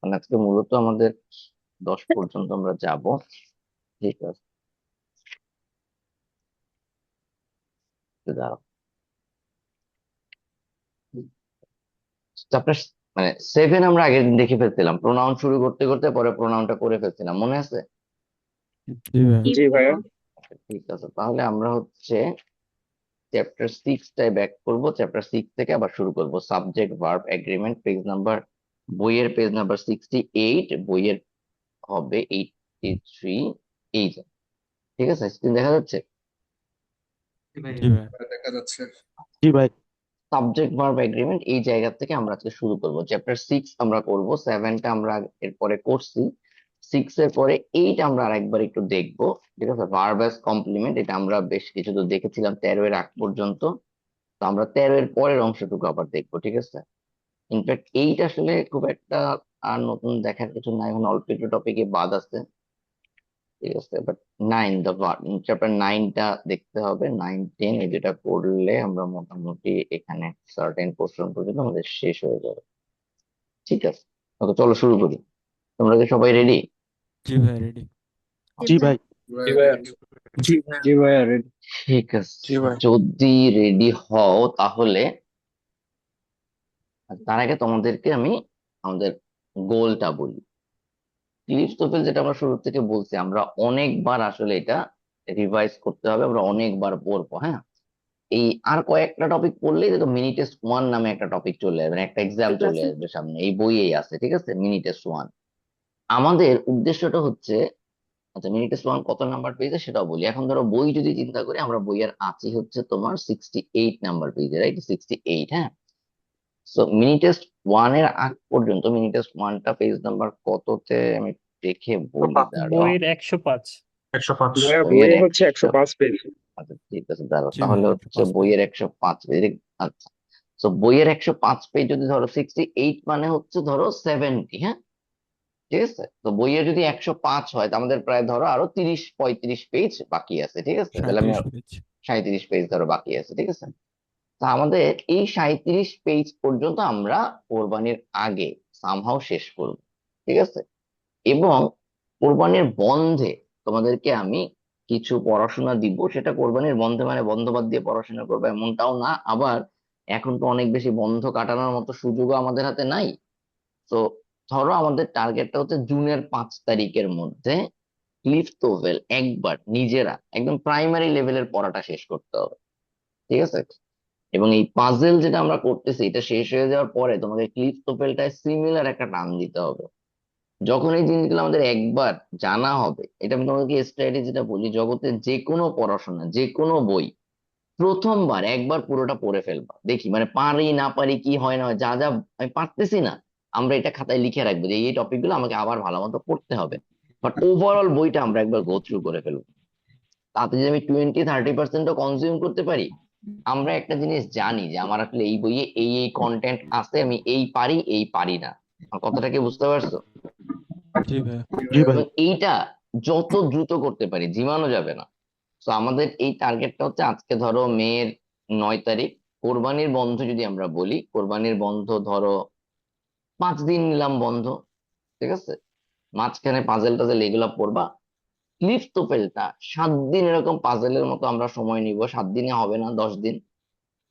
মানে আজকে মূলত আমাদের 10 পর্যন্ত আমরা যাব। ঠিক আছে, তো দাঁড়াও। চ্যাপ্টার মানে 7 আমরা আগের দিন দেখে ফেলছিলাম, প্রোনাউন শুরু করতে করতে পরে প্রোনাউনটা করে ফেলছিলাম, মনে আছে? জি ভাই। জি ভাইয়া। আচ্ছা, ঠিক আছে, তাহলে আমরা হচ্ছে চ্যাপ্টার 6টায় ব্যাক করব। চ্যাপ্টার 6 থেকে আবার শুরু করব। Subject verb agreement, page number, বইয়ের পেজ নাম্বার 68, বইয়ের হবে 83। এই যে, ঠিক আছে, স্ক্রিন দেখা যাচ্ছে? জি ভাই। দেখা যাচ্ছে। জি ভাই। সাবজেক্ট ভার্ব এগ্রিমেন্ট এই জায়গা থেকে আমরা আজকে শুরু করব। চ্যাপ্টার 6 আমরা করব, 7টা আমরা এরপরে করছি, 6 এর পরে 8 আমরা আরেকবার একটু দেখবো। ঠিক আছে, ভার্ব অ্যাজ কমপ্লিমেন্ট, এটা আমরা বেশ কিছু তো দেখেছিলাম 13 এর আগ পর্যন্ত। তো আমরা 13 এর পরের অংশটুকু আবার দেখবো। ঠিক আছে, ইনফ্যাক্ট 8 আসলে খুব একটা আর নতুন দেখার কিছু নাই, এখন অল্প একটু টপিকে বাদ আছে। ঠিক আছে, বাট 9, চ্যাপ্টার 9টা দেখতে হবে। 9 10 এই যেটা করলে আমরা মোটামুটি এখানে সার্টেন পোর্শন পর্যন্ত আমাদের শেষ হয়ে যাবে। ঠিক আছে, তো চলো শুরু করি। তোমরা কি সবাই রেডি? জি ভাই রেডি। জি ভাই। জি ভাইয়া। জি ভাইয়া রেডি। ঠিক আছে, জি ভাই। যদি রেডি হও তাহলে তার আগে তোমাদেরকে আমি আমাদের গোলটা বলি। ক্লিফ টোফেল যেটা আমরা শুরু থেকে বলছি, আমরা অনেকবার আসলে এটা রিভাইজ করতে হবে, আমরা অনেকবার পড়বো। হ্যাঁ, এই আর কয়েকটা টপিক পড়লেই দেখো মিনি টেস্ট 1 নামে একটা টপিক চলে আসবে, মানে একটা এক্সাম চলে আসবে সামনে, এই বইয়েই আছে। ঠিক আছে, মিনি টেস্ট 1। আমাদের উদ্দেশ্যটা হচ্ছে, আচ্ছা মিনি টেস্ট 1 কত নাম্বার পেজে সেটাও বলি। এখন ধরো বই যদি চিন্তা করি, আমরা বইয়ের আছি হচ্ছে তোমার 68 নাম্বার পেজে, রাইট? 68, হ্যাঁ। সো মিনি টেস্ট 1 এর আগ পর্যন্ত, মিনি টেস্ট 1টা পেজ নাম্বার কততে আমি দেখে বলি, দাঁড়াও। বইয়ের 105। 105 ভাইয়া, বইয়ের বইয়ে হচ্ছে 100, 105 পেজ। আচ্ছা ঠিক আছে, দাঁড়াও, জি ভাই তাহলে হচ্ছে 105 পেজ। বইয়ের 105 পেজ। আচ্ছা, তো বইয়ের 105 পেজ যদি ধরো 68 মানে হচ্ছে ধরো 70, হ্যাঁ। ঠিক আছে, তো বইয়ের যদি 105 হয়, তো আমাদের প্রায় ধরো আরো 30 35 পেজ বাকি আছে। ঠিক আছে, তাহলে আমি 37 পেজ। 37 পেজ ধরো বাকি আছে। ঠিক আছে, তা আমাদের এই 37 পেজ পর্যন্ত আমরা কোরবানির আগে সামহাও শেষ করব। ঠিক আছে, এবং কোরবানির বন্ধে তোমাদেরকে আমি কিছু পড়াশোনা দিব। সেটা কোরবানির বন্ধে মানে বন্ধ বাদ দিয়ে পড়াশোনা করবে এমনটাও না, আবার এখন তো অনেক বেশি বন্ধ কাটানোর মতো সুযোগও আমাদের হাতে নাই। তো ধরো আমাদের টার্গেটটা হচ্ছে জুনের 5 তারিখের মধ্যে ক্লিফ টোভেল একবার নিজেরা একদম প্রাইমারি লেভেলের পড়াটা শেষ করতে হবে। ঠিক আছে, এবং এই পাজেল যেটা আমরা করতেছি এটা শেষ হয়ে যাওয়ার পরে তোমাকে ক্লিফ টোভেলটায় সিমিলার একটা টান দিতে হবে। যখন এই জিনিসগুলো আমাদের একবার জানা হবে, এটা আমি তোমাকে স্ট্র্যাটেজিটা বলি, জগতের যে কোনো পড়াশোনা, যে কোনো বই প্রথমবার একবার পুরোটা পড়ে ফেলবা। দেখি মানে পারি না পারি, কি হয় না হয়, যা যা আমি পারতেছি না, আমরা এটা খাতায় লিখে রাখবো যে এই টপিক গুলো আমাকে আবার ভালো মতো পড়তে হবে। বাট ওভারঅল বইটা আমরা একবার গো থ্রু করে ফেলবো। তাতে যদি আমি 20 30% কনজিউম করতে পারি, আমরা একটা জিনিস জানি যে আমার আসলে এই বইয়ে এই এই কন্টেন্ট আছে, আমি এই পারি এই পারি না। আমার কথাটা কি বুঝতে পারছো? জি ভাই। জি ভাই। এবং এইটা যত দ্রুত করতে পারি, ঝিমানো যাবে না। তো আমাদের এই টার্গেটটা হচ্ছে, আজকে ধরো মের 9 তারিখ, কোরবানির বন্ধ যদি আমরা বলি, কোরবানির বন্ধ ধরো 5 দিন নিলাম বন্ধ। ঠিক আছে, মাঝখানে পাজেল টাজেল এগুলা পড়বা। ক্লিফ তোপেলটা 7 দিন এরকম পাজেলের মতো আমরা সময় নিব, 7 দিনে হবে না, 10 দিন।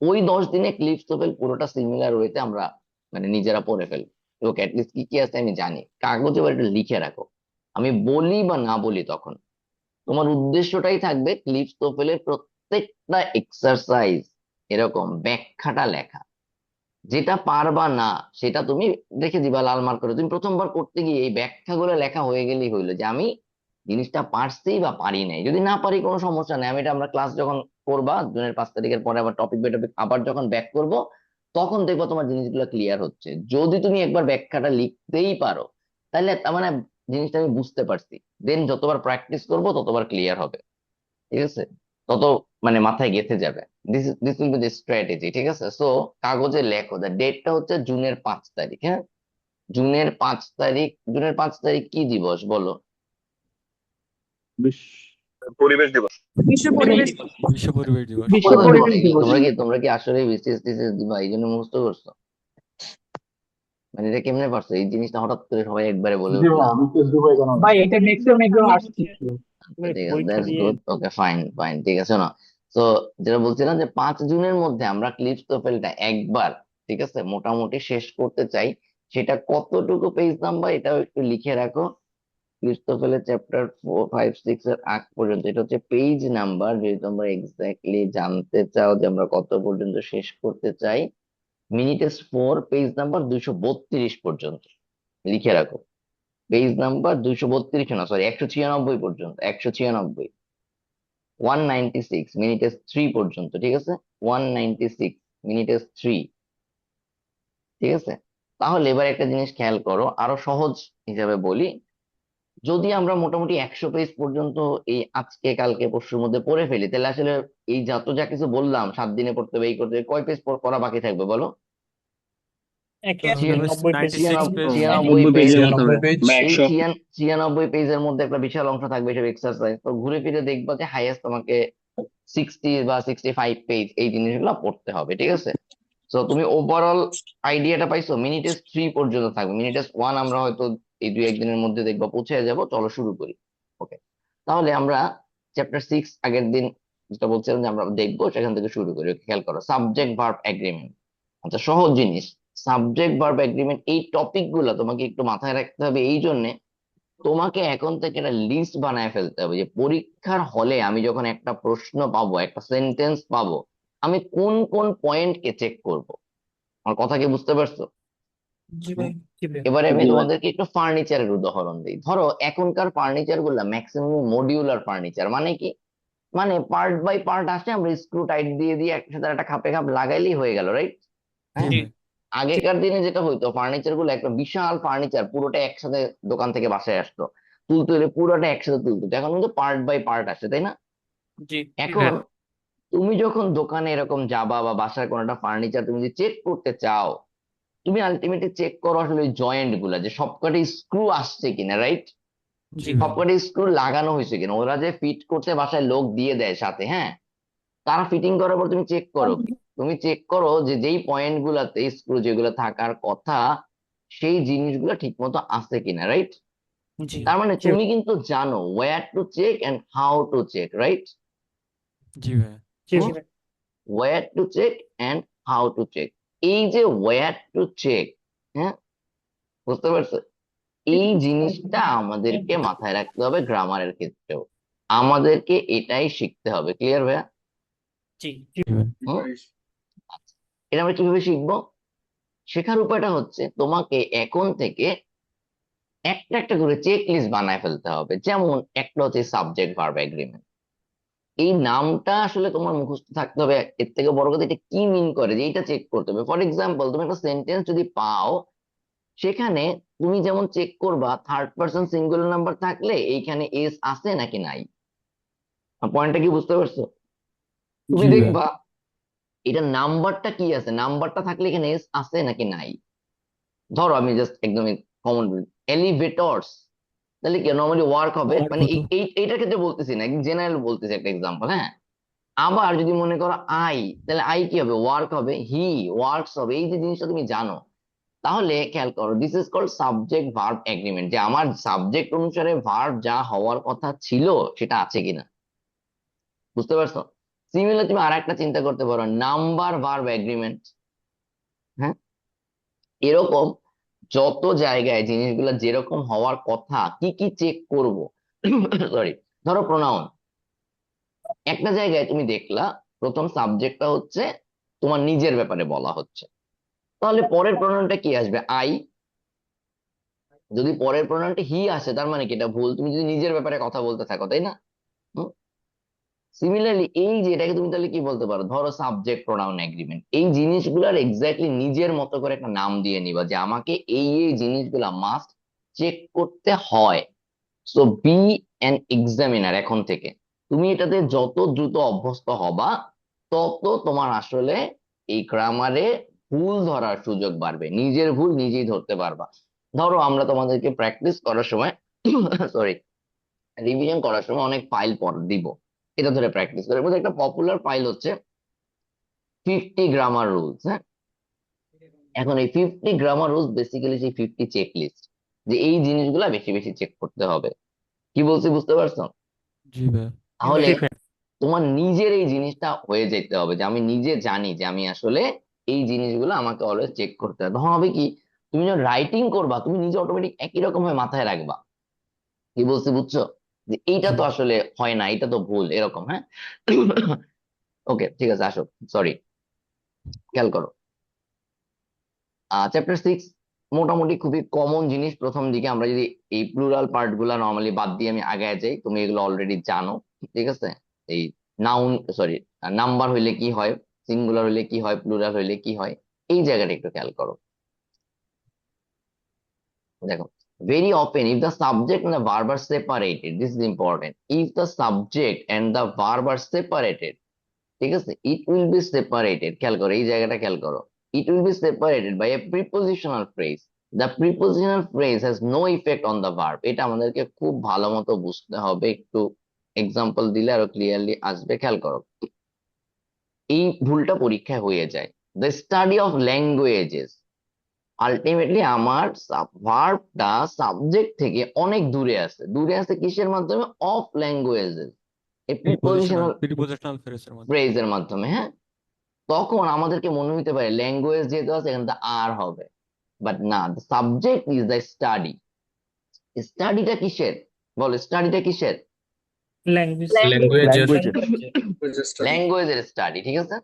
ওই 10 দিনে ক্লিফ তোপেল পুরোটা সিমিলার ওয়েতে আমরা মানে নিজেরা পড়ে ফেলবো। এবং অ্যাটলিস্ট কি কি আছে আমি জানি, কাগজে বা একটু লিখে রাখো। আমি বলি বা না বলি, তখন তোমার উদ্দেশ্যটাই থাকবে ক্লিফ তোফেলের প্রত্যেকটা এক্সারসাইজ এরকম ব্যাখ্যাটা লেখা। যেটা পারবা না সেটা তুমি রেখে দিবা লাল মার্ক করে। তুমি প্রথমবার করতে গিয়ে এই ব্যাখ্যাগুলো লেখা হয়ে গেলেই হইলো যে আমি জিনিসটা পারছি বা পারি নাই। যদি না পারি কোনো সমস্যা নেই, আমি এটা আমরা ক্লাস যখন করবা জুনের 5 তারিখের পরে আবার টপিক বাই টপিক আবার যখন ব্যাক করব, তখন দেখবো তোমার জিনিসগুলো ক্লিয়ার হচ্ছে। যদি তুমি একবার ব্যাখ্যাটা লিখতেই পারো, তাহলে তার মানে জিনিসটা আমি বুঝতে পারছি। দেন যতবার প্র্যাকটিস করবো ততবার ক্লিয়ার হবে। ঠিক আছে, তত মানে মাথায় গেঁথে যাবে। This will be the strategy. ঠিক আছে, সো কাগজে লেখো, দ্য ডেটটা হচ্ছে জুনের 5 তারিখ। হ্যাঁ, জুনের 5 তারিখ। জুনের 5 তারিখ কি দিবস বলো? পরিবেশ দিবস। বিশ্ব পরিবেশ দিবস। বিশ্ব পরিবেশ দিবস। বিশ্ব তোমরা পরিবেশ দিবস। তোমরা কি আসলে বিসিএস টিসিএস দিবা এই জন্য মুখস্থ করছো? মানে এটা কেমনে পারছো এই জিনিসটা হঠাৎ করে সবাই একবারে বলে জি ভাই উঠলা? আমি তো দুবাই কেন ভাই এটা ম্যাক্সিমাম একদম আসছে আচ্ছা ঠিক আছে, that's good, okay fine fine, ঠিক আছে না। তো যেটা বলছিলাম যে 5 জুনের মধ্যে আমরা ক্লিপটোফেলটা একবার, ঠিক আছে, মোটামুটি শেষ করতে চাই। সেটা কতটুকু পেজ নাম্বার এটাও একটু লিখে রাখো। ক্লিপটোফেলের চ্যাপ্টার 4, 5, 6 এর আগ পর্যন্ত, এটা হচ্ছে পেজ নাম্বার, যদি তোমরা এক্স্যাক্টলি জানতে চাও যে আমরা কত পর্যন্ত শেষ করতে চাই। মিনিটেস 4 পেজ নাম্বার 232 পর্যন্ত লিখে রাখো। পেজ নাম্বার 232, না সরি 196 পর্যন্ত, 196, 196 মিনিটেস 3 পর্যন্ত, ঠিক আছে, 196 মিনিটেস 3, ঠিক আছে। তাহলে এবার একটা জিনিস খেয়াল করো, আরো সহজ হিসাবে বলি, যদি আমরা মোটামুটি 100 পেজ পর্যন্ত এই আজকে কালকে পরশুর মধ্যে পড়ে ফেলি, তাহলে আসলে এই যত যা কিছু বললাম 7 দিনে পড়তে হবে, এই করতে হবে, কয় পেজ পড়া বাকি থাকবে বলো? তাহলে ভাই 96 পেজ। 96 পেজ। 96 বা এই 100 96 পেজের মধ্যে একটা বিশাল অংশ থাকবে সব এক্সারসাইজ, তো ঘুরে ফিরে দেখবা যে হাইয়েস্ট তোমাকে 60 বা 65 পেজ এই জিনিসগুলো পড়তে হবে, ঠিক আছে। তো তুমি ওভারঅল আইডিয়াটা পাইছো, মিনিটেস 3 পর্যন্ত থাকবে, মিনিটেস 1 আমরা হয়তো এই 2-1 দিনের মধ্যে দেখবা পৌঁছে যাব, চলো শুরু করি। ওকে, তাহলে আমরা চ্যাপ্টার 6 আগের দিন যেটা বলছিলাম যে আমরা দেখবো, সেখান থেকে শুরু করি। Okay, খেয়াল করো, সাবজেক্ট ভার্ব এগ্রিমেন্ট। আচ্ছা, সহজ জিনিস, সাবজেক্ট ভার্ব এগ্রিমেন্ট এই টপিক গুলা তোমাকে একটু মাথায় রাখতে হবে, এই জন্যে তোমাকে এখন থেকে একটা লিস্ট বানায় ফেলতে হবে যে পরীক্ষার হলে আমি যখন একটা প্রশ্ন পাবো, একটা সেন্টেন্স পাবো, আমি কোন কোন পয়েন্টকে চেক করব। আমার কথা কি বুঝতে পারছো? হুম? এবারে আমি জি ভাই তোমাদেরকে একটু ফার্নিচারের উদাহরণ দিই। ধরো এখনকার ফার্নিচার গুলা ম্যাক্সিমাম মডিউলার ফার্নিচার, মানে কি, মানে পার্ট বাই পার্ট আসে, আমরা স্ক্রু টাইট দিয়ে দিয়ে একসাথে একটা খাপে খাপ লাগাইলেই হয়ে গেল, রাইট? জি হ্যাঁ। ভাই। আগেকার দিনে যেটা হইতো, ফার্নিচার গুলো একটা বিশাল ফার্নিচার পুরোটা একসাথে দোকান থেকে বাসায় আসতো, তুলতে হলে পুরোটা একসাথে তুলতো, এখন কিন্তু পার্ট বাই পার্ট আসে, তাই না? এখন তুমি যখন দোকানে এরকম যাবা বা বাসায় কোনো একটা ফার্নিচার তুমি যদি চেক করতে চাও, তুমি আলটিমেটলি চেক করো আসলে ওই জয়েন্ট গুলা যে সবকটি স্ক্রু আসছে কিনা, রাইট? জি ভাই। সবকটি স্ক্রু লাগানো হয়েছে কিনা, ওরা যে ফিট করতে বাসায় লোক দিয়ে দেয় সাথে, হ্যাঁ, তারা ফিটিং করার পর তুমি চেক করো কি, তুমি চেক করো যে যেই পয়েন্ট গুলাতে স্ক্রু যেগুলো থাকার কথা, সেই জিনিসগুলো ঠিক মতো আছে কিনা, রাইট? জি তার মানে তুমি কিন্তু জানো where to check and how to check, right? জি ভাই। Where to check and how to check, এই যে ওয়্যার টু চেক, হ্যাঁ, বুঝতে পারছো? এই জিনিসটা আমাদেরকে মাথায় রাখতে হবে গ্রামারের ক্ষেত্রেও, আমাদেরকে এটাই শিখতে হবে, ক্লিয়ার ভাইয়া? জি ভাই। হুম। আচ্ছা, এটা আমরা কিভাবে শিখবো? শেখার উপায়টা হচ্ছে তোমাকে এখন থেকে একটা একটা করে চেক লিস্ট বানায় ফেলতে হবে। যেমন একটা হচ্ছে সাবজেক্ট ভার্ব এগ্রিমেন্ট, এই নামটা আসলে তোমার মুখস্থ থাকতে হবে। এর থেকে বড় কথা, এটা কি মিন করে যে এটা চেক করতে হবে। ফর এক্সাম্পল, তুমি একটা সেন্টেন্স যদি পাও, সেখানে তুমি যেমন চেক করবা থার্ড পার্সন সিঙ্গুলার নাম্বার থাকলে এইখানে এস আছে নাকি নাই। পয়েন্টটা কি বুঝতে পারছো? তুমি জি ভাই। দেখবা এটা নাম্বারটা কি আছে, নাম্বারটা থাকলে এখানে এস আছে নাকি নাই। ধরো আমি জাস্ট একদমই কমন বলি, এলিভেটরস, তাহলে কি নর্মালি ওয়ার্ক হবে, আর মানে কত? এইটার ক্ষেত্রে বলতেছি না, জেনারেল বলতেছি একটা এক্সাম্পল, হ্যাঁ। আবার যদি মনে করো আই, তাহলে আই কি হবে, ওয়ার্ক হবে, হি ওয়ার্কস হবে, এই যে জিনিসটা তুমি জানো, তাহলে খেয়াল করো, this is called subject verb agreement, যে আমার সাবজেক্ট অনুসারে ভার্ব যা হওয়ার কথা ছিল সেটা আছে কিনা, বুঝতে পারছো? সিমিলার তুমি আরেকটা চিন্তা করতে পারো, নাম্বার ভার্ব এগ্রিমেন্ট, হ্যাঁ। এরকম যত জায়গায় জিনিসগুলো যেরকম হওয়ার কথা, কি কি চেক করব, সরি, ধরো প্রোনাউন, একটা জায়গায় তুমি দেখলা প্রথম সাবজেক্টটা হচ্ছে তোমার নিজের ব্যাপারে বলা হচ্ছে, তাহলে পরের প্রোনাউনটা কি আসবে, আই। যদি পরের প্রোনাউনটা হি আসে, তার মানে কি এটা ভুল, তুমি যদি নিজের ব্যাপারে কথা বলতে থাকো, তাই না? সিমিলারলি এই যে এটাকে তুমি তাহলে কি বলতে পারো, ধরো সাবজেক্ট প্রোনাউন এগ্রিমেন্ট, এই জিনিসগুলার এক্স্যাক্টলি নিজের মতো করে একটা নাম দিয়ে নিবা যে আমাকে এই এই জিনিসগুলা মাস্ট চেক করতে হয়। সো বি অ্যান এক্সামিনার, এখন থেকে তুমি এটাতে যত দ্রুত অভ্যস্ত হবা, তত তোমার আসলে এই গ্রামারে ভুল ধরার সুযোগ বাড়বে, নিজের ভুল নিজেই ধরতে পারবা। ধরো আমরা তোমাদেরকে প্র্যাকটিস করার সময় সরি, রিভিশন করার সময় অনেক ফাইল পড় দিব, এটা ধরে প্র্যাকটিস করে, এর মধ্যে একটা পপুলার ফাইল হচ্ছে 50 গ্রামার রুলস, হ্যাঁ। এখন এই 50 গ্রামার রুলস বেসিক্যালি সেই 50 চেক লিস্ট, যে এই জিনিসগুলা বেশি বেশি চেক করতে হবে। কি বলছি বুঝতে পারছো? জি ভাইয়া তাহলে জি ভাই। তোমার নিজের এই জিনিসটা হয়ে যেতে হবে যে আমি নিজে জানি যে আমি আসলে এই জিনিসগুলো আমাকে অলওয়েজ চেক করতে হবে। তখন হবে কি, তুমি যখন রাইটিং করবা তুমি নিজে অটোমেটিক একই রকম ভাবে মাথায় রাখবা। কি বলছি বুঝছো? যে এইটা জি তো আসলে হয় না, এটা তো ভুল, এরকম। হ্যাঁ, ওকে ঠিক আছে, আসো। সরি, খেয়াল করো। চ্যাপ্টার 6 মোটামুটি খুবই কমন জিনিস। প্রথম দিকে আমরা যদি এই প্লুরাল পার্ট গুলা নর্মালি বাদ দিয়ে আমি আগে যাই, তুমি এগুলো অলরেডি জানো। ঠিক আছে, এই নাউন, সরি, নাম্বার হইলে কি হয়, সিঙ্গুলার হইলে কি হয়, প্লুরাল হইলে কি হয়, এই জায়গাটা একটু খেয়াল করো। দেখো, very often if the subject and the verb are separated, this is important, if the subject and the verb are separated, ঠিক আছে, it will be separated, খেয়াল করো এই জায়গাটা খেয়াল করো, it will be separated by a prepositional phrase. The prepositional phrase has no effect on the verb. এটা আমাদেরকে খুব ভালো মতো বুঝতে হবে, একটু এক্সাম্পল দিলে আরো ক্লিয়ারলি আসবে। খেয়াল করো, এই ভুলটা পরীক্ষায় হয়ে যায়। The study of languages, ultimately আমার ভার্বটা সাবজেক্ট থেকে অনেক দূরে আছে। দূরে আছে কিসের মাধ্যমে? অফ ল্যাঙ্গুয়েজেস, এই প্রিপোজিশনাল প্রিপোজিশনাল ফ্রেজের মধ্যে ফ্রেজের মাধ্যমে। হ্যাঁ, তখন আমাদেরকে মনে হইতে পারে ল্যাঙ্গুয়েজ যেহেতু আছে এখানে আর হবে, বাট না, the subject is the study. স্টাডিটা কিসের? বলো, স্টাডিটা কিসের? ল্যাঙ্গুয়েজ ল্যাঙ্গুয়েজের ল্যাঙ্গুয়েজের স্টাডি। ঠিক আছে,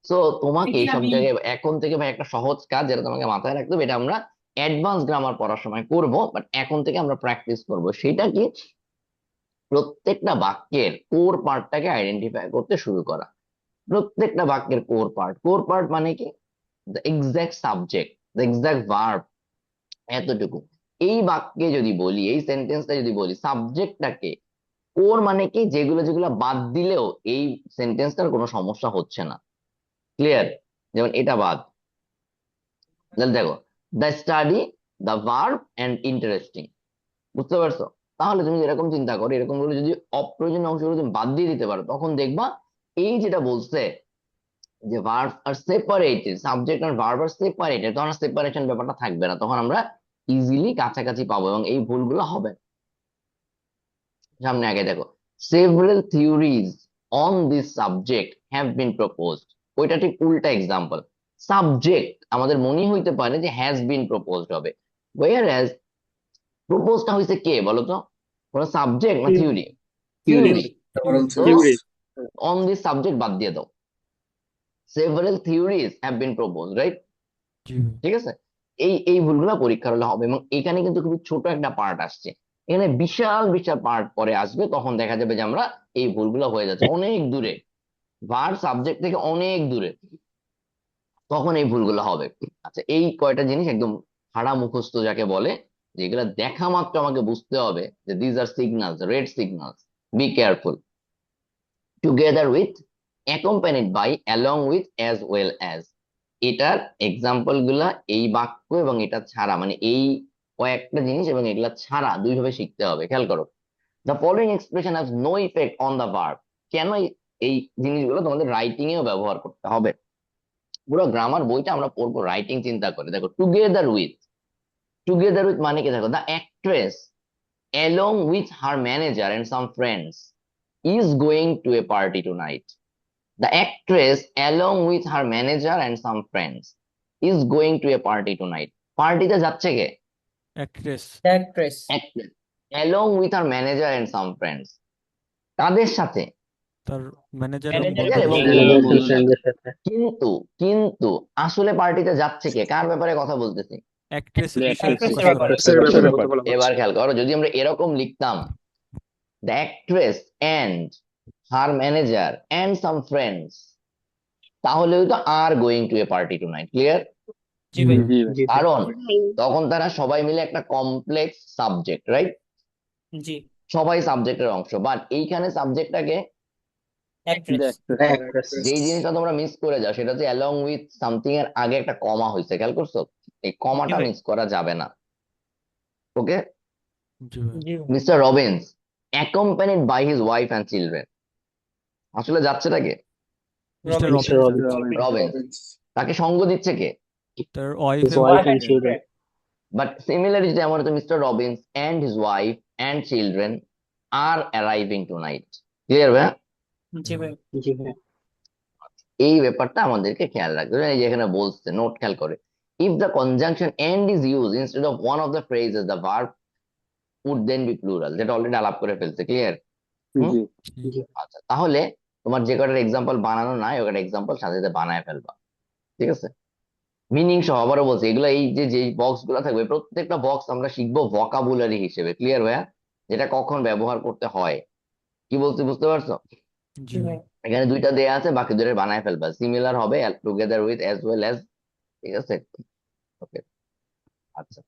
সো তোমাকে এই সব জায়গায় এখন থেকে ভাই একটা সহজ কাজ যেটা তোমাকে মাথায় রাখতে হবে, এটা আমরা অ্যাডভান্স গ্রামার পড়ার সময় করব, বাট এখন থেকে আমরা প্র্যাকটিস করব। সেটা কি? প্রত্যেকটা বাক্যের কোর পার্টটাকে আইডেন্টিফাই করতে শুরু করা। প্রত্যেকটা বাক্যের কোর পার্ট, কোর পার্ট মানে কি? The exact subject, the exact verb, এতটুকু। এই বাক্যে যদি বলি, এই সেন্টেন্সটা যদি বলি, সাবজেক্টটাকে কোর মানে কি? যেগুলো যেগুলো বাদ দিলেও এই সেন্টেন্সটার কোনো সমস্যা হচ্ছে না। ক্লিয়ার? যেমন এটা বাদ, তাহলে দেখো, the study, the verb and interesting. বুঝতে পারছো? তাহলে তুমি এরকম চিন্তা করো, এরকম করে যদি অপ্রয়োজনীয় অংশগুলো তুমি বাদ দিয়ে দিতে পারো, তখন দেখবা এই যেটা বলছে যে ভার্ব আর সেপারেটেড, সাবজেক্ট আর ভার্ব আর সেপারেটেড, তখন সেপারেশন ব্যাপারটা থাকবে না, তখন আমরা ইজিলি কাছাকাছি পাবো এবং এই ভুলগুলো হবে না। সামনে আগে দেখো, several theories on this subject have been proposed. ওইটা ঠিক উল্টা এক্সাম্পল। সাবজেক্ট আমাদের মনে হইতে পারে যে হ্যাজ বিন প্রপোজড হবে, ওয়ার প্রপোজটা হয়েছে কে বলো তো? কোন সাবজেক্ট না থিওরি? থিওরি। তো অন দিস সাবজেক্ট বাদ দিয়ে দাও, several theories have been propose, right? জি ঠিক আছে, এই ভুলগুলো পরীক্ষার হলে হবে। এবং এখানে কিন্তু খুবই ছোট একটা পার্ট আসছে, এখানে বিশাল বিশাল পার্ট পরে আসবে, তখন দেখা যাবে যে আমরা এই ভুলগুলো হয়ে যাচ্ছে অনেক দূরে, ভার্ব সাবজেক্ট থেকে অনেক দূরে, তখন এই ভুলগুলো হবে। আচ্ছা, এই কয়টা জিনিস একদম হাড়া মুখস্থ যাকে বলে, যেগুলো দেখা মাত্র আমাকে বুঝতে হবে যে these are signals, red signals, be careful. Together with, accompanied by, along with, as well as. এটার এক্সাম্পল গুলা এই বাক্য এবং এটা ছাড়া, মানে এই কয়েকটা জিনিস এবং এগুলা ছাড়া দুইভাবে শিখতে হবে। খেয়াল করো, the following expression has no effect on the verb. কেন এই জিনিসগুলো তোমাদের রাইটিং এও ব্যবহার করতে হবে? পুরো গ্রামার বইটা আমরা পড়বো রাইটিং চিন্তা করে। দেখো, টুগেদার উইথ, টুগেদার উইথ মানে কি? দেখো, the actress along with her manager and some friends is going to a party tonight. The actress along with her manager and some friends is going to a party tonight. পার্টিতে যাচ্ছে কে? Actress actress Actress along with her manager and some friends, কাদের সাথে? তার manager এবং manager এবং বন্ধুদের বন্ধুদের সাথে। কিন্তু কিন্তু আসলে পার্টিতে যাচ্ছে কে? কার ব্যাপারে কথা বলতেছি? অ্যাক্ট্রেসের বিষয়ে অ্যাক্ট্রেসের ফোকাস করা ব্যাপারে এবার খেয়াল করো, যদি আমরা এরকম লিখতাম, the actress and her manager and some friends, তাহলে তো are going to a party tonight. Clear? জি ভাই কারণ তখন তারা সবাই মিলে একটা কমপ্লেক্স সাবজেক্ট, রাইট? জি সবাই সাবজেক্টের অংশ, বাট এইখানে সাবজেক্টটাকে, অ্যাক্ট্রেস যেই জিনিসটা তোমরা মিস করে যাও সেটা হচ্ছে অ্যালং উইথ সামথিং এর আগে একটা কমা হয়েছে, খেয়াল করছো? এই কমাটা মিস করা যাবে না। ওকে, জি ভাই Mister Robbins accompanied by his wife and children, আসলে যাচ্ছেটাকে? Mister Robbins. তাকে সঙ্গ দিচ্ছে কে? তার ওয়াইফ His এবং wife and children children. But similarly, যেটা আমার Mister Robbins and his wife and children are arriving tonight. Clear ভাই? জি ভাই জি ভাই। এই ব্যাপারটা আমাদেরকে খেয়াল রাখতে হবে। এই যে এখানে বলছে, নোট খেয়াল করে, if the conjunction and is used instead of one of the phrases, the verb would then be plural, যেটা অলরেডি আলাপ করে ফেলছে। ক্লিয়ার? হুম। জি জি জি আচ্ছা, তাহলে তোমার যে কটার এক্সাম্পল বানানো নাই, ওই কটা এক্সাম্পল সাথে সাথে বানায় ফেলবা। ঠিক আছে? মিনিং সহ আবারও বলছি, এগুলো এই যে বক্স গুলো থাকবে, প্রত্যেকটা বক্স আমরা শিখবো ভোকাবুলারি হিসেবে। ক্লিয়ার ভাইয়া? যেটা কখন ব্যবহার করতে হয়। কি বলছি বুঝতে পারছো? জি ভাই এখানে দুইটা দেয়া আছে, বাকি দুটো বানায় ফেলবা। সিমিলার হবে, together with, as well as. ঠিক আছে? ওকে। আচ্ছা,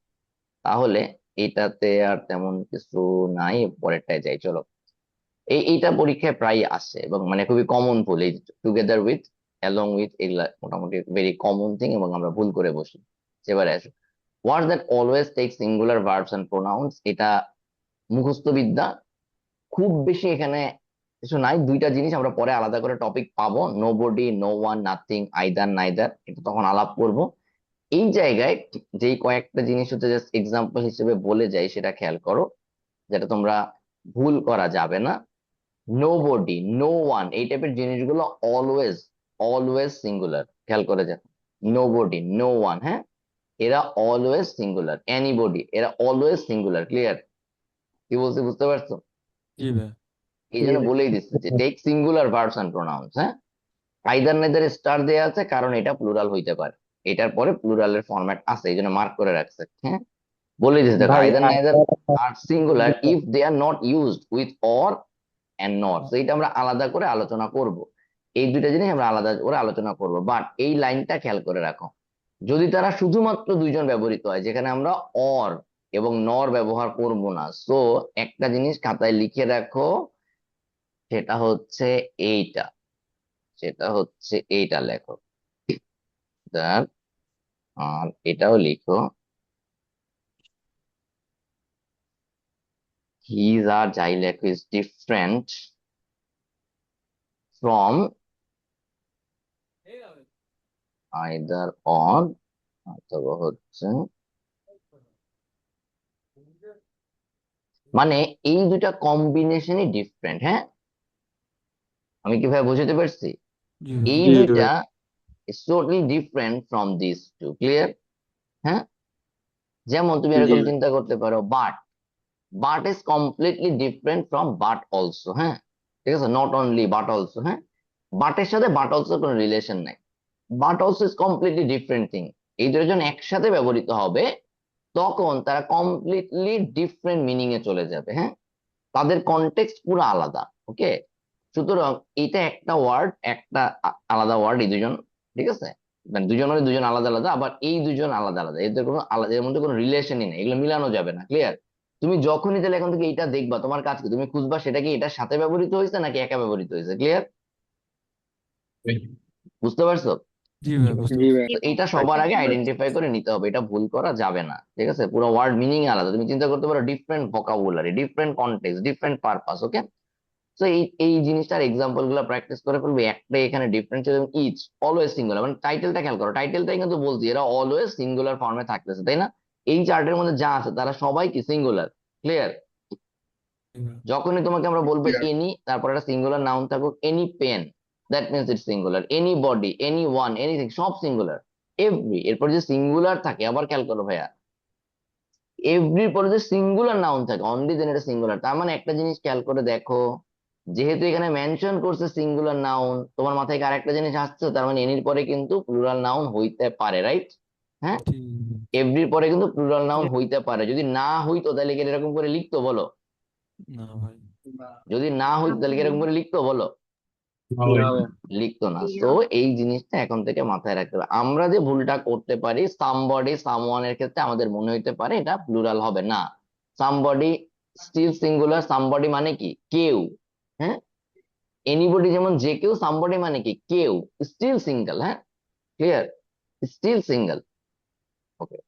তাহলে এটাতে আর তেমন কিছু নাই, পরেরটায় যাই চলো। এইটা পরীক্ষায় প্রায় আসে এবং মানে খুবই কমন ভুল, এই টুগেদার উইথ, অ্যালং উইথ, এগুলা মোটামুটি ভেরি কমন থিং এবং আমরা ভুল করে বসি। এবারে আসো, words that always take singular verbs and pronouns. এটা মুখস্থ বিদ্যা, খুব বেশি এখানে কিছু নাই। দুইটা জিনিস আমরা পরে আলাদা করে টপিক পাবো, nobody, no one, nothing, either, neither, এটা তখন আলাপ করব। এই জায়গায় যেই কয়েকটা জিনিস হচ্ছে জাস্ট এক্সাম্পল হিসেবে বলে যাই, সেটা খেয়াল করো, যেটা তোমরা ভুল করা যাবে না। নো বডি, নো ওয়ান, এই টাইপের জিনিসগুলো অলওয়েজ, অলওয়েজ সিঙ্গুলার। খেয়াল করে দেখো, নো বডি, নো ওয়ান, হ্যাঁ, এরা অলওয়েজ সিঙ্গুলার। এনিবডি, এরা অলওয়েজ সিঙ্গুলার। ক্লিয়ার? কি বলছি বুঝতে পারছো? জি ভাই এই জি জন্য ভাই। বলেই দিচ্ছে যে take singular verbs and pronouns. হ্যাঁ, আইদার নাইদার স্টার দেয়া আছে কারণ এটা প্লুরাল হইতে পারে, এটার পরে প্লুরালের ফরম্যাট আছে, এই জন্য মার্ক করে রাখছে। হ্যাঁ, বলে দিচ্ছে দেখো, ভাই আইদার নাইদার আরেকটা are singular if they are not used with or and not. তো এটা আমরা আলাদা করে আলোচনা করব, এই দুইটা জিনিস আমরা আলাদা করে আলোচনা করব। বাট এই লাইনটা খেয়াল করে রাখো, যদি তারা শুধুমাত্র দুইজন ব্যবহৃত হয়, যেখানে আমরা অর এবং নর ব্যবহার করব না, সো একটা জিনিস খাতায় লিখে রাখো, সেটা হচ্ছে এইটা, সেটা হচ্ছে এইটা লেখো। দেন আর এটাও লিখো, হিজ আর যাই লেখো is different from either or, অথবা হচ্ছে, মানে এই দুটা কম্বিনেশনই ডিফারেন্ট। হ্যাঁ, আমি কিভাবে বুঝতে পারছি? জি ভাই এই জি দুইটা ভাই। Is totally different from this two. Clear? হ্যাঁ, যেমন তুমি জি এরকম ভাই। চিন্তা করতে পারো, but, but is completely different from but also. হ্যাঁ, ঠিক আছে, নট অনলি বাট অলসো। হ্যাঁ, বাটের সাথে বাট অলসো কোনো রিলেশন নাই, but also is completely different thing. এই দুটো যখন একসাথে ব্যবহৃত হবে, তখন তারা কমপ্লিটলি ডিফারেন্ট মিনিং এ চলে যাবে। হ্যাঁ, তাদের কনটেক্সট পুরো আলাদা। ওকে, সুতরাং এটা একটা ওয়ার্ড, একটা আলাদা ওয়ার্ড, এই দুজন, ঠিক আছে, মানে দুজন হলে দুজন আলাদা আলাদা, আবার এই দুজন আলাদা আলাদা, এদের কোনো আলাদা, এর মধ্যে কোনো রিলেশনই নেই, এগুলো মিলানো যাবে না। ক্লিয়ার? তুমি যখনই তাহলে এখন থেকে এইটা দেখবা, তোমার কাজ কি, তুমি খুঁজবা সেটা কি এটার সাথে ব্যবহৃত হয়েছে নাকি একা ব্যবহৃত হয়েছে। ক্লিয়ার? বুঝতে পারছো? জি ভাই বুঝতে জি পারছি ভাই। তো এইটা সবার আগে আইডেন্টিফাই করে নিতে হবে, এটা ভুল করা যাবে না। ঠিক আছে, পুরো ওয়ার্ড মিনিং আলাদা, তুমি চিন্তা করতে পারো different vocabulary, different context, different purpose. Okay, তো এই জিনিসটার এক্সাম্পল গুলো প্র্যাকটিস করে ফেলবে। একটাই এখানে ডিফারেন্স, ইচ অলওয়েজ সিঙ্গুলার, মানে টাইটেলটা খেয়াল করো, টাইটেলটাই কিন্তু বলছি এরা অলওয়েজ সিঙ্গুলার ফর্মে থাকতেছে, তাই না? এই চার্টের মধ্যে যা আছে তারা সবাই কি সিঙ্গুলার। ক্লিয়ার? জি ভাই যখনই তোমাকে আমরা বলবো এনি, তারপর একটা সিঙ্গুলার নাউন থাকুক, any pen, that means it singular. Anybody, anyone, anything, সব সিঙ্গুলার। এভরি, এরপর যে সিঙ্গুলার থাকে, আবার খেয়াল করো ভাইয়া, এভরির পরে যে সিঙ্গুলার নাউন থাকে অনলি, দেন এটা সিঙ্গুলার। তার মানে একটা জিনিস খেয়াল করে দেখো, যেহেতু এখানে মেনশন করছে সিঙ্গুলার নাউন, তোমার মাথায় কি আরেকটা জিনিস আসছে, তার মানে এনির পরে কিন্তু প্লুরাল নাউন হইতে পারে, রাইট? হ্যাঁ, ঠিক এভরির পরে কিন্তু প্লুরাল নাউন হইতে পারে। যদি না হইতো তাহলে কি এরকম করে লিখতো বলো? না ভাই যদি না হইতো তাহলে কি এরকম করে লিখতো বলো? না ভাই। লিখতো না। তো এই জিনিসটা এখন থেকে মাথায় রাখতে হবে। আমরা যে ভুলটা করতে পারি, সামবডি, সামওয়ান এর ক্ষেত্রে আমাদের মনে হইতে পারে এটা প্লুরাল হবে না, সামবডি স্টিল সিঙ্গুলার, সামবডি মানে কি কেউ। হ্যাঁ, এনিবডি যেমন যে কেউ, সামবডি মানে কি কেউ, স্টিল সিঙ্গেল। হ্যাঁ, ক্লিয়ার? Still single. ওকে,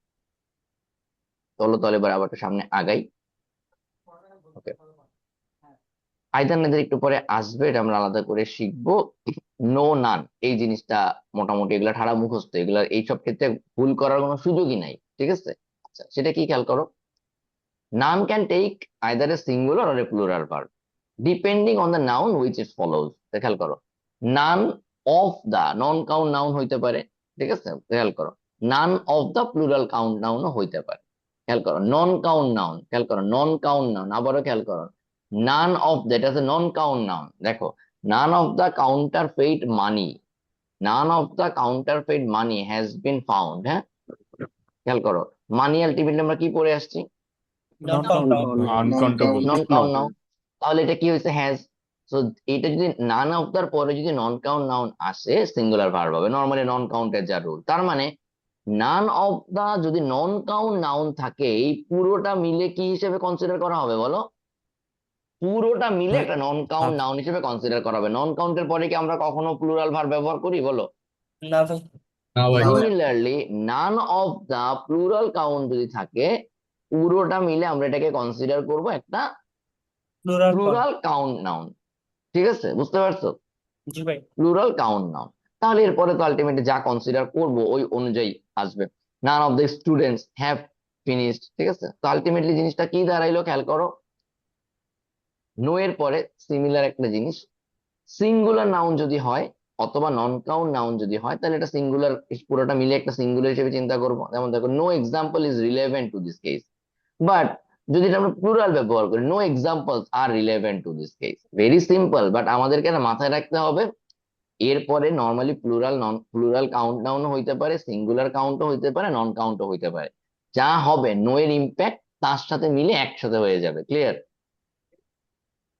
চলো তাহলে এবার আবার একটু সামনে আগাই। ওকে, আইদার নাইদার একটু পরে আসবে, এটা আমরা আলাদা করে শিখবো। নো নান এই জিনিসটা মোটামুটি এগুলা ঠাড়া মুখস্থ, এগুলা এইসব ক্ষেত্রে ভুল করার কোনো সুযোগই নাই, ঠিক আছে? আচ্ছা, সেটা কি খেয়াল করো। None can take either a singular or a plural verb depending on the noun which it follows. খেয়াল করো, none of the non count noun হইতে পারে, ঠিক আছে? খেয়াল করো, none of the plural count নাউনও হইতে পারে। খেয়াল করো, নন কাউন্ট নাউন, খেয়াল করো নন কাউন্ট নাউন, আবারও খেয়াল করো, নান অফ দ্যাট আছে নন কাউন্ট নাউন। দেখো, none of the counterfeit money, none of the counterfeit money has been found. হ্যাঁ, খেয়াল করো, মানি আলটিমেটলি আমরা কি পড়ে আসছি? নন কাউন্ট ভাই। আনকাউন্টেবল। Non count noun. তাহলে এটা কি হয়েছে? হ্যাজ। সো এটা যদি নান অফ দার পরে যদি নন কাউন্ট নাউন আসে, সিঙ্গুলার ভার্ব হবে, নর্মালি নন কাউন্টের যা রুল। তার মানে নান অফ দা যদি নন কাউন্ট নাউন থাকে, এই পুরোটা মিলে কি হিসেবে কনসিডার করা হবে বলো? পুরোটা মিলে ভাই একটা নন কাউন্ট সাব নাউন হিসেবে কনসিডার করা হবে। নন কাউন্টের পরে কি আমরা কখনো প্লুরাল ভার্ব ব্যবহার করি বলো? না ভাই। না ভাই। Similarly none of the plural count যদি থাকে, পুরোটা মিলে আমরা এটাকে কনসিডার করব একটা plural form. Plural count noun. ঠিক আছে, বুঝতে পারছো? জি ভাই। Plural count noun. তাহলে এরপরে তো আলটিমেটলি যা কনসিডার করব ওই অনুযায়ী আসবে। None of the students have finished, ঠিক আছে? তো আলটিমেটলি জিনিসটা কি দাঁড়াইলো খেয়াল করো, নো এর পরে সিমিলার একটা জিনিস, সিঙ্গুলার নাউন যদি হয় অথবা নন কাউন্ট নাউন যদি হয়, তাহলে এটা সিঙ্গুলার, পুরোটা মিলে একটা সিঙ্গুলার হিসেবে চিন্তা করবো। যেমন দেখো, no example is relevant to this case. But যদি এটা আমরা প্লুরাল ব্যবহার করি, no examples are relevant to this case, very simple. But আমাদেরকে এটা মাথায় রাখতে হবে, এরপরে normally plural non plural count নাউনও হইতে পারে, সিঙ্গুলার কাউন্টও হইতে পারে, নন কাউন্টও হইতে পারে। যা হবে নো এর ইম্প্যাক্ট তার সাথে মিলে একসাথে হয়ে যাবে। ক্লিয়ার?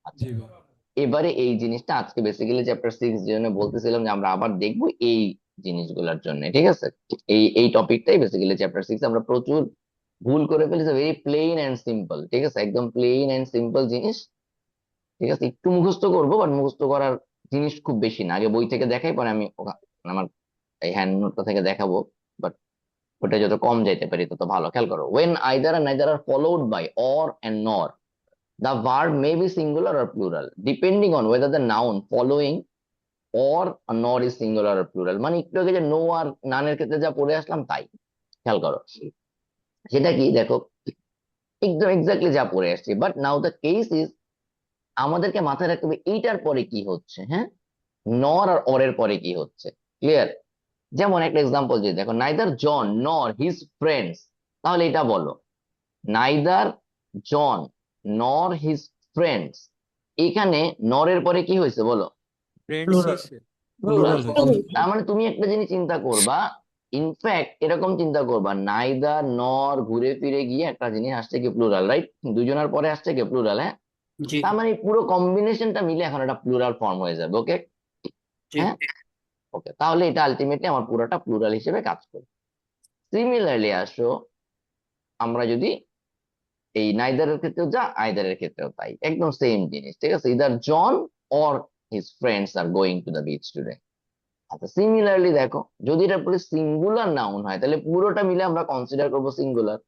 আচ্ছা, জি ভাই। এবারে এই জিনিসটা আজকে বেসিক্যালি চ্যাপ্টার 6 জন্য বলতেছিলাম যে আমরা আবার দেখবো এই জিনিসগুলোর জন্য, ঠিক আছে? এই টপিকটাই বেসিক্যালি চ্যাপ্টার 6 আমরা প্রচুর ভুল করে ফেলেছি। ভেরি প্লেন এন্ড সিম্পল, ঠিক আছে? একদম প্লেন এন্ড সিম্পল জিনিস, ঠিক আছে? একটু মুখস্থ করবো, বাট মুখস্থ করার জিনিস খুব বেশি না। আগে বই থেকে দেখাই, পরে আমি আমার এই হ্যান্ড নোটটা থেকে দেখাবো। বাট ওটা যত কম যাইতে পারি তত ভালো। খেয়াল করো, when either and neither are followed by or and nor, the verb may be singular or plural depending on whether the noun following or nor is singular or plural। মানে একটু আগে যে নো আর নানের ক্ষেত্রে যা পড়ে আসলাম তাই। খেয়াল করো, সেটা কি দেখো, একদম এক্স্যাক্টলি যা পড়ে আসছে। But now the case is, আমাদেরকে মাথায় রাখতে হবে এইটার পরে কি হচ্ছে। হ্যাঁ, নর আর অর এর পরে কি হচ্ছে। ক্লিয়ার? যেমন একটা এক্সাম্পল যদি দেখো, নাইদার জন নর হিজ ফ্রেন্ডস, তাহলে এটা বলো, নাইদার জন নর হিজ ফ্রেন্ডস, এখানে নরের পরে কি হয়েছে বলো? Friends plural. হইছে। প্লুরাল। প্লুরাল হইছে। তার মানে তুমি একটা জিনিস চিন্তা করবা, ইনফ্যাক্ট এরকম চিন্তা করবা, নাইদার নর ঘুরে ফিরে গিয়ে একটা জিনিস আসছে কি প্লুরাল, রাইট? দুজনের পরে আসছে কি প্লুরাল। হ্যাঁ, জি তার মানে এই পুরো কম্বিনেশনটা মিলে এখন একটা প্লুরাল ফর্ম হয়ে যাবে। ওকে? জি। হ্যাঁ, ওকে, তাহলে এটা আলটিমেটলি আমার পুরোটা প্লুরাল হিসেবে কাজ করবে। সিমিলারলি আসো, আমরা যদি এই নাইদারের ক্ষেত্রেও যা, আইদারের ক্ষেত্রেও তাই, একদম সেম জিনিস, ঠিক আছে? Either John or his friends are going to the beach today. আচ্ছা, সিমিলারলি দেখো, যদি এটা পুরো সিঙ্গুলার নাউন হয়, তাহলে পুরোটা মিলে আমরা কনসিডার করবো singular.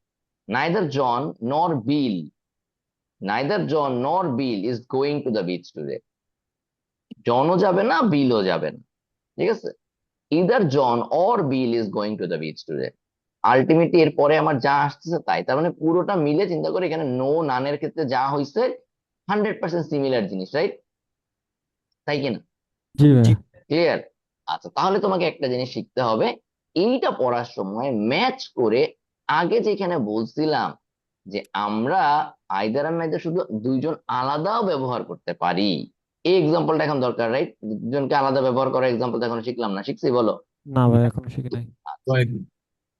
Neither John nor bill, neither John nor Bill is going to the beach today. জনও যাবে না, বিলও যাবে না, ঠিক আছে? Either John or Bill is going to the beach today. Ultimately এরপরে আমার যা আসতেছে তাই। তার মানে পুরোটা মিলে চিন্তা করে এখানে নো নানের ক্ষেত্রে যা হয়েছে 100% সিমিলার জিনিস, রাইট? তাই কিনা? জি ভাই। জি ক্লিয়ার? আচ্ছা, তাহলে তোমাকে একটা জিনিস শিখতে হবে, এইটা পড়ার সময় ম্যাচ করে আগে যেখানে বলছিলাম যে আমরা আইদার আর নাইদার শুধু দুইজন আলাদাও ব্যবহার করতে পারি, এই এক্সাম্পলটা এখন দরকার, রাইট? দুজনকে আলাদা ব্যবহার করার এক্সাম্পল এখন শিখলাম না, শিখছি বলো? না ভাই, এখনো শিখি নাই। ভাই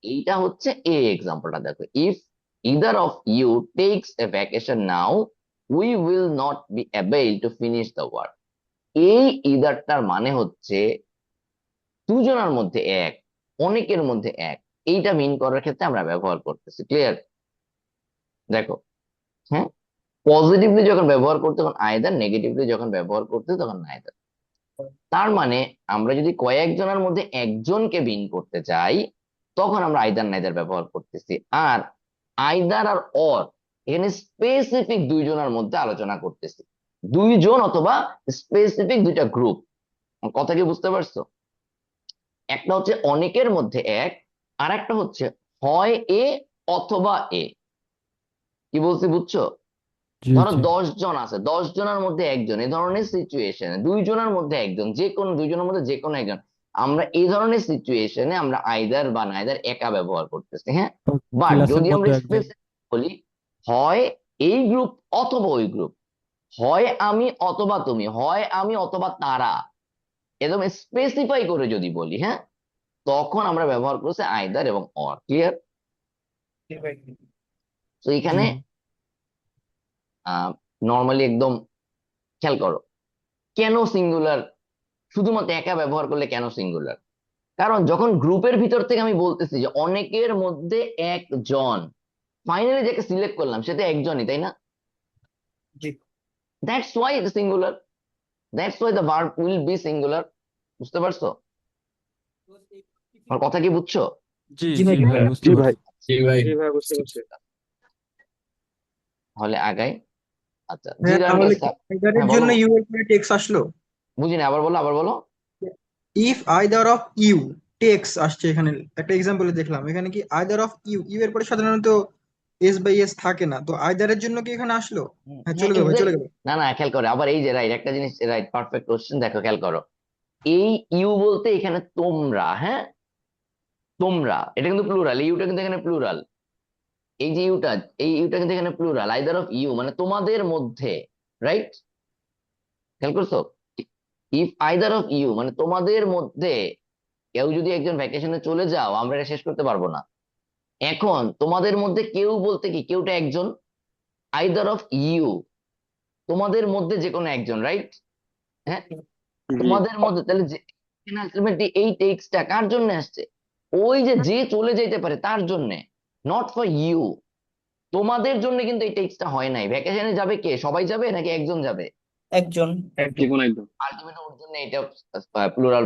এইটা হচ্ছে এই এক্সাম্পলটা। দেখো, if either of you takes a vacation now, we will not be able to finish the work। এই ইদারটার মানে হচ্ছে দুজনের মধ্যে এক, অনেকের মধ্যে এক, এইটা মিন করার ক্ষেত্রে আমরা ব্যবহার করতেছি। ক্লিয়ার? দেখো, হ্যাঁ, পজিটিভলি যখন ব্যবহার করতে তখন আইদার, নেগেটিভলি যখন ব্যবহার করতে তখন নাইদার। তার মানে আমরা যদি কয়েকজনের মধ্যে একজনকে মিন করতে চাই, তখন আমরা আইদার নাইদার ব্যবহার করতেছি। আর আইদার আর অর, এখানে স্পেসিফিক দুইজনের মধ্যে আলোচনা করতেছি। দুইজন অথবা স্পেসিফিক দুইটা গ্রুপ। কথা কি বুঝতে পারছো? একটা হচ্ছে অনেকের মধ্যে এক, আর একটা হচ্ছে হয় এ অথবা এ। কি বলছি বুঝছো? জি ধরো জি 10 জন আছে, 10 জনের মধ্যে একজন, এই ধরনের সিচুয়েশনে 2 জনের মধ্যে একজন, যে কোনো 2 জনের মধ্যে যে কোনো একজন, আমরা এই ধরনের সিচুয়েশনে আমরা আইদার বা নাইদার একা ব্যবহার করতেছি, হ্যাঁ। তো বাট ক্লাসের যদি আমরা মধ্যে একজন। স্পেসিফিক বলি, হয় এই গ্রুপ অথবা ওই গ্রুপ, হয় আমি অথবা তুমি, হয় আমি অথবা তারা, একদম স্পেসিফাই করে যদি বলি, হ্যাঁ, তখন আমরা ব্যবহার করছি আইদার এবং অর। ক্লিয়ার? জি ভাই। তো জি এখানে ভাই। নর্মালি একদম খেয়াল করো, কেন সিঙ্গুলার, শুধুমাত্র একা ব্যবহার করলে কেন সিঙ্গুলার? কারণ যখন গ্রুপের ভিতর থেকে আমি বলতেছি যে অনেকের মধ্যে একজন, ফাইনালি যাকে সিলেক্ট করলাম সেটা একজনই, তাই না? জি that's why it singular, that's why the verb will be singular. বুঝতে পারছো? আমার কথা কি বুঝছো? জি জি জি ভাই। ভাই বুঝতে জি ভাই। পারছি। জি ভাই। জি ভাই, বুঝতে পারছি। তাহলে আগাই। আচ্ছা, হ্যাঁ, জিরার তাহলে কি গেছে। আইদারের হ্যাঁ বলো। জন্য ইউ এর পরে টেক্স আসলো? বুঝিনি, আবার বলো, আবার বলো। If either of you, takes আসছে এখানে। একটা এক্সাম্পলে দেখলাম এখানে কি আইদার অফ ইউ, ইউ এর পরে সাধারণত এস বাই এস থাকে না, তো আইদারের জন্য কি এখানে আসলো? হ্যাঁ, হ্যাঁ চলে গেল ভাই, চলে এক্স্যাক্ট। গেল। না না, খেয়াল করো আবার, এই যে রাইট একটা জিনিস, রাইট পারফেক্ট কোশ্চেন, দেখো খেয়াল করো। এই ইউ বলতে এখানে তোমরা, হ্যাঁ, তোমরা, এটা কিন্তু প্লুরাল, ইউটা কিন্তু এখানে প্লুরাল। এই যে ইউটা, এই ইউটা কিন্তু এখানে প্লুরাল, আইদার অফ ইউ মানে তোমাদের মধ্যে, রাইট? খেয়াল করছো? ইফ আইদার অফ ইউ মানে তোমাদের মধ্যে কেউ যদি একজন ভ্যাকেশনে চলে যাও, আমরা এটা শেষ করতে পারবো না। এখন তোমাদের মধ্যে কেউ বলতে কি, কেউটা একজন, আইদার অফ ইউ, তোমাদের মধ্যে যে কোনো একজন, রাইট? হ্যাঁ, জি। তোমাদের মধ্যে, তাহলে যে ultimately এই টেক্সটটা কার জন্য আসছে? ওই যে যে চলে যেতে পারে তার জন্য, নট ফর ইউ। তোমাদের জন্য কিন্তু এই টেক্সটটা হয় নাই। ভ্যাকেশনে যাবে কে, সবাই যাবে নাকি একজন যাবে? একজন। যে কোনো একদম। আলটিমেটলি ওর জন্য এটা প্লুরাল,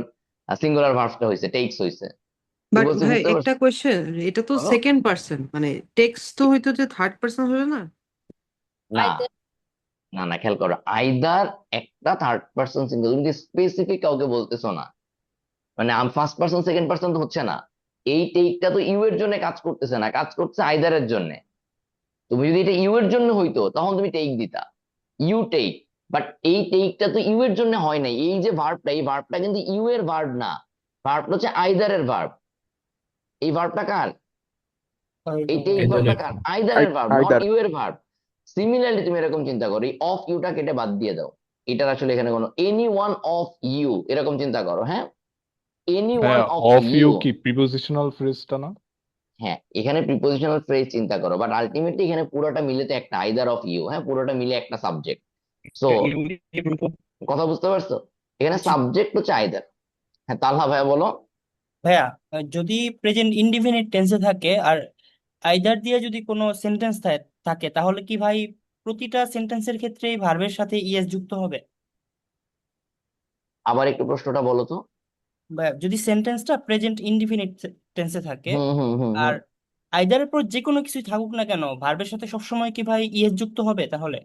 সিঙ্গুলার ভার্বটা হয়েছে, টেক্স হয়েছে। কি বাট বলছে ভাই বুঝতে একটা পারছো? কোয়েশ্চেন, এটা তো বলো। সেকেন্ড পার্সন, মানে টেক্সট তো হয়তো যে থার্ড পার্সন হলো না? না না না, খেয়াল করো, আইদার একটা থার্ড পার্সন সিঙ্গুলার, তুমি স্পেসিফিক কাউকে বলতেছো না, মানে ফার্স্ট পার্সন সেকেন্ড পার্সন তো হচ্ছে না। এই টেকটা তো ইউ এর জন্য কাজ করতেছে না, কাজ করছে আইদারের জন্য। তুমি যদি এটা ইউ এর জন্য হইতো তখন তুমি টেক দিতা, ইউ টেক। বাট এই টেকটা তো ইউ এর জন্য হয় নাই। এই যে ভার্বটা, এই ভার্বটা কিন্তু ইউ এর ভার্ব না, ভার্বটা হচ্ছে আইদারের ভার্ব। এই ভার্বটা কার? এই টেক ভার্বটা কার? আইদারের ভার্ব, নট আইদার। ইউ এর ভার্ব। সিমিলারলি তুমি এরকম চিন্তা করো, এই অফ ইউটা কেটে বাদ দিয়ে দাও, এটার আসলে এখানে কোনো এনি ওয়ান অফ ইউ এরকম চিন্তা করো, হ্যাঁ, এনি ওয়ান হ্যাঁ, অফ অফ ইউ ইউ। কি প্রিপোজিশনাল ফ্রেজটা না? হ্যাঁ, এখানে প্রিপোজিশনাল ফ্রেজ চিন্তা করো, বাট আলটিমেটলি এখানে পুরোটা মিলে তো একটা আইদার অফ ইউ, হ্যাঁ, পুরোটা মিলে একটা সাবজেক্ট। সো কথা বুঝতে পারছো? এখানে জি সাবজেক্ট হচ্ছে আইদার। হ্যাঁ, তালহা ভাইয়া বলো। ভাইয়া, যদি প্রেজেন্ট ইনডিফিনিট টেন্সে থাকে আর আইদার দিয়ে যদি কোনো সেন্টেন্স থাকে, তাহলে কি ভাই প্রতিটা সেন্টেন্সের ক্ষেত্রেই ভার্বের সাথে ইএস যুক্ত হবে? আবার একটু প্রশ্নটা বলো তো। ভাইয়া, যদি সেন্টেন্সটা প্রেজেন্ট ইনডিফিনিট টেন্সে থাকে হুম হুম হুম আর হুম। আইদারের পর যে কোনো কিছুই থাকুক না কেন, ভার্বের সাথে সবসময় কি ভাই ইএস যুক্ত হবে তাহলে?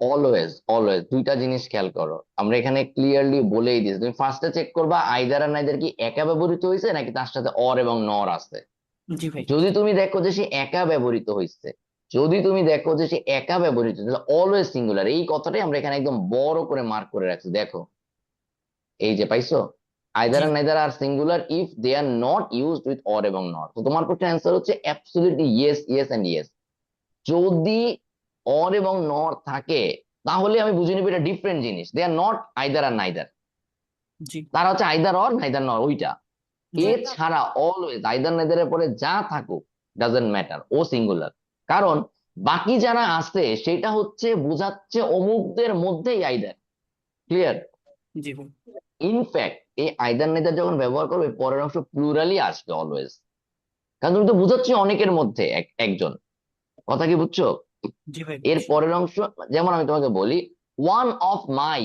অলওয়েজ অলওয়েজ দুইটা জিনিস খেয়াল করো, আমরা এখানে ক্লিয়ারলি বলেই দিয়েছি। তুমি ফার্স্টে চেক করবা আইদার আর নাইদার কি একা ব্যবহৃত হয়েছে নাকি তার সাথে অর এবং নর আছে। জি ভাই। যদি তুমি দেখো যে সে একা ব্যবহৃত হয়েছে, যদি তুমি দেখো যে সে একা ব্যবহৃত, তাহলে অলওয়েজ সিঙ্গুলার। এই কথাটাই আমরা এখানে একদম বড় করে মার্ক করে রাখছি, দেখো এই যে পাইছো, আইদার জি are neither are singular if they are not used with or এবং নট। তো তোমার প্রশ্নের অ্যান্সার হচ্ছে absolutely yes, yes and yes. যদি অর এবং নর থাকে তাহলে আমি বুঝে নিবো এটা ডিফারেন্ট জিনিস, they are not either or neither. জি তারা হচ্ছে আইদার অর নাইদার নর, ওইটা। জি এছাড়া অলওয়েজ আইদার নাইদারের পরে যা থাকুক ডাজেন্ট ম্যাটার, ও সিঙ্গুলার। কারণ বাকি যারা আছে সেটা হচ্ছে বোঝাচ্ছে অমুকদের মধ্যেই আইদার। ক্লিয়ার? জি ভাই। ইনফ্যাক্ট এই আইদার নাইদার যখন ব্যবহার করবে পরের অংশ প্লুরালি আসবে অলওয়েজ, কারণ তুমি তো বুঝাচ্ছি অনেকের মধ্যে একজন। কথা কি বুঝছো? জি ভাই, এর বুঝছি। পরের অংশ, যেমন আমি তোমাকে বলি one of my,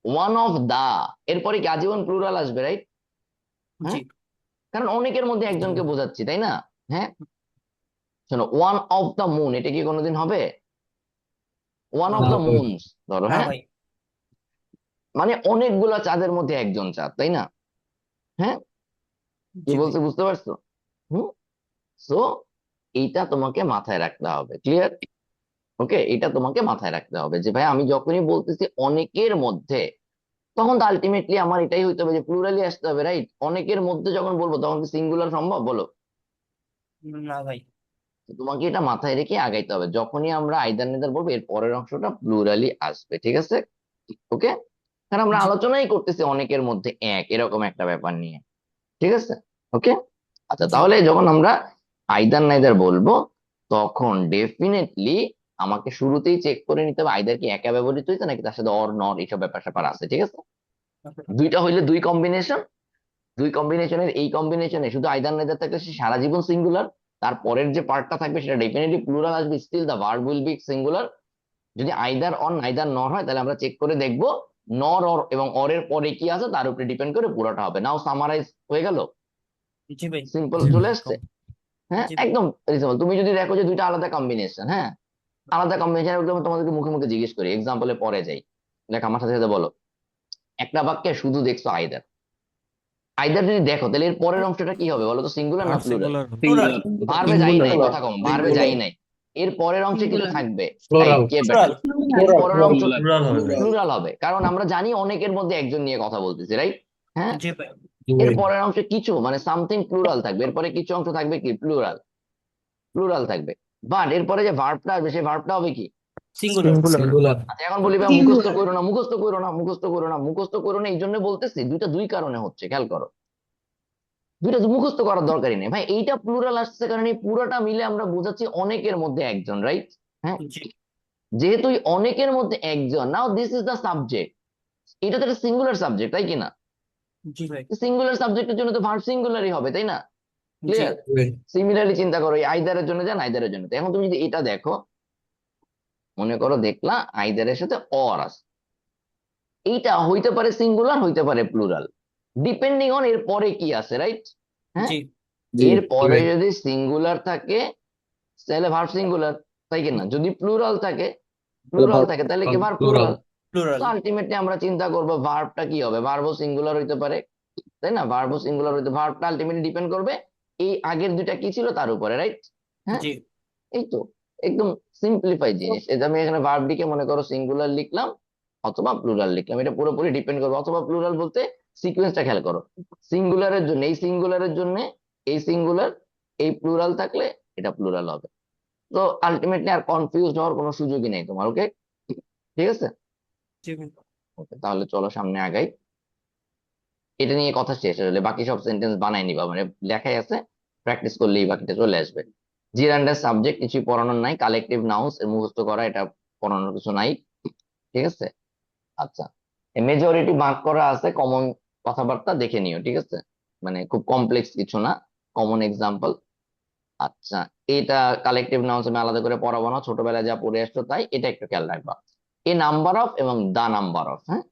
one of the, এরপরে কি আজীবন প্লুরাল আসবে, রাইট? জি হ্যাঁ, কারণ অনেকের মধ্যে একজনকে বোঝাচ্ছি, তাই না? হ্যাঁ, শোনো, ওয়ান অফ দ্য মুন, এটা কি কোনোদিন হবে? ওয়ান অফ না দ্য মুনস ধরো, না হ্যাঁ, ভাই, মানে অনেকগুলা চাঁদের মধ্যে একজন চাঁদ, তাই না? হ্যাঁ, কি জি ভাই, বলছে বুঝতে পারছো? হুম। সো এইটা তোমাকে মাথায় রাখতে হবে, ক্লিয়ার? ওকে, এটা তোমাকে মাথায় রাখতে হবে যে ভাই আমি যখনই বলতেছি অনেকের মধ্যে, তখন তো আলটিমেটলি আমার এটাই হইতে হবে যে প্লুরালি আসতে হবে, রাইট? অনেকের মধ্যে যখন বলবো তখন কি সিঙ্গুলার সম্ভব, বলো? না ভাই, তো তোমাকে এটা মাথায় রেখে আগাইতে হবে, যখনই আমরা আইদার নেদার বলবো এর পরের অংশটা প্লুরালি আসবে, ঠিক আছে? ওকে, কারণ আমরা জি আলোচনাই করতেছি অনেকের মধ্যে এক এরকম একটা ব্যাপার নিয়ে, ঠিক আছে? ওকে, আচ্ছা, জি তাহলে যখন আমরা আইদার নাইদার বলবো তখন ডেফিনেটলি আমাকে শুরুতেই চেক করে নিতে হবে আইদার কি একা ব্যবহৃত হইছে নাকি তার সাথে অর নর এইসব ব্যাপার স্যাপার আছে, ঠিক আছে? দুইটা হইলে দুই কম্বিনেশন, দুই কম্বিনেশনের এই কম্বিনেশনে শুধু আইদার নাইদার থাকলে সে সারা জীবন সিঙ্গুলার, তারপরের যে পার্টটা থাকবে সেটা ডেফিনেটলি প্লুরাল আসবে, still the verb will be singular. যদি আইদার অর নাইদার নর হয় তাহলে আমরা চেক করে দেখবো নর অর এবং অরের পরে কি আছে তার উপরে ডিপেন্ড করে পুরোটা হবে। নাও সামারাইজ হয়ে গেল, জি ভাই, সিম্পল জি চলে ভাই। আসছে। হ্যাঁ, জি ভাই, একদম রিজনেবল। তুমি যদি দেখো যে দুইটা আলাদা কম্বিনেশন, হ্যাঁ, আলাদা কম্বিনেশন, একদম তোমাদেরকে মুখে মুখে জিজ্ঞেস করি, এক্সাম্পলে পরে যাই, দেখ আমার সাথে সাথে বলো, একটা বাক্যে শুধু দেখছো আইদার, আইদার যদি দেখো তাহলে এর পরের অংশটা কি হবে বলো তো, সিঙ্গুলার না ভার্ব প্লুরাল? সিঙ্গুলার প্লুরাল, ভার্বে যাই নাই, কথা কম, ভার্বে যাই নাই, এর পরের অংশে কিছু থাকবে, রাইট? কে বেটার? প্লুরাল, এর পরের অংশ প্লুরাল হবে ভাই। প্লুরাল হবে, কারণ আমরা জানি অনেকের মধ্যে একজন নিয়ে কথা বলতেছি, রাইট? হ্যাঁ, জি ভাই, এর পরের অংশে কিছু মানে সামথিং প্লুরাল থাকবে, এরপরে কিছু অংশ থাকবে কি প্লুরাল, প্লুরাল থাকবে। বাট এরপরে যে ভার্বটা আসবে সেই ভার্বটা হবে কি সিঙ্গুলার, সিঙ্গুলার। আচ্ছা, এখন বলি ভাই মুখস্থ করো না, মুখস্থ করো না, মুখস্থ করো না, মুখস্থ করো না, এই জন্য বলতেছি দুইটা দুই কারণে হচ্ছে, খেয়াল করো, দুইটা মুখস্থ করার দরকারই নেই ভাই, এইটা প্লুরাল আসছে কারণ এই পুরোটা মিলে আমরা বোঝাচ্ছি অনেকের মধ্যে একজন, রাইট? হ্যাঁ, জি যেহেতু এই অনেকের মধ্যে একজন, নাও দিস ইজ দ্য সাবজেক্ট, এটা তো একটা সিঙ্গুলার সাবজেক্ট, তাই কিনা? জি ভাই, সিঙ্গুলার সাবজেক্টের জন্য তো ভার্ব সিঙ্গুলারই হবে, তাই না? জি ক্লিয়ার? সিমিলারলি চিন্তা করো, এই আইদারের জন্য যান আইদারের জন্য, তো এখন তুমি যদি এটা দেখো, মনে করো দেখলা আইদারের সাথে অর আছে, এইটা হইতে পারে সিঙ্গুলার হইতে পারে প্লুরাল, ডিপেন্ডিং অন এর পরে কি আছে, রাইট? হ্যাঁ, জি এর পরে যদি সিঙ্গুলার থাকে তাহলে ভার্ব সিঙ্গুলার, তাই কিনা? যদি প্লুরাল থাকে, তাহলে কি ভার্ব প্লুরাল। প্লুরাল, তো আলটিমেটলি আমরা চিন্তা করবো ভার্বটা কি হবে, ভার্বও সিঙ্গুলার হইতে পারে, তাই না? ভার্বও সিঙ্গুলার হইতে, ভার্বটা আলটিমেটলি ডিপেন্ড করবে এই আগের দুইটা কি ছিল তার উপরে, রাইট? হ্যাঁ, জি এই তো একদম সিম্পলিফাই জিনিস। এই যে আমি এখানে ভার্বটিকে মনে করো সিঙ্গুলার লিখলাম অথবা প্লুরাল লিখলাম, এটা পুরোপুরি ডিপেন্ড করবে, অথবা প্লুরাল বলতে সিকোয়েন্সটা খেয়াল করো, সিঙ্গুলারের জন্য এই সিঙ্গুলারের জন্য এই সিঙ্গুলার, এই প্লুরাল থাকলে এটা প্লুরাল হবে। তো আলটিমেটলি আর কনফিউজ হওয়ার কোনো সুযোগই নেই তোমার, ওকে? ঠিক আছে, জি ভাই, ওকে, তাহলে চলো সামনে আগাই, এটা নিয়ে কথা শেষ হলে বাকি সব সেন্টেন্স বানাই নিবা, মানে লেখাই আছে, প্র্যাকটিস করলেই বাকিটা চলে আসবে। জিরান্ডার সাবজেক্ট কিছুই পড়ানোর নাই, কালেকটিভ নাউন্স এর মুখস্থ করা, এটা পড়ানোর কিছু নাই, ঠিক আছে? আচ্ছা, মেজরিটি ভাগ করা আছে, কমন কথাবার্তা দেখে নিও, ঠিক আছে? মানে খুব কমপ্লেক্স কিছু না, কমন এক্সাম্পল। আচ্ছা, এটা কালেকটিভ নাউন্স আমি আলাদা করে পড়াবো না, ছোটবেলায় যা পড়ে আসছো তাই, এটা একটু খেয়াল রাখবা। এ নাম্বার অফ এবং দা নাম্বার অফ, হ্যাঁ,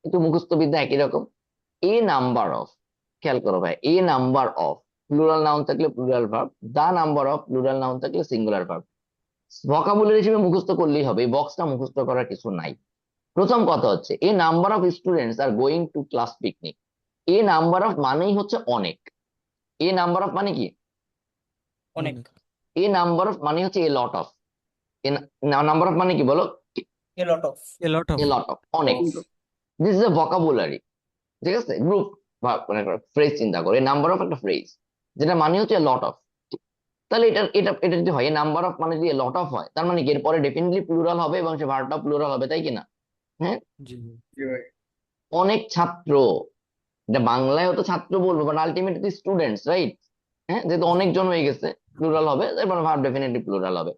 একটু মুখস্থ বিদ্যা একই রকম। এ নাম্বার অফ, খেয়াল করো ভাই, a number of plural noun থাকলে plural verb, the number of plural noun থাকলে সিঙ্গুলার ভার্ব। ভোকাবুলারি হিসেবে মুখস্থ করলেই হবে, এই বক্সটা মুখস্থ করার কিছু নাই। প্রথম কথা হচ্ছে a number of students are going to class picnic, a number of মানেই হচ্ছে অনেক, এ নাম্বার অফ মানে কি, অনেক, এ নাম্বার অফ মানে হচ্ছে a lot of, a number of মানে কি বলো, a lot of, a lot of. A lot of, অনেক। দিস ইজ এ ভোকাবুলারি, ঠিক আছে? গ্রুপ মানে ফ্রেজ চিন্তা করো, নাম্বার অফ একটা ফ্রেজ যেটা মানে হচ্ছে লট অফ, তাহলে এটা এটা এটা যদি হয় নাম্বার অফ মানে যদি লট অফ হয় তার মানে কি এরপরে ডেফিনেটলি প্লুরাল হবে এবং সে ভার্বটা প্লুরাল হবে, তাই কিনা? হ্যাঁ, জি অনেক ছাত্র, এটা বাংলায় হয়তো ছাত্র বলবো বাট আলটিমেটলি স্টুডেন্টস, রাইট? হ্যাঁ, যেহেতু অনেকজন হয়ে গেছে প্লুরাল হবে, এবার ভার্ব ডেফিনেটলি প্লুরাল হবে।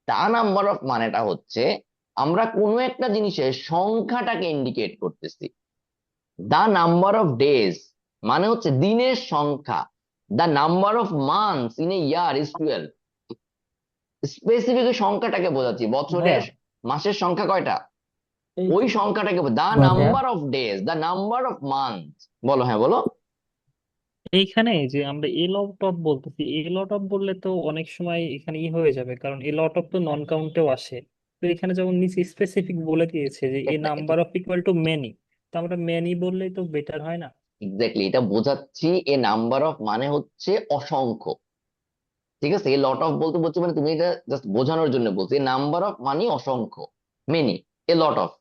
তা নাম্বার অফ মানেটা হচ্ছে আমরা কোনো একটা জিনিসের সংখ্যাটাকে ইন্ডিকেট করতেছি। দা নাম্বার অফ ডেজ মানে হচ্ছে দিনের সংখ্যা, the number of months in a year is 12, specific সংখ্যাটাকে বোঝাচ্ছি, বছরের মাসের সংখ্যা কয়টা, ওই সংখ্যাটাকে, the number of days, the number of month. বলো, হ্যাঁ বলো। এইখানে যে আমরা এ লট অফ বলতেছি, এ লট অফ বললে তো অনেক সময় এখানে ই হয়ে যাবে, কারণ এ লট অফ তো নন কাউন্টেও আসে। তো এখানে যেমন নিচে স্পেসিফিক বলে দিয়েছে যে এ একটা number of equal to many, তো আমরা মেনি বললেই তো বেটার হয় না? এক্স্যাক্টলি এটা বোঝাচ্ছি, এ নাম্বার অফ মানে হচ্ছে অসংখ্য। ঠিক আছে, এই লট অফ বলতে বলছি মানে তুমি এটা জাস্ট বোঝানোর জন্য বলছি, নাম্বার অফ মানে অসংখ্য, মেনি, এ লট অফ।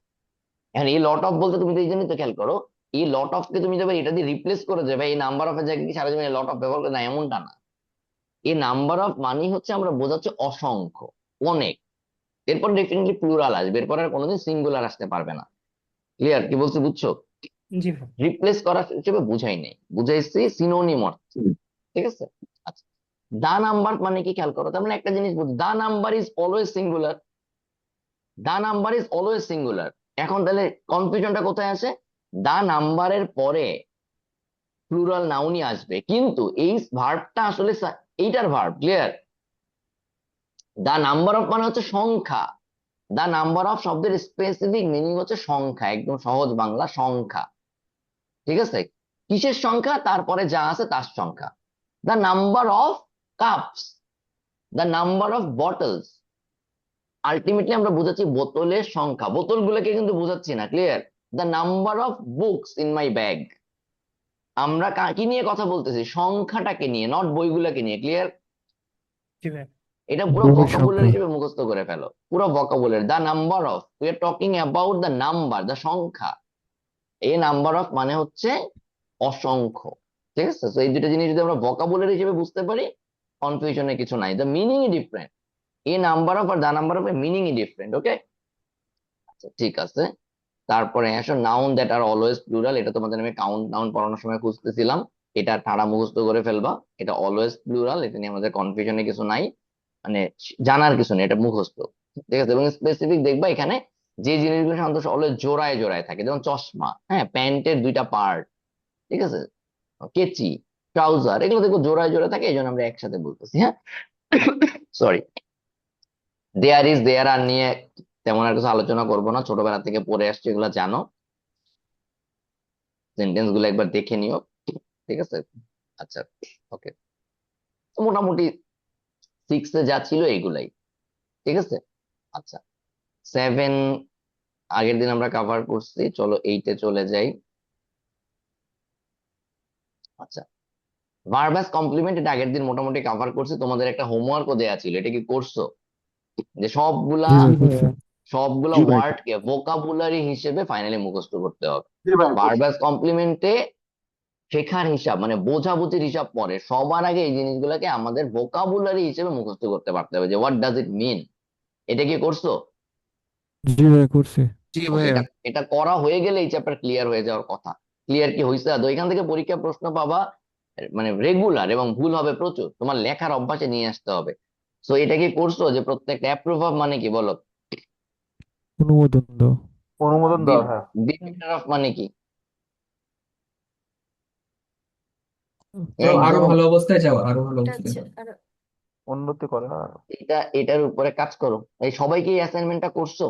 এখন এই লট অফ বলতে তুমি তো এই জন্যই তো খেয়াল করো, এই লট অফ কে তুমি যাবে এটা দিয়ে রিপ্লেস করে দেবে, এই নাম্বার অফ এর জায়গায় কি সারা জীবন লট অফ ব্যবহার করে না, এমনটা না। এই নাম্বার অফ মানে হচ্ছে আমরা বোঝাচ্ছি অসংখ্য, অনেক। এরপর ডেফিনেটলি প্লুরাল আসবে, এরপর আর কোনোদিন সিঙ্গুলার আসতে পারবে না। ক্লিয়ার কি বলছি, বুঝছো? জি ভাই। রিপ্লেস করা হিসেবে বুঝাই নাই, বুঝাইছি সিনোনিম অর্থে। ঠিক আছে। আচ্ছা, দা নাম্বার মানে কি খেয়াল করো, তার মানে একটা জিনিস বুঝ, the number is always singular, the number is always singular. এখন তাহলে কনফিউশনটা কোথায় আসে, দা নাম্বারের পরে প্লুরাল নাউনই আসবে, কিন্তু এই ভার্বটা আসলে এইটার verb. Clear? The number of মানে হচ্ছে সংখ্যা, দা নাম্বার অফ শব্দের স্পেসিফিক মিনিং হচ্ছে সংখ্যা, একদম সহজ বাংলা, সংখ্যা। ঠিক আছে, কিসের সংখ্যা, তারপরে যা আছে তার সংখ্যা। The number of cups, the number of bottles, ultimately আমরা বুঝাচ্ছি বোতলের সংখ্যা, বোতলগুলোকে কিন্তু বুঝাচ্ছি না। Clear? The number of books in my bag, আমরা কি নিয়ে কথা বলতেছি, সংখ্যাটাকে নিয়ে, নট বইগুলোকে নিয়ে। ক্লিয়ার? জি ভাই। এটা পুরো বইয়ের ভোকাবুলারি সংখ্যা। হিসেবে মুখস্থ করে ফেলো, পুরো vocabulary. The number of, we are talking about the number, the সংখ্যা। এই নাম্বার অফ মানে হচ্ছে অসংখ্য। ঠিক আছে, তো এই দুটো জিনিস যদি আমরা ভোকাবুলারি হিসেবে বুঝতে পারি, কনফিউশনের কিছু নাই। দ্য মিনিং ই ডিফারেন্ট, এই নাম্বার অফ আর দ্য নাম্বার অফ এর মিনিং ই ডিফারেন্ট। ওকে, আচ্ছা ঠিক আছে। তারপরে আসো noun that are always plural, এটা তোমাদের আমি কাউন্ট নাউন পড়ানোর সময় খুঁজতেছিলাম, এটা ঠাড়া মুখস্থ করে ফেলবা। এটা অলওয়েজ প্লুরাল, এটা নিয়ে আমাদের কনফিউশনে কিছু নাই, মানে জানার কিছু নেই, এটা মুখস্থ। ঠিক আছে, এবং স্পেসিফিক দেখবা এখানে যে জিনিসগুলো সাধারণত অলওয়েজ জোড়ায় জোড়ায় থাকে, যেমন চশমা, হ্যাঁ, প্যান্টের দুইটা পার্ট, ঠিক আছে, কেচি, ট্রাউজার, এগুলো দেখো জোড়ায় জোড়ায় থাকে, এই জন্য আমরা একসাথে বলতেছি। হ্যাঁ, সরি। দেয়ার ইজ, দেয়ার আর নিয়ে তেমন আর কিছু আলোচনা করবো না, ছোটবেলা থেকে পড়ে আসছে, এগুলো জানো। সেন্টেন্স গুলো একবার দেখে নিও। ঠিক আছে, আচ্ছা, ওকে। মোটামুটি 6 যা ছিল এগুলাই। ঠিক আছে, আচ্ছা। 7 আগের দিন আমরা কভার করছি, চলো 8-এ চলে যাই। আচ্ছা, ভার্ব অ্যাজ কমপ্লিমেন্ট, এটা আগের দিন মোটামুটি কভার করছি, তোমাদের একটা হোমওয়ার্কও দেয়া ছিল, এটা কি করছো? যে সবগুলা জি ভাই করছি। সবগুলা ওয়ার্ড কে ভোকাবুলারি হিসেবে ফাইনালি মুখস্থ করতে হবে। ভার্ব অ্যাজ কমপ্লিমেন্টে শেখার হিসাব মানে বোঝাবুঝির হিসাব পরে, সবার আগে এই জিনিসগুলোকে আমাদের ভোকাবুলারি হিসেবে মুখস্থ করতে পারতে হবে, যে হোয়াট ডাজ ইট মিন। এটা কি করছো? জি ভাই করছি। জি ওকে, ভাইয়া। এটা করা হয়ে গেলে এই চ্যাপ্টার ক্লিয়ার হয়ে যাওয়ার কথা। ক্লিয়ার কি হয়েছে? তো এখান থেকে পরীক্ষা প্রশ্ন পাবা, মানে রেগুলার, এবং ভুল হবে প্রচুর, তোমার লেখার অভ্যাসে নিয়ে আসতে হবে। সো এটা কি করছো, যে প্রত্যেকটা অ্যাপ্রুভ অফ মানে কি বলো, অনুমোদন দাও। অনুমোদন দেওয়া, হ্যাঁ। বি বেটার অফ মানে কি, আরো একদম। ভালো অবস্থায় যাওয়া, আরো ভালো অবস্থায় যাওয়া। উন্নতি করে, হ্যাঁ। এটার উপরে কাজ করো। এই সবাইকে এই অ্যাসাইনমেন্টটা করছো?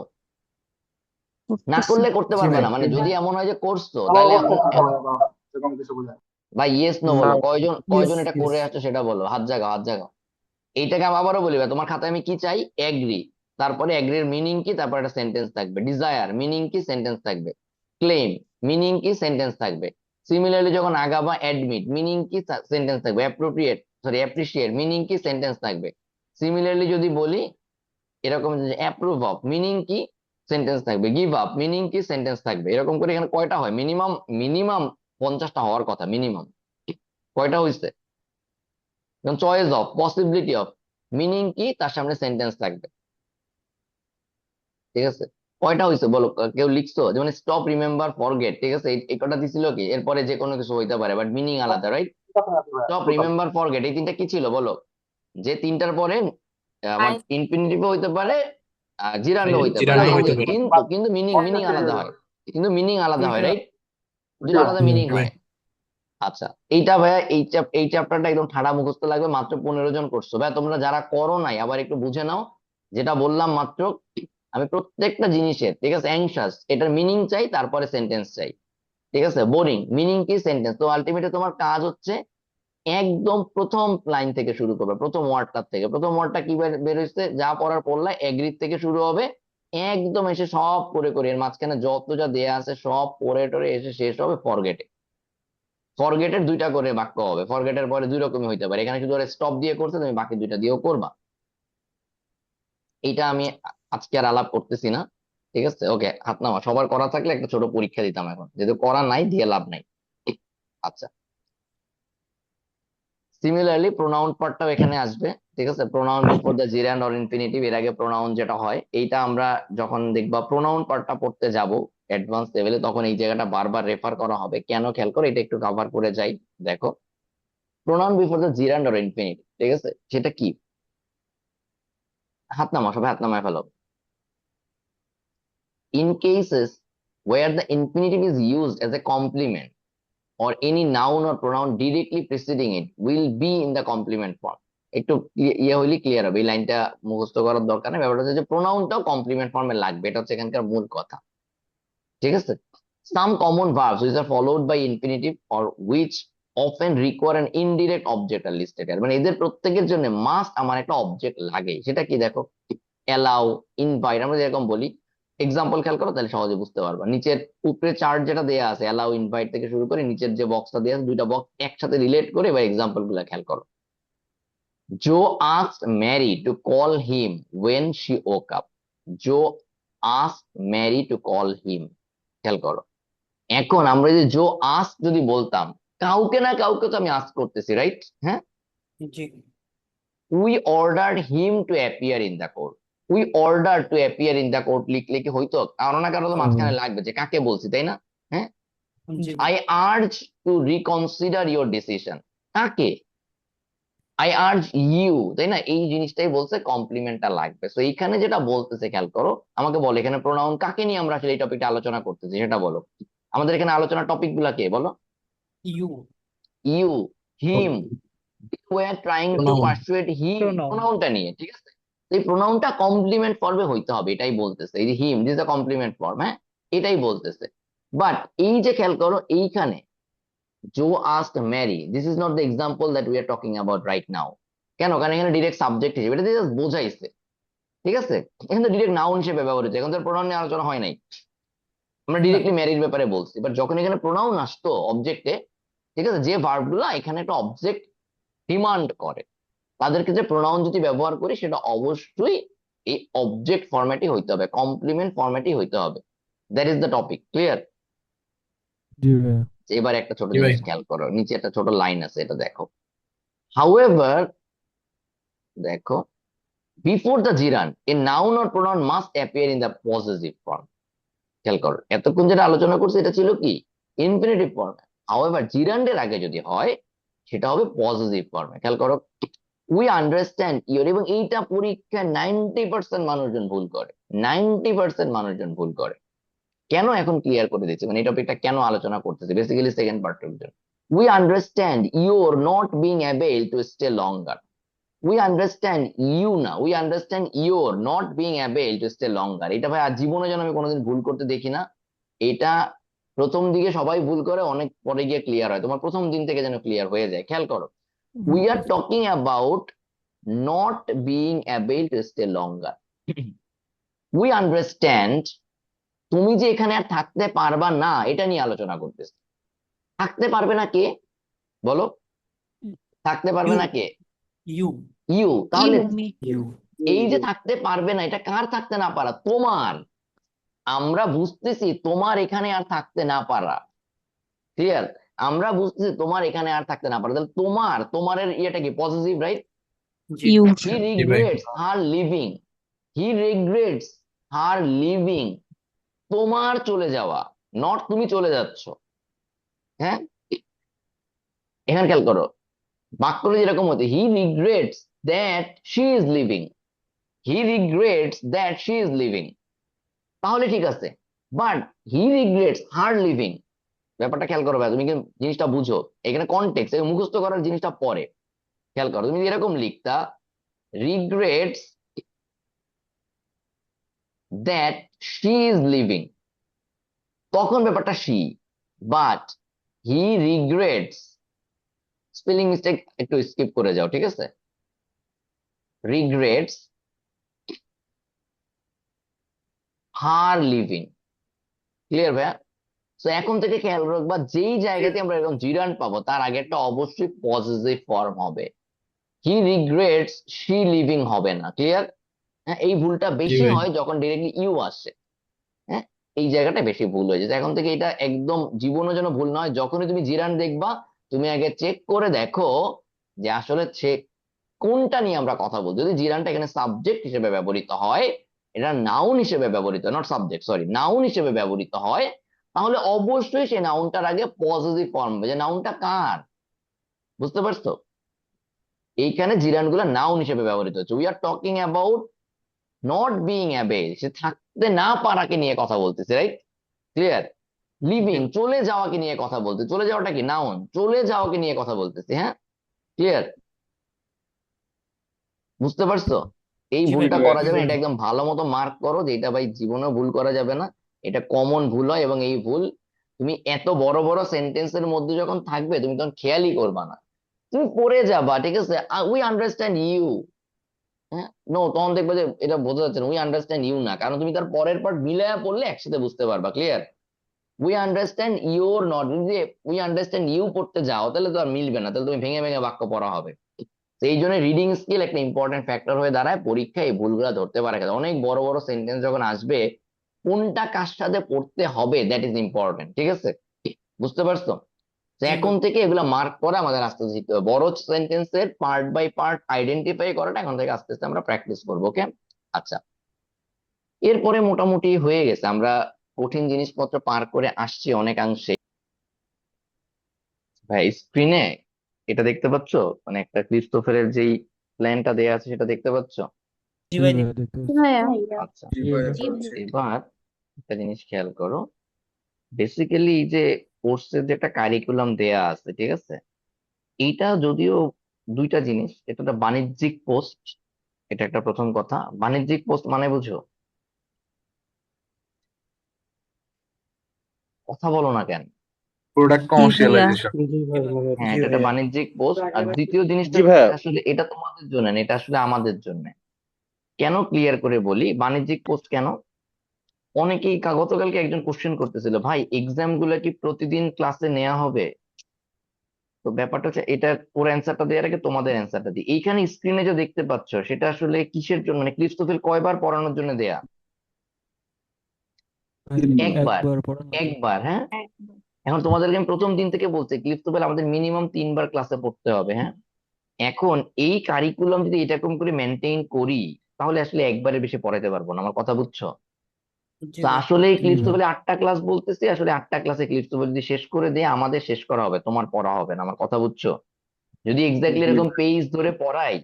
না করলে করতে জি পারবে ভাই। না, মানে যদি এমন হয় যে করছো, ভালো তাহলে অবস্থা এখন থাকে ভাই, বা সেরকম কিছু বোঝা ভাই ইয়েস নো না। বলো, কয়জন ইয়েস কয়জন এটা ইয়েস। করে আসছো সেটা বলো, হাত জাগাও, হাত জাগাও। এইটাকে আমি আবারও বলি ভাই, তোমার খাতায় আমি কি চাই, এগ্রি, তারপরে এগ্রির মিনিং কি, তারপর একটা সেন্টেন্স থাকবে। ডিজায়ার, মিনিং কি, সেন্টেন্স থাকবে। ক্লেম, মিনিং কি, সেন্টেন্স থাকবে। সিমিলারলি যখন আগাবা, অ্যাডমিট, মিনিং কি, সেন্টেন্স থাকবে। অ্যাপ্রোপ্রিয়েট, সরি অ্যাপ্রিসিয়েট, মিনিং কি, সেন্টেন্স থাকবে। সিমিলারলি যদি বলি এরকম, অ্যাপ্রুভ অফ, মিনিং কি, সেন্টেন্স থাকবে। গিভ আপ, মিনিং কি, সেন্টেন্স থাকবে। এরকম করে এখানে কয়টা হয়, মিনিমাম মিনিমাম 50টা হওয়ার কথা, মিনিমাম। কয়টা হয়েছে? Choice of, possibility of, meaning কি, তার সামনে সেন্টেন্স থাকবে। ঠিক আছে, কয়টা হয়েছে বলো, কেউ লিখছো? যেমন স্টপ, রিমেম্বার, ফরগেট, ঠিক আছে, এই কটা দিছিল কি, এরপরে যে কোনো কিছু হইতে পারে, বাট মিনিং আলাদা, রাইট? স্টপ, রিমেম্বার, ফরগেট, এই তিনটা কি ছিল বলো? যে তিনটার পরে আমার ইনফিনিটিভ হইতে পারে, জিরান্ডো হইতে পারে, জিরান্ডো রাইট? হইতে পারে। কিন্তু কিন্তু মিনিং মিনিং আলাদা হয়, কিন্তু মিনিং আলাদা হয়, রাইট? দুটো আলাদা জি মিনিং ভাই। হয়। আচ্ছা, এইটা ভাইয়া, এই চ্যাপ্টারটা একদম ঠাড়া মুখস্থ লাগবে, মাত্র 15 জন করছো ভাইয়া। তোমরা যারা করো নাই আবার একটু বুঝে নাও, যেটা বললাম মাত্র, আমি প্রত্যেকটা জিনিসের, ঠিক আছে, অ্যাংশাস, এটার মিনিং চাই, তারপরে সেন্টেন্স চাই। ঠিক আছে, বোরিং, মিনিং কি, সেন্টেন্স। তো আলটিমেটলি তোমার কাজ হচ্ছে একদম প্রথম লাইন থেকে শুরু করবে, প্রথম ওয়ার্ডটার থেকে। প্রথম ওয়ার্ডটা কি বের হয়েছে, যা পড়ার পড়লা, এগ্রি থেকে শুরু হবে, একদম এসে সব করে করে এর মাঝখানে যত যা দেয়া আছে সব পড়ে টরে এসে শেষ হবে ফরগেটে। ফরগেটের দুইটা করে বাক্য হবে, ফরগেটের পরে দুই রকমই হইতে পারে, এখানে শুধু স্টপ দিয়ে করছে, তুমি বাকি দুইটা দিয়েও করবা। এটা আমি আজকে আর আলাপ করতেছি না, ঠিক আছে? ওকে, হাত নামা। সবার করা থাকলে একটা ছোট পরীক্ষা দিতাম, এখন যেহেতু করা নাই দিয়ে লাভ নাই। আচ্ছা, সিমিলারলি প্রোনাউন পার্টটাও এখানে আসবে, ঠিক আছে? Pronoun before the জিরান্ড or infinitive, এর আগে প্রোনাউন যেটা হয়, এইটা আমরা যখন দেখবা প্রোনাউন পার্টটা পড়তে যাব অ্যাডভান্স লেভেলে, তখন এই জায়গাটা বারবার রেফার করা হবে। কেন খেয়াল করো, এটা একটু কভার করে যাই। দেখো, pronoun before the জিরান্ড or infinitive, ঠিক আছে, সেটা কি? হাত নামা, সবাই হাত নামায় ফেলো। In cases where the infinitive is used as a complement or any noun or pronoun directly preceding it will be in the complement form. একটু হইলে ক্লিয়ার হবে, এই লাইনটা মুখস্থ করার দরকার নেই। ব্যাপারটা হচ্ছে যে প্রোনাউনটাও কমপ্লিমেন্ট ফর্মে লাগবে, এটা হচ্ছে এখানকার মূল কথা, ঠিক আছে? Some common verbs which are followed by infinitive or which often require an indirect object are listed here. মানে এদের প্রত্যেকের জন্য মাস্ট আমার একটা অবজেক্ট লাগে, সেটা কি দেখো, অ্যালাউ, ইনভাইট। আমরা যেরকম বলি, এক্সাম্পল খেয়াল করো তাহলে সহজে বুঝতে পারবা। নিচের উপরে চার্ট যেটা দেয়া আছে অ্যালাউ ইনভাইট থেকে শুরু করে নিচের যে বক্সটা দেয়া আছে, দুইটা বক্স একসাথে রিলেট করে এবার এক্সাম্পল গুলা খেয়াল করো। জো asked Mary to call him when she woke up. Joe asked Mary to call him, খেয়াল করো। এখন আমরা যে জো আস্ক যদি বলতাম, কাউকে না কাউকে তো আমি আস্ক করতেছি, রাইট? হ্যাঁ, জি we ordered him to appear in the court. We order to appear in the court লিখলে কি হইতো? কারো না কারো তো মাঝখানে লাগবে, যে কাকে বলছি, তাই না? হ্যাঁ, জি I urge to reconsider your decision, কাকে? আই আর্জ ইউ, তাই না? এই জিনিসটাই বলছে, কমপ্লিমেন্টটা লাগবে। তো এইখানে যেটা বলতেছে খেয়াল করো, আমাকে বলো এখানে প্রোনাউন কাকে নিয়ে আমরা আসলে এই টপিকটা আলোচনা করতেছি সেটা বলো। আমাদের এখানে আলোচনার টপিক গুলা কে বলো? You you, him, were trying to pronoun persuade him, pronoun. প্রোনাউনটা নিয়ে, ঠিক আছে? এই প্রোনাউনটা কমপ্লিমেন্ট ফর্মে হইতে হবে, এটাই বলতেছে। এই যে him, this the complement form, হ্যাঁ, এটাই বলতেছে। বাট এই যে খেয়াল করো এইখানে, Joe asked Mary, this is not the example that we are talking about right now. কেন? কারণ এখানে ডিরেক্ট সাবজেক্ট হিসেবে এটা জাস্ট বোঝাইছে, ঠিক আছে? এখানে ডিরেক্ট নাউন হিসেবে ব্যবহার হচ্ছে, এখন তো প্রোনাউন নিয়ে আলোচনা হয় নাই, আমরা না ডিরেক্টলি ম্যারির ব্যাপারে বলছি। বাট যখন এখানে প্রোনাউন আসতো অবজেক্টে, ঠিক আছে, যে ভার্ব গুলা এখানে একটা অবজেক্ট ডিমান্ড করে, তাদের ক্ষেত্রে প্রোনাউন যদি ব্যবহার করি সেটা অবশ্যই এই অবজেক্ট ফরম্যাটই হইতে হবে, কমপ্লিমেন্ট ফরম্যাটই হইতে হবে। That is the topic, clear? জি ভাইয়া। এবার একটা ছোট জি ভাই জিনিস খেয়াল করো, নিচে একটা ছোট লাইন আছে, এটা দেখো। হাউএভার, দেখো, before the gerund a noun or pronoun must appear in the possessive form. খেয়াল করো, এতক্ষণ যেটা আলোচনা করছি এটা ছিল কি? ইনফিনিটিভ ফর্মে। হাউএভার জিরান্ডের আগে যদি হয় সেটা হবে পজিটিভ ফর্মে। খেয়াল করো, উই আন্ডারস্ট্যান্ড ইউর, এবং এইটা পরীক্ষায় 90% মানুষজন ভুল করে, 90% মানুষজন ভুল করে। কেন? এখন ক্লিয়ার করে দিচ্ছি, মানে এই টপিকটা কেন আলোচনা করতেছি, বেসিক্যালি সেকেন্ড পার্টের জন্য। We understand your not being able to stay longer. We understand you না, we understand your not being able to stay longer. এটা ভাই আজ জীবনে যেন আমি কোনোদিন ভুল করতে দেখি না। এটা প্রথম দিকে সবাই ভুল করে, অনেক পরে গিয়ে ক্লিয়ার হয়, তোমার প্রথম দিন থেকে যেন ক্লিয়ার হয়ে যায়। খেয়াল করো, we are talking about not being able to stay longer. We understand তুমি যে এখানে আর থাকতে পারবা না এটা নিয়ে আলোচনা করতেছি। থাকতে পারবে না কে বলো? থাকতে পারবে ইউ না কে? You you. তাহলে ইউ এই যে থাকতে পারবে না, এটা কার থাকতে না পারা? তোমার। আমরা বুঝতেছি তোমার এখানে আর থাকতে না পারা, ক্লিয়ার? আমরা বুঝতেছি তোমার এখানে আর থাকতে না পারা, তাহলে তোমার, তোমারের ইয়েটা কি? Positive, right? জি ইউ হি জি ভাই regrets her leaving, he regrets her leaving, তোমার চলে যাওয়া, নট তুমি চলে যাচ্ছ। হ্যাঁ, এখানে খেয়াল করো, বাক্যটা যেরকম হতো, he regrets that she is leaving, he regrets that she is leaving, তাহলে ঠিক আছে। But he regrets her leaving, ব্যাপারটা খেয়াল করো ভাই, তুমি কিন্তু জিনিসটা বুঝো, এখানে কনটেক্সট মুখস্থ করার জিনিসটা পরে। খেয়াল করো, তুমি এরকম লিখতা, regrets that she is leaving, তখন ব্যাপারটা she. But he regrets, spelling mistake একটু স্কিপ করে যাও, ঠিক আছে? রিগ্রেটস আর লিভিং। ক্লিয়ার ভাইয়া? তো এখন থেকে খেয়াল রাখবা, যেই জায়গাতে আমরা এরকম জিরান পাবো তার আগে একটা অবশ্যই পজিটিভ ফর্ম হবে। হি রিগ্রেটস শি লিভিং হবে না। ক্লিয়ার? হ্যাঁ, এই ভুলটা জি বেশি ভাই। হয় যখন ডিরেক্টলি ইউ আসে। হ্যাঁ, এই জায়গাটা বেশি ভুল হয়ে যায়। এখন থেকে এটা একদম জীবনে যেন ভুল নয়, যখনই তুমি জিরান দেখবা তুমি আগে চেক করে দেখো যে আসলে সে কোনটা নিয়ে আমরা কথা বলছি। যদি জিরানটা এখানে সাবজেক্ট হিসেবে ব্যবহৃত হয়, এটা নাউন হিসেবে ব্যবহৃত, নট সাবজেক্ট, সরি, নাউন হিসেবে ব্যবহৃত হয়, তাহলে অবশ্যই সেই নাউনটার আগে পজিটিভ ফর্ম হবে। যে নাউনটা কার, বুঝতে পারছো? এইখানে জিরান গুলা নাউন হিসেবে ব্যবহৃত হচ্ছে। We are talking about not being able, সে থাকতে না পারাকে নিয়ে কথা বলতেছে, রাইট? ক্লিয়ার? লিভিং, চলে যাওয়াকে নিয়ে কথা বলতে, চলে যাওয়াটা কি নাউন, চলে যাওয়াকে নিয়ে কথা বলতেছে। হ্যাঁ, ক্লিয়ার? বুঝতে পারছো? এই জি ভাই। ভুলটা করা যাবে না, এটা একদম ভালো মতো মার্ক করো যে এটা ভাই জীবনেও ভুল করা যাবে না। এটা কমন ভুল হয়, এবং এই ভুল তুমি এত বড় বড় সেন্টেন্সের মধ্যে যখন থাকবে তুমি তখন খেয়ালই করবা না, তুমি পড়ে যাবা। ঠিক আছে, উই আন্ডারস্ট্যান্ড ইউ। হ্যাঁ, নো, তখন দেখবে যে এটা বোঝা যাচ্ছে না, উই আন্ডারস্ট্যান্ড ইউ না, কারণ তুমি তার পরের পার্ট মিলায়া পড়লে একসাথে বুঝতে পারবা। Clear? We understand your not, যদি উই আন্ডারস্ট্যান্ড ইউ পড়তে যাও তাহলে তো আর মিলবে না, তাহলে তুমি ভেঙে ভেঙে বাক্য পড়া হবে। সেই জন্য রিডিং স্কিল একটা ইম্পর্টেন্ট ফ্যাক্টর হয়ে দাঁড়ায় পরীক্ষায়, এই ভুলগুলা ধরতে পারে। অনেক বড় বড় সেন্টেন্স যখন আসবে, কোনটা কার সাথে পড়তে হবে দ্যাট ইজ ইম্পর্টেন্ট। ঠিক আছে, বুঝতে পারছো? তো জি এখন থেকে এগুলা মার্ক করা আমাদের আস্তে আস্তে শিখতে হবে। বড় সেন্টেন্সের পার্ট বাই পার্ট আইডেন্টিফাই করাটা এখন থেকে আস্তে আস্তে আমরা প্র্যাকটিস করবো। ওকে, আচ্ছা। এরপরে মোটামুটি হয়ে গেছে, আমরা কঠিন জিনিসপত্র পার করে আসছি অনেকাংশে। ভাই স্ক্রিনে এটা দেখতে পাচ্ছো, মানে একটা ক্রিস্টোফারের যেই প্ল্যানটা দেয়া আছে সেটা দেখতে পাচ্ছো? জি জি ভাই। ভাইয়া দেখতে পাচ্ছি। আচ্ছা, জি ভাইয়া। এবার একটা জিনিস খেয়াল করো। বেসিক্যালি এই যে কোর্সের যে একটা কারিকুলাম দেয়া আছে, ঠিক আছে, এইটা যদিও দুইটা জিনিস, এটা একটা বাণিজ্যিক পোস্ট, এটা একটা প্রথম কথা। বাণিজ্যিক পোস্ট মানে বুঝো? কথা বলো না কেন? Product commercialisation. হ্যাঁ, জি এটা একটা ভাইয়া। বাণিজ্যিক পোস্ট। আর দ্বিতীয় জিনিসটা জি হচ্ছে, ভাইয়া। এটা আসলে এটা তোমাদের জন্য না, এটা আসলে আমাদের জন্য। কেন, ক্লিয়ার করে বলি। বাণিজ্যিক পোস্ট কেন? অনেকেই গতকালকে একজন কোশ্চেন করতেছিল, ভাই এক্সাম গুলা কি প্রতিদিন ক্লাসে নেওয়া হবে? তো ব্যাপারটা হচ্ছে, এটা ওর অ্যান্সারটা দেওয়ার আগে তোমাদের অ্যান্সারটা দিই। এইখানে স্ক্রিনে যে দেখতে পাচ্ছ সেটা আসলে কিসের জন্য, মানে ক্লিস্টোফেল কয়বার পড়ানোর জন্য দেয়া? ভাই একবার। একবার পড়ানো যায়। একবার, হ্যাঁ। এখন তোমাদেরকে আমি প্রথম দিন থেকে বলছি ক্লিস্টোফেল আমাদের মিনিমাম 3বার ক্লাসে পড়তে হবে। হ্যাঁ, এখন এই কারিকুলাম যদি এরকম করে মেনটেন করি, তাহলে আসলে একবারে বেশি পড়াইতে পারবো না। আমার কথা বুঝছো? জি তো ভাই। আসলে জি ভাই। ক্লিপ্টোফেলে 8টা ক্লাস বলতেছি, আসলে 8টা ক্লাসে ক্লিপ্টোফেল যদি শেষ করে দিয়ে আমাদের শেষ করা হবে, তোমার পড়া হবে না। আমার কথা বুঝছো? যদি এক্স্যাক্টলি এরকম পেজ ধরে পড়াই,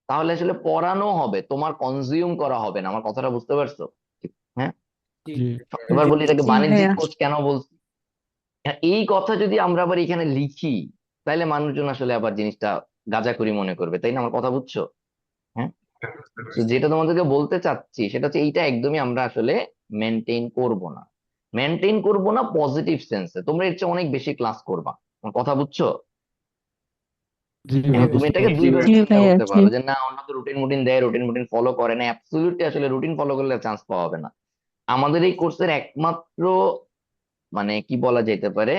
তাহলে আসলে পড়ানো হবে, তোমার কনজিউম করা হবে না। আমার কথাটা বুঝতে পারছো? হ্যাঁ, জি জি এবার জি বলি এটাকে জি বাণিজ্যিক ভাইয়া। কোর্স কেন বলছি। হ্যাঁ, এই কথা যদি আমরা আবার এখানে লিখি, তাহলে মানুষজন আসলে আবার জিনিসটা গাঁজাখুরি মনে করবে, তাই না? আমার কথা বুঝছো? হ্যাঁ, তো যেটা তোমাদেরকে বলতে চাচ্ছি সেটা হচ্ছে, এইটা একদমই আমরা আসলে মেনটেন করব না। মেনটেন করব না পজিটিভ সেন্সে, তোমরা এর চেয়ে অনেক বেশি ক্লাস করবা। আমার কথা বুঝছো? জি ভাই এখন তুমি বুঝতে এটাকে পারছি। দুইভাবে জি চিন্তা ভাইয়া করতে জি। পারো, যে না অন্য তো রুটিন মুটিন দেয়, রুটিন মুটিন ফলো করে না। অ্যাবসলিউটলি আসলে রুটিন ফলো করলে চান্স পাওয়া হবে না। আমাদের এই কোর্সের একমাত্র, মানে কি বলা যেতে পারে,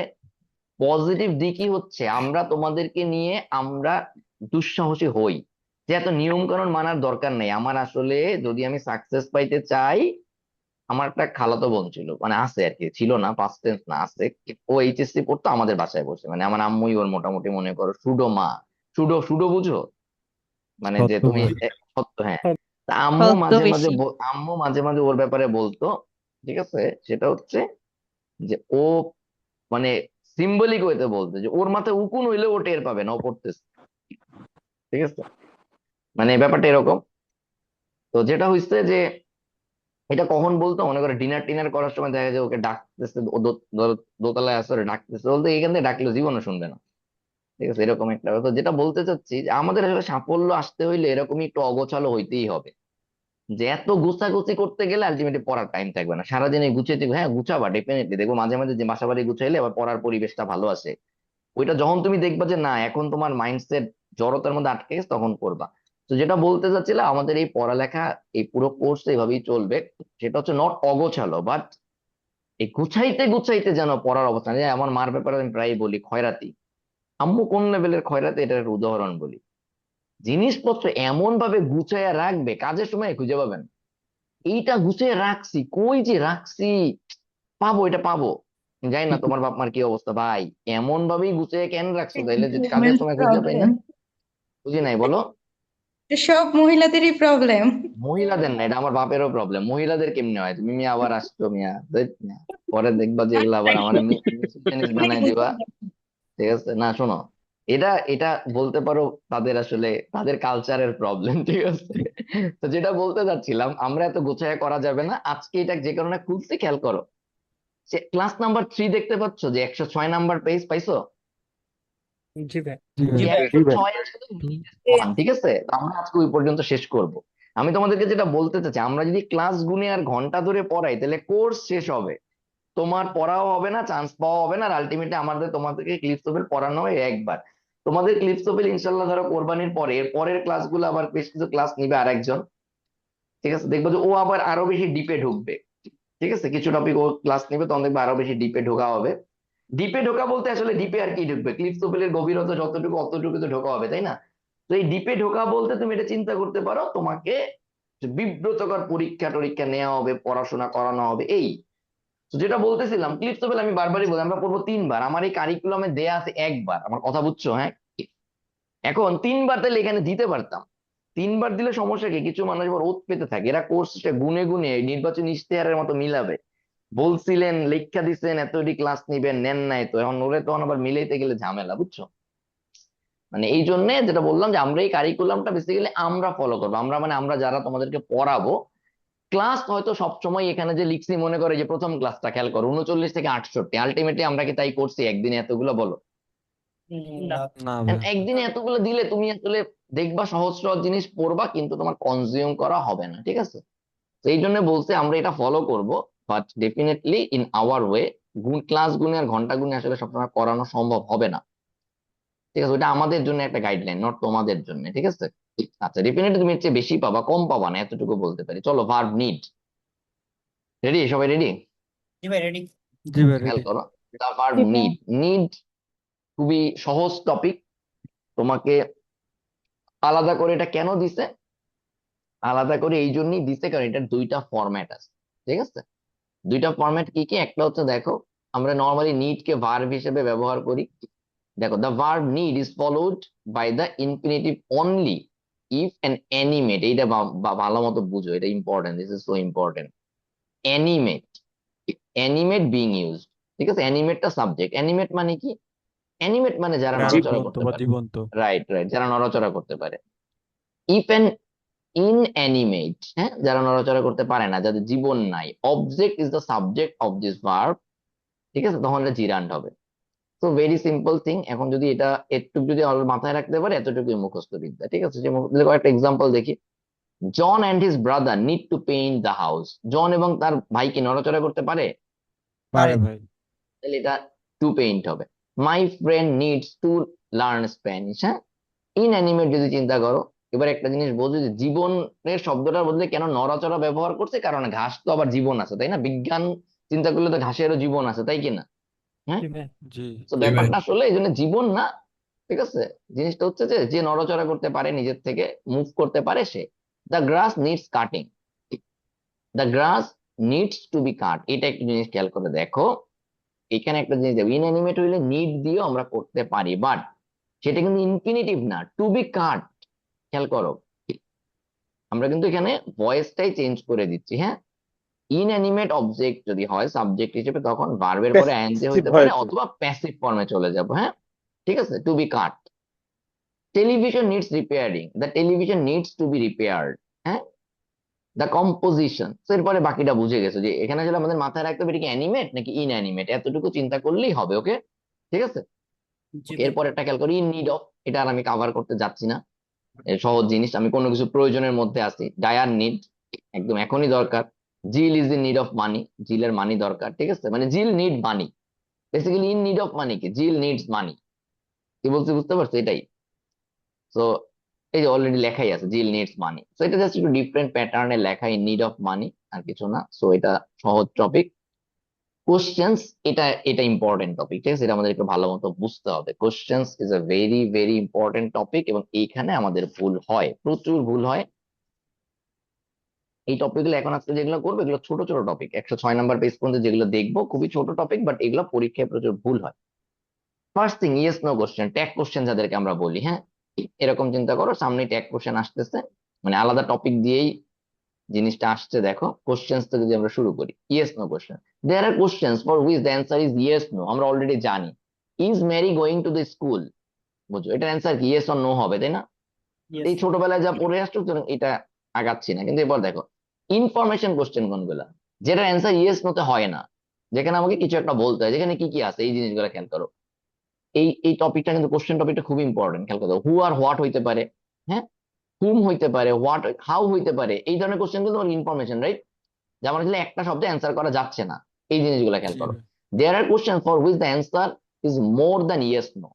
পজিটিভ দিকই হচ্ছে আমরা তোমাদেরকে নিয়ে আমরা দুঃসাহসী হই, যে এত নিয়ম কানুন মানার দরকার নেই। আমার আসলে যদি আমি সাকসেস পাইতে চাই, আমার একটা খালাতো বোন ছিল, মানে আছে আর কি, ছিল না, পাস্ট টেন্স না, আছে। ও এইচএসসি পড়তো আমাদের বাসায় বসে, মানে আমার আম্মুই ওর মোটামুটি মনে করো সুডো মা। সুডো সুডো বুঝো? মানে যে সত্য তুমি ভাই। সত্য, হ্যাঁ। হ্যাঁ, তা ছদ্মবেশী। আম্মু মাঝে মাঝে ওর ব্যাপারে বলতো। ঠিক আছে, সেটা হচ্ছে যে ও, মানে সিম্বলিক ওয়েতে বলতে, যে ওর মাথায় উকুন হইলে ও টের পাবে না ও পড়তেছে। ঠিক আছে, মানে ব্যাপারটা এরকম। তো যেটা হইছে যে, এটা কখন বলতো, মনে করে ডিনার টিনার করার সময় দেখা যায় ওকে ডাকতেছে, ও ধরো দোতলায় আসলে ডাকতেছে, বলতে এখান থেকে ডাকলে জীবনও শুনবে না। ঠিক আছে, এরকম একটা ব্যাপার। তো যেটা বলতে চাচ্ছি, যে আমাদের আসলে সাফল্য আসতে হইলে এরকমই একটু অগোছালো হইতেই হবে। যে এত গুছাগুছি করতে গেলে আলটিমেটলি পড়ার টাইম থাকবে না, সারাদিন এই গুছিয়ে থাকবে। হ্যাঁ, গুছাবা ডেফিনেটলি, দেখবো মাঝে মাঝে যে বাসা বাড়ি গুছাইলে আবার পড়ার পরিবেশটা ভালো আসে। ওইটা যখন তুমি দেখবা যে না এখন তোমার মাইন্ডসেট জড়তার মধ্যে আটকে গেছে, তখন করবা। তো যেটা বলতে চাচ্ছিলাম, আমাদের এই পড়ালেখা, এই পুরো কোর্স এইভাবেই চলবে। সেটা হচ্ছে নট অগোছালো, বাট এই গুছাইতে গুছাইতে যেন পড়ার অবস্থা নেই। আমার মার ব্যাপারে আমি প্রায় বলি খয়রাতি। আম্মু কোন লেভেলের খয়রাতি, এটার একটা উদাহরণ বলি। জিনিসপত্র এমন ভাবে গুছাইয়া রাখবে, কাজের সময় খুঁজে পাবেন। এইটা গুছিয়ে রাখছি, কই যে রাখছি, পাবো, এটা পাবো। জানি না তোমার বাপ মার কি অবস্থা ভাই, এমন ভাবেই গুছিয়ে কেন রাখছো তাইলে যদি কাজের সময় খুঁজে পাই না? প্রবলেম, বুঝি নাই, বলো। সব মহিলাদেরই প্রবলেম। মহিলাদের না, এটা আমার বাপেরও প্রবলেম। মহিলাদের কেমনে হয়? তুমি মিয়া আবার আসছো মিয়া, ধ্যাৎ মিয়া। পরে দেখবা যে এগুলো আবার আমার জিনিস বানাই দিবা। ঠিক আছে, না শোনো, এটা এটা বলতে পারো তাদের আসলে তাদের কালচারের প্রবলেম। ঠিক আছে, তো যেটা বলতে চাচ্ছিলাম, আমরা এত গোছায় করা যাবে না। আজকে এটা যে কারণে খুলছি, খেয়াল করো, সে ক্লাস নাম্বার 3 দেখতে পাচ্ছ যে 106 নাম্বার পেজ পাইছো? জি ভাই। জি এই ভাই। 106 আসলে সমান, ঠিক আছে? তো আমরা আজকে ওই পর্যন্ত শেষ করব। আমি তোমাদেরকে যেটা বলতে চাচ্ছি, আমরা যদি ক্লাস গুনে আর ঘন্টা ধরে পড়াই, তাহলে কোর্স শেষ হবে, তোমার পড়াও হবে না, চান্স পাওয়া হবে না, আর আলটিমেটলি আমাদের তোমাদেরকে ক্লিপস নোবেল পড়ানো হয় একবার। তোমাদের ক্লিপস নোবেল ইনশাল্লাহ ধরো কোরবানির পরে, এর পরের ক্লাসগুলো আবার বেশ কিছু ক্লাস নিবে আরেকজন। ঠিক আছে, দেখবো যে ও আবার আরো বেশি ডিপে ঢুকবে। ঠিক আছে, কিছু টপিক ও ক্লাস নিবে, তখন দেখবে আরো বেশি ডিপে ঢোকা হবে। ডিপে ঢোকা বলতে আসলে ডিপে আর কি ঢুকবে, ক্লিপস নোবেলের গভীরতা যতটুকু অতটুকু তো ঢোকা হবে, তাই না? তো এই ডিপে ঢোকা বলতে তুমি এটা চিন্তা করতে পারো, তোমাকে বিব্রতকর পরীক্ষা টরীক্ষা নেওয়া হবে, পড়াশোনা করানো হবে, এই। তো যেটা বলতেছিলাম, ক্লিপস নোবেল আমি বারবারই বলি, আমরা পড়বো 3 বার। আমার এই কারিকুলামে দেয়া আছে একবার, আমার কথা বুঝছো? হ্যাঁ, এখন 3 বার তাহলে এখানে দিতে পারতাম। 3 বার দিলে সমস্যা কি? কিছু মানুষ আবার ওত পেতে থাকে, এরা কোর্সটা গুনে গুনে নির্বাচনী ইশতেহারের মতো মিলাবে। বলছিলেন, লেখা দিছেন এতটি ক্লাস নিবেন, নেন নাই, তো এখন ওরে তখন আবার মিলাইতে গেলে ঝামেলা, বুঝছো? মানে এই জন্য যেটা বললাম যে আমরা এই কারিকুলামটা বেসিক্যালি আমরা ফলো করবো। আমরা মানে আমরা যারা তোমাদেরকে পড়াবো, ক্লাস হয়তো সবসময় এখানে যে লিখছি, মনে করে যে প্রথম ক্লাসটা খেয়াল করো 39 থেকে 68, আলটিমেটলি আমরা কি তাই করছি একদিনে এতগুলো, বলো? না। না And ভাই। একদিনে এতগুলো দিলে তুমি আসলে দেখবা সহজ সহজ জিনিস পড়বা, কিন্তু তোমার কনজিউম করা হবে না। ঠিক আছে, তো এই জন্য বলতে আমরা এটা ফলো করব, but definitely in our way. Class গুনে আর ঘন্টা গুনে আসলে সবসময় করানো সম্ভব হবে না। ঠিক আছে, ওটা আমাদের জন্য একটা গাইডলাইন, নট তোমাদের জন্য। ঠিক আছে, আচ্ছা, ডেফিনেটলি তুমি এর চেয়ে বেশি পাবা, কম পাবা না, এতটুকু বলতে পারি। চলো, ভার্ব নিড। রেডি? সবাই রেডি? জি ভাই, রেডি। জি ভাই খেয়াল রেডি। করো, দা ভার্ব নিড। নিড খুবই সহজ টপিক। তোমাকে আলাদা করে এটা কেন দিছে? আলাদা করে এই জন্যই দিছে কারণ এটার 2টা ফরম্যাট আছে। ঠিক আছে, 2টা ফরম্যাট কি কি? একটা হচ্ছে, দেখো, আমরা নর্মালি নিড কে ভার্ব হিসেবে ব্যবহার করি। দেখো, the verb need is followed by the infinitive only if an animate, এইটা ভালো মতো বুঝো, এটা important, this is so important. Animate, animate being use. ঠিক আছে, অ্যানিমেটটা সাবজেক্ট। অ্যানিমেট মানে কি? অ্যানিমেট মানে যারা নড়াচড়া জীবন্ত করতে বা পারে। জীবন্ত। রাইট, রাইট, যারা নড়াচড়া করতে পারে। ইফ অ্যান ইনঅ্যানিমেট, হ্যাঁ, যারা নড়াচড়া করতে পারে না, যাদের জীবন নাই, object is the subject of this verb, ঠিক আছে, তখন এটা জিরান্ড হবে। তো ভেরি সিম্পল থিং। এখন যদি এটা একটু যদি আমরা মাথায় রাখতে পারি, এতটুকুই মুখস্থ বিদ্যা। ঠিক আছে, যে কয়েকটা এক্সাম্পল দেখি। John and his brother need to paint the house. John এবং তার ভাই কি নড়াচড়া করতে পারে? পারে পারে। ভাই। তাহলে এটা টু পেইন্ট হবে। My friend needs to learn Spanish. হ্যাঁ, ইনঅ্যানিমেট যদি চিন্তা করো, এবার একটা জিনিস বোঝো যে জীবনের শব্দটার বদলে কেন নড়াচড়া ব্যবহার করছে, কারণ ঘাস তো আবার জীবন আছে, তাই না? বিজ্ঞান চিন্তা করলে তো ঘাসেরও জীবন আছে, তাই কি না? হ্যাঁ, জি ভাই। জি। তো জি ভাই। ব্যাপারটা আসলে এই জন্য জীবন না। ঠিক আছে, জিনিসটা হচ্ছে যে যে নড়াচড়া করতে পারে, নিজের থেকে মুভ করতে পারে, সে। The grass needs cutting. The grass needs to be cut, এটা একটা জিনিস খেয়াল করে দেখো। এখানে একটা জিনিস দেখো, ইনঅ্যানিমেট হইলে নিড দিয়েও আমরা করতে পারি, বাট সেটা কিন্তু ইনফিনিটিভ না, টু বি কাট। খেয়াল করো, আমরা কিন্তু এখানে ভয়েসটাই চেঞ্জ করে দিচ্ছি। হ্যাঁ, ইনঅ্যানিমেট অবজেক্ট যদি হয় সাবজেক্ট হিসেবে, তখন ভার্বের পরে আইএনজি প্যাসিভ হইতে পারে, ভয়েস। অথবা প্যাসিভ ফর্মে চলে যাব। হ্যাঁ, ঠিক আছে, to be cut. Television needs repairing, the television needs to be repaired. হ্যাঁ, দ্য কম্পোজিশন। তো এরপরে বাকিটা বুঝে গেছো যে এখানে আসলে আমাদের মাথায় রাখতে হবে এটা কি অ্যানিমেট নাকি ইনঅ্যানিমেট, এতটুকু চিন্তা করলেই হবে। ওকে, ঠিক আছে। জি Okay, ভাই। এরপর একটা খেয়াল করি, ইন নিড অফ। এটা আর আমি কাভার করতে যাচ্ছি না, সহজ জিনিস। আমি কোনো কিছু প্রয়োজনের মধ্যে আছি, ডায়ার নিড, একদম এখনই দরকার। Jill is in need of money, জিলের মানি দরকার। ঠিক আছে, মানে Jill need money. Basically in need of money কি, জিল নিডস মানি। কি বলছি বুঝতে পারছো? এটাই। তো এই যে অলরেডি লেখাই আছে জিল নিডস মানি। তো এটা জাস্ট একটু ডিফারেন্ট প্যাটার্নে লেখা, ইন নিড অফ মানি, আর কিছু না। সো এটা সহজ টপিক। কোশ্চেন্স, এটা এটা ইম্পর্টেন্ট টপিক, ঠিক আছে? এটা আমাদের একটু ভালো মতো বুঝতে হবে। Questions is a very very important topic, এবং এইখানে আমাদের ভুল হয়, প্রচুর ভুল হয়। এই টপিকগুলো এখন আজকে যেগুলো করবো এগুলো ছোট ছোট টপিক, 106 নম্বর পেজ পর্যন্ত যেগুলো দেখবো খুবই ছোট টপিক, বাট এগুলো পরীক্ষায় প্রচুর ভুল হয়। First thing, yes no question, tag question যাদেরকে আমরা বলি, হ্যাঁ, এরকম চিন্তা করো সামনে ট্যাগ কোশ্চেন আসতেছে, মানে আলাদা টপিক দিয়েই জিনিসটা আসছে। দেখো কোশ্চেন্স থেকে যদি আমরা শুরু করি, yes no question, there are questions for which the answer is yes no. আমরা অলরেডি জানি, is Mary going to the school, বুঝো এটার অ্যান্সার কি ইয়েস অর নো হবে, তাই না? ইয়েস। এই ছোটবেলায় যা পড়ে আসছো, সুতরাং এটা আগাচ্ছি না। কিন্তু এবার দেখো ইনফরমেশন কোশ্চেন কোনগুলা, যেটার অ্যান্সার ইয়েস নোতে হয় না, যেখানে আমাকে কিছু একটা বলতে হয়, যেখানে কি কি আছে এই জিনিসগুলো খেয়াল করো। এই এই টপিকটা কিন্তু, কোশ্চেন টপিকটা খুব ইম্পর্টেন্ট, খেয়াল করো। হু আর হোয়াট হইতে পারে, হ্যাঁ, হুম হইতে পারে, হোয়াট হাউ হইতে পারে, এই ধরনের কোশ্চেন কিন্তু তোমার ইনফরমেশন, রাইট? যেমন আসলে একটা শব্দে অ্যান্সার করা যাচ্ছে না, এই জিনিসগুলো খেয়াল জি করো। ভাই। There are question for which the answer is more than yes no,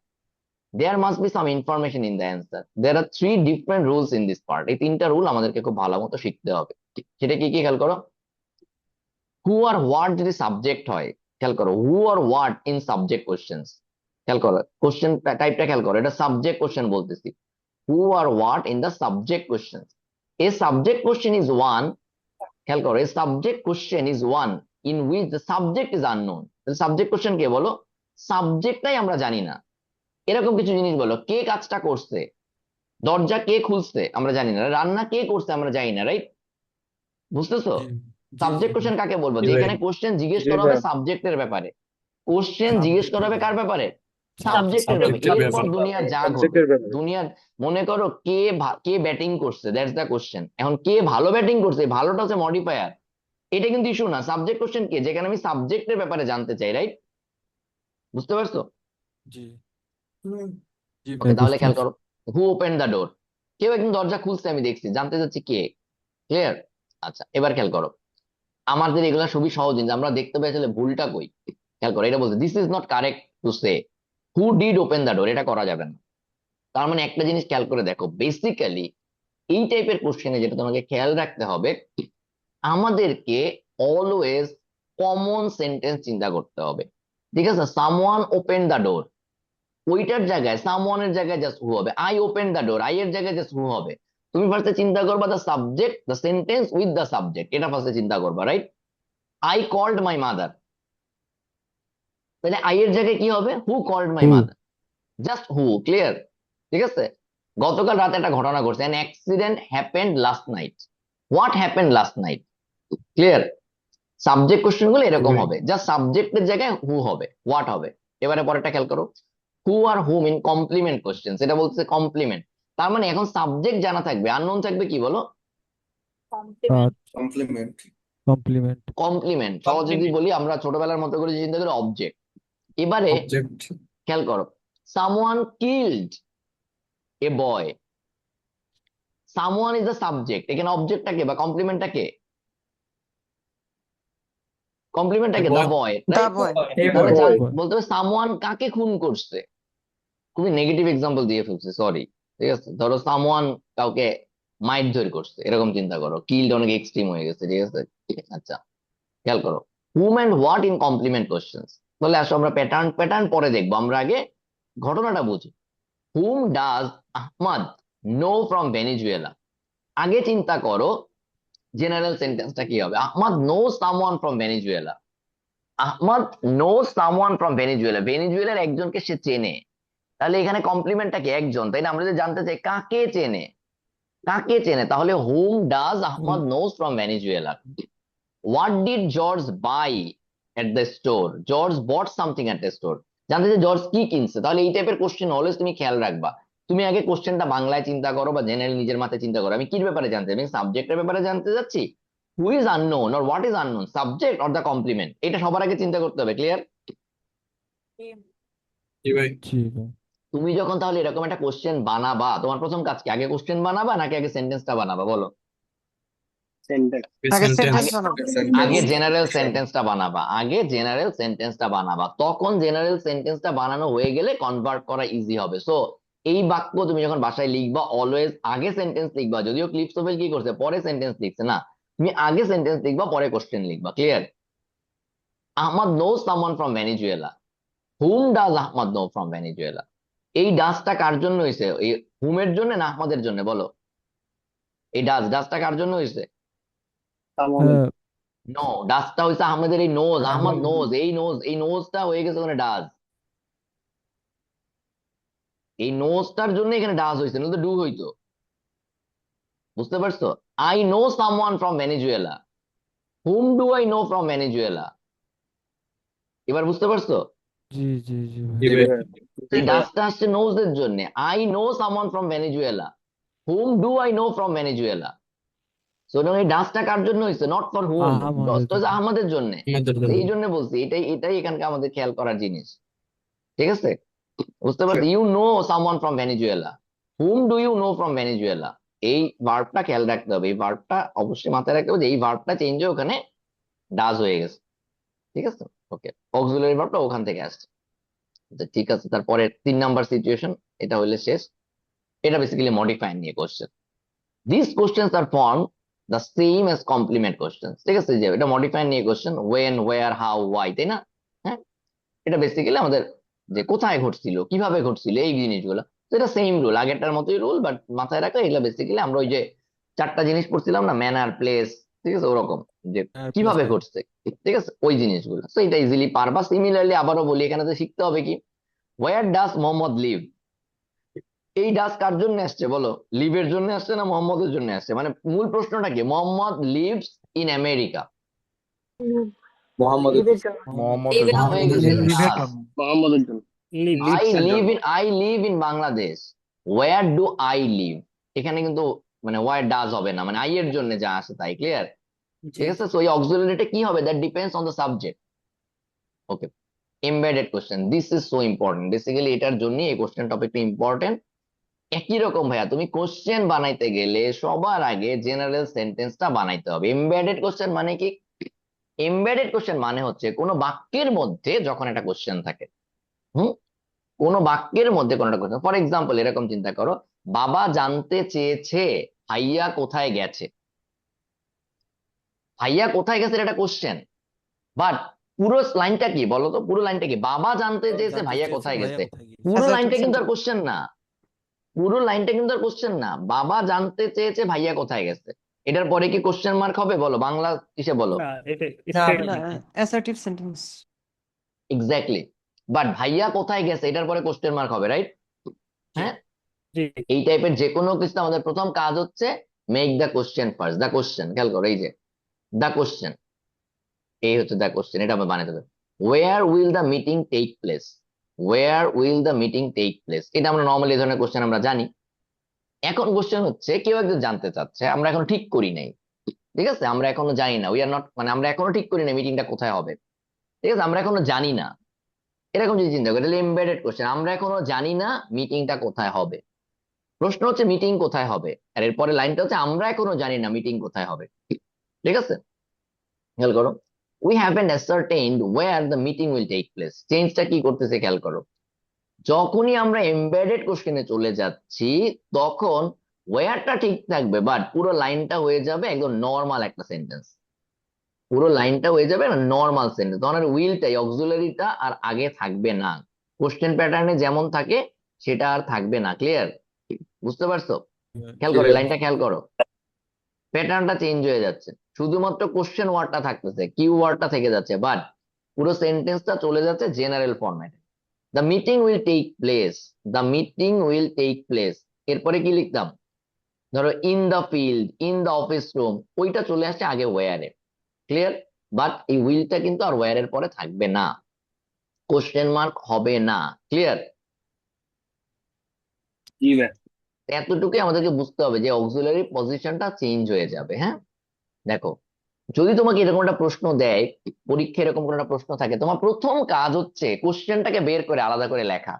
there must be some information in the answer, there are three different rules in this part. এই তিনটা রুল আমাদেরকে খুব ভালো মতো শিখতে হবে। সেটা কি কি খেয়াল করো। হু আর হোয়াট যদি সাবজেক্ট হয়, খেয়াল করো, হু are what in subject questions, খেয়াল করো কোশ্চেন টাইপটা খেয়াল করো, এটা সাবজেক্ট কোশ্চেন বলতেছি। Who are what in the subject question, a subject question is one, খেয়াল করো, a subject question is one in which the subject is unknown. Subject question কে বলো, সাবজেক্টটাই আমরা জানি না। এরকম কিছু জিনিস বলো, কে কাজটা করছে, দরজা কে খুলছে আমরা জানি না, রান্না কে করছে আমরা জানি না, রাইট? বুঝতেছো? জি জি জি সাবজেক্ট কোশ্চেন কাকে বলবো, জি ভাই, যেখানে কোশ্চেন জিজ্ঞেস জি করা হবে ভাই, সাবজেক্টের ব্যাপারে, কোশ্চেন জিজ্ঞেস করা সাবজেক্টের হবে কার ব্যাপারে। ব্যাপারে, সাবজেক্টের সাবজেক্টের ব্যাপারে। সাবজেক্টের ব্যাপারে। এরপর ব্যাপারে, দুনিয়ার যা সাবজেক্টের ঘটুক, ব্যাপারে। দুনিয়ার, মনে করো কে কে ব্যাটিং করছে, দ্যাটস দ্য কোশ্চেন। এখন কে ভালো ব্যাটিং করছে, ভালোটা হচ্ছে মডিফায়ার, এটা কিন্তু ইস্যু না। সাবজেক্ট কোশ্চেন কে, যেখানে আমি সাবজেক্টের ব্যাপারে জানতে চাই, রাইট? বুঝতে পারছো? জি জি ওকে, ভাই, তাহলে বুঝতে খেয়াল পারছি। করো, হু ওপেন দ্য ডোর, কেউ একদম দরজা খুলছে আমি দেখছি, জানতে চাচ্ছি কে। ক্লিয়ার? আচ্ছা, এবার খেয়াল করো, আমাদের এগুলা খুবই সহজ জিনিস, আমরা দেখতে পাই আসলে ভুলটা কই। খেয়াল করো, এটা বলছে this is not correct to say who did open the ডোর, এটা করা যাবে না। তার মানে একটা জিনিস খেয়াল করে দেখো, বেসিক্যালি এই টাইপের কোশ্চেনে যেটা তোমাকে খেয়াল রাখতে হবে, আমাদেরকে অলওয়েজ কমন সেন্টেন্স চিন্তা করতে হবে, ঠিক আছে? সামওয়ান ওপেন দ্য ডোর, ওইটার জায়গায় সামওয়ানের জায়গায় জাস্ট হু হবে। I open the door, I এর জায়গায় জাস্ট হু হবে। তুমি ফার্স্টে চিন্তা করবা the subject, the sentence with the subject, এটা ফার্স্টে চিন্তা করবা, right? I called my mother, তাহলে আই এর জায়গায় কি হবে, who called my who. Mother, just who. Clear? ঠিক আছে? গতকাল রাতে একটা ঘটনা ঘটছে, an accident happened last night, what happened last night. Clear? Subject question গুলো জি এরকম ভাই, হবে, যা সাবজেক্টের জায়গায় হু হবে, হোয়াট হবে। এবারে পরেরটা খেয়াল করো, হু আর হুম ইন কমপ্লিমেন্ট কোশ্চেন, সেটা বলছে কমপ্লিমেন্ট। তার মানে এখন সাবজেক্ট জানা থাকবে, আননোন থাকবে কি বলো, কমপ্লিমেন্ট। কমপ্লিমেন্ট। কমপ্লিমেন্ট। সহজ যদি কমপ্লিমেন্ট। বলি, আমরা ছোটবেলার মতো করে চিন্তা করি অবজেক্ট। এবারে অবজেক্ট। খেয়াল করো, someone killed a boy, someone is the subject, এখানে অবজেক্টটাকে বা কমপ্লিমেন্টটাকে, কমপ্লিমেন্টটাকে দ্য বয়, দা রাইট? বয়। এ তাহলে বয়। বলতে হবে সামওয়ান কাকে খুন করছে। খুবই নেগেটিভ এক্সাম্পল দিয়ে ফেলছে, সরি। ঠিক আছে, ধরো সামওয়ান কাউকে মারধর করছে, এরকম চিন্তা করো, কিল্ড অনেক এক্সট্রিম হয়ে গেছে, ঠিক আছে? আচ্ছা, খেয়াল করো, whom and what in complement questions. তাহলে আসো আমরা প্যাটার্ন প্যাটার্ন পরে দেখবো, আমরা আগে ঘটনাটা বুঝি। Hmm does Ahmad know from Venezuela, আগে চিন্তা করো জেনারেল সেন্টেন্সটা কি হবে, Ahmed know someone from Venezuela, Ahmed know someone from Venezuela, ভেনিজুয়েলার একজনকে সে চেনে। তাহলে এখানে কমপ্লিমেন্টটা কি, একজন, তাই না? আমরা যদি জানতে চাই কাকে চেনে, কাকে চেনে, তাহলে whom does Ahmad knows from Venezuela. What did George buy at the store, George bought something at the store, জানতে চাই জর্জ কি কিনছে। তাহলে এই টাইপের কোশ্চেন অলওয়েজ তুমি খেয়াল রাখবা, তুমি আগে কোশ্চেনটা বাংলায় চিন্তা করো বা জেনারেল নিজের মাথায় চিন্তা করো, আমি কির ব্যাপারে জানতে চাই, আমি সাবজেক্টের ব্যাপারে জানতে যাচ্ছি, who is unknown or what is unknown, subject or the complement, এটা সবার আগে চিন্তা করতে হবে। ক্লিয়ার? জি ভাই, জি ভাই। তুমি যখন তাহলে এরকম একটা কোশ্চেন বানাবা, তোমার প্রথম কাজ কি, আগে কোশ্চেন বানাবা নাকি আগে সেন্টেন্সটা বানাবা, বলো? আগে সেন্টেন্স আগে বানাবো। আগে সেন্টেন্স। জেনারেল সেন্টেন্সটা বানাবা, আগে জেনারেল সেন্টেন্সটা বানাবা, তখন জেনারেল সেন্টেন্সটা বানানো হয়ে গেলে কনভার্ট করা ইজি হবে। সো এই বাক্য তুমি যখন বাসায় লিখবা অলওয়েজ আগে সেন্টেন্স লিখবা, যদিও ক্লিপসোফেল কি করছে পরে সেন্টেন্স লিখছে না, তুমি আগে সেন্টেন্স লিখবা পরে কোশ্চেন লিখবা। Clear? Ahmad knows someone from Venezuela. Whom does Ahmad know from Venezuela? এই ডাজটা কার জন্য হয়েছে? এই হুমের জন্য না আহমদের জন্য বলো? এই ডাজটা কার জন্য হয়েছে? নো, ডাজটা হয়েছে আহমেদের। এই নোজ, আহমদ নোজ, এই নোজটা হয়ে গেছে ওখানে ডাজ। এই নোজটার জন্য এখানে ডাজ হয়েছে, নয়তো ডু হইতো। বুঝতে পারছো? I know someone from Venezuela. Whom do I know from Venezuela? এবার বুঝতে পারছো? জি জি জি জি ভাই। ভাইয়া। এই ডাজটা আসছে নোজ এর জন্য। I know someone from Venezuela. Whom do I know from Venezuela? সুতরাং এই ডান্সটা কার জন্য হয়েছে? নট ফর হুম, আমাদের ডান্সটা হচ্ছে জন্য। আমাদের জন্য। আমাদের তো জন্য। এই জন্য বলছি, এটাই এখানকার আমাদের খেয়াল করার জিনিস। ঠিক আছে? বুঝতে পারছি? You know someone from Venezuela. Whom do you know from Venezuela? এই ভার্বটা খেয়াল রাখতে হবে, এই ভার্বটা অবশ্যই মাথায় রাখতে হবে যে এই ভার্বটা চেঞ্জ হয়ে ওখানে ডাজ হয়ে গেছে। ঠিক আছে? ওকে, অক্সিলারি ভার্বটা ওখান থেকে আসছে। তো ঠিক আছে, তারপরে 3 নাম্বার সিচুয়েশন, এটা হইলে শেষ। এটা বেসিক্যালি মডিফায়ার নিয়ে question. These questions are formed the same as complement questions. ঠিক আছে? যে এটা মডিফায়ার নিয়ে question, when, where, how, why, তাই না? হ্যাঁ, এটা বেসিক্যালি আমাদের যে কোথায় ঘটছিল, কিভাবে ঘটছিল, এই জিনিসগুলো। তো এটা সেম রুল, আগেরটার মতোই রুল, বাট মাথায় রাখা এগুলো বেসিক্যালি আমরা ওই যে 4টা জিনিস পড়ছিলাম না, ম্যানার, প্লেস, ঠিক আছে, ওরকম যে হ্যাঁ, প্লেস কিভাবে টাইম। ঘটছে। ঠিক আছে? ওই জিনিসগুলো তো এটা ইজিলি পারবা। সিমিলারলি আবারও বলি, এখানে তো শিখতে হবে কি, ওয়ার ডাজ মোহাম্মদ লিভ? এই ডাস কার জন্য আসছে বলো? লিভের জন্য আসছে না মোহাম্মদের জন্য আসছে? মানে মূল প্রশ্নটা কি, মোহাম্মদ লিভস ইন আমেরিকা। মোহাম্মদের মোহাম্মদের এটা হয়ে গেছে লিভের ডাস। মোহাম্মদের জন্য। I live in Bangladesh. Where do I live? এখানে কিন্তু মানে ওয়ার ডাজ হবে না, মানে আই এর জন্য যা আসে তাই। ক্লিয়ার? জি ঠিক আছে? সো এই অক্সিলারিটা কি হবে? That depends on the subject. Okay, embedded question, this is so important. Basically এটার জন্য এই কোশ্চেন টপিকটা ইম্পর্টেন্ট। একই রকম ভাইয়া, তুমি কোশ্চেন বানাইতে গেলে সবার আগে জেনারেল সেন্টেন্সটা বানাইতে হবে। এমবেডেড কোশ্চেন মানে কি? এমবেডেড কোশ্চেন মানে হচ্ছে কোনো বাক্যের মধ্যে যখন একটা কোশ্চেন থাকে। হুম, কোনো বাক্যের মধ্যে কোনো একটা কোশ্চেন। ফর এক্সাম্পল এরকম চিন্তা করো, বাবা জানতে চেয়েছে ভাইয়া কোথায় গেছে। ভাইয়া কোথায় গেছে এটা একটা কোশ্চেন, বাট পুরো লাইনটা কি বলো তো? পুরো লাইনটা কি? বাবা জানতে চেয়েছে জানতে ভাইয়া চেয়েছে কোথায় ভাইয়া গেছে। কোথায় গিয়েছে। পুরো অ্যাসার্টিভ লাইনটা কিন্তু আর সেন্টেন্স। কোশ্চেন না। পুরো লাইনটা কিন্তু আর কোশ্চেন না। বাবা জানতে চেয়েছে ভাইয়া কোথায় গেছে, এটার পরে কি কোশ্চেন মার্ক হবে বলো? বাংলা কিসে বলো? না, এটা না না, statement. Assertive sentence. Exactly. But ভাইয়া কোথায় গেছে এটার পরে কোশ্চেন মার্ক হবে, রাইট? জি হ্যাঁ, জি এই টাইপের যে কোনো কিছু আমাদের প্রথম কাজ হচ্ছে make the question first. The question, খেয়াল করো, এই যে দ্য কোশ্চেন, এই হচ্ছে দ্য কোশ্চেন, এটা আমরা বানাতে হবে। Where will the meeting take place? Where will the meeting take place, এটা আমরা নর্মালি এই ধরনের কোশ্চেন আমরা জানি। এখন কোশ্চেন হচ্ছে কেউ একজন জানতে চাচ্ছে, আমরা এখনো ঠিক করি নাই। ঠিক আছে? আমরা এখনো জানি না, উই আর নট, মানে আমরা এখনো ঠিক করি না মিটিংটা কোথায় হবে। ঠিক আছে? আমরা এখনো জানি না, এরকম যদি চিন্তা করি তাহলে এমবেডেড কোশ্চেন। আমরা এখনো জানি না মিটিংটা কোথায় হবে। প্রশ্ন হচ্ছে মিটিং কোথায় হবে, আর এরপরে লাইনটা হচ্ছে আমরা এখনো জানি না মিটিং কোথায় হবে। ঠিক আছে? খেয়াল করো, we haven't ascertained where the meeting will take place. চেঞ্জটা কি করতেছে খেয়াল করো, যখনই আমরা এমবেডেড কোশ্চেনে চলে যাচ্ছি তখন ওয়্যারটা ঠিক থাকবে, বাট পুরো লাইনটা হয়ে যাবে একদম নর্মাল একটা সেন্টেন্স। পুরো লাইনটা হয়ে যাবে না নর্মাল সেন্টেন্স, তখন আর উইলটাই অক্সিলারিটা আর আগে থাকবে না। কোশ্চেন প্যাটার্নে যেমন থাকে সেটা আর থাকবে না। ক্লিয়ার? বুঝতে পারছো? খেয়াল জি করো, ভাইয়া। লাইনটা খেয়াল করো, প্যাটার্নটা চেঞ্জ হয়ে যাচ্ছে। শুধুমাত্র কোশ্চেন ওয়ার্ডটা থাকতেছে, কিউ ওয়ার্ডটা থেকে যাচ্ছে, বাট পুরো সেন্টেন্সটা চলে যাচ্ছে জেনারেল ফরম্যাটে। The meeting will take place, the meeting will take place, এরপরে কি লিখতাম? ধরো in the field, in the office room, ওইটা চলে আসছে আগে ওয়্যারে। ক্লিয়ার? বাট এই উইলটা কিন্তু আর ওয়্যারের পরে থাকবে না, কোশ্চেন মার্ক হবে না। ক্লিয়ার? জি ভাইয়া। এতটুকুই আমাদেরকে বুঝতে হবে যে অক্সিলারি পজিশনটা চেঞ্জ হয়ে যাবে। হ্যাঁ, দেখো, যদি তোমাকে এরকম একটা প্রশ্ন দেয়, পরীক্ষা এরকম কোনো একটা প্রশ্ন থাকে, তোমার প্রথম কাজ হচ্ছে কোশ্চেনটাকে বের করে আলাদা করে লেখা।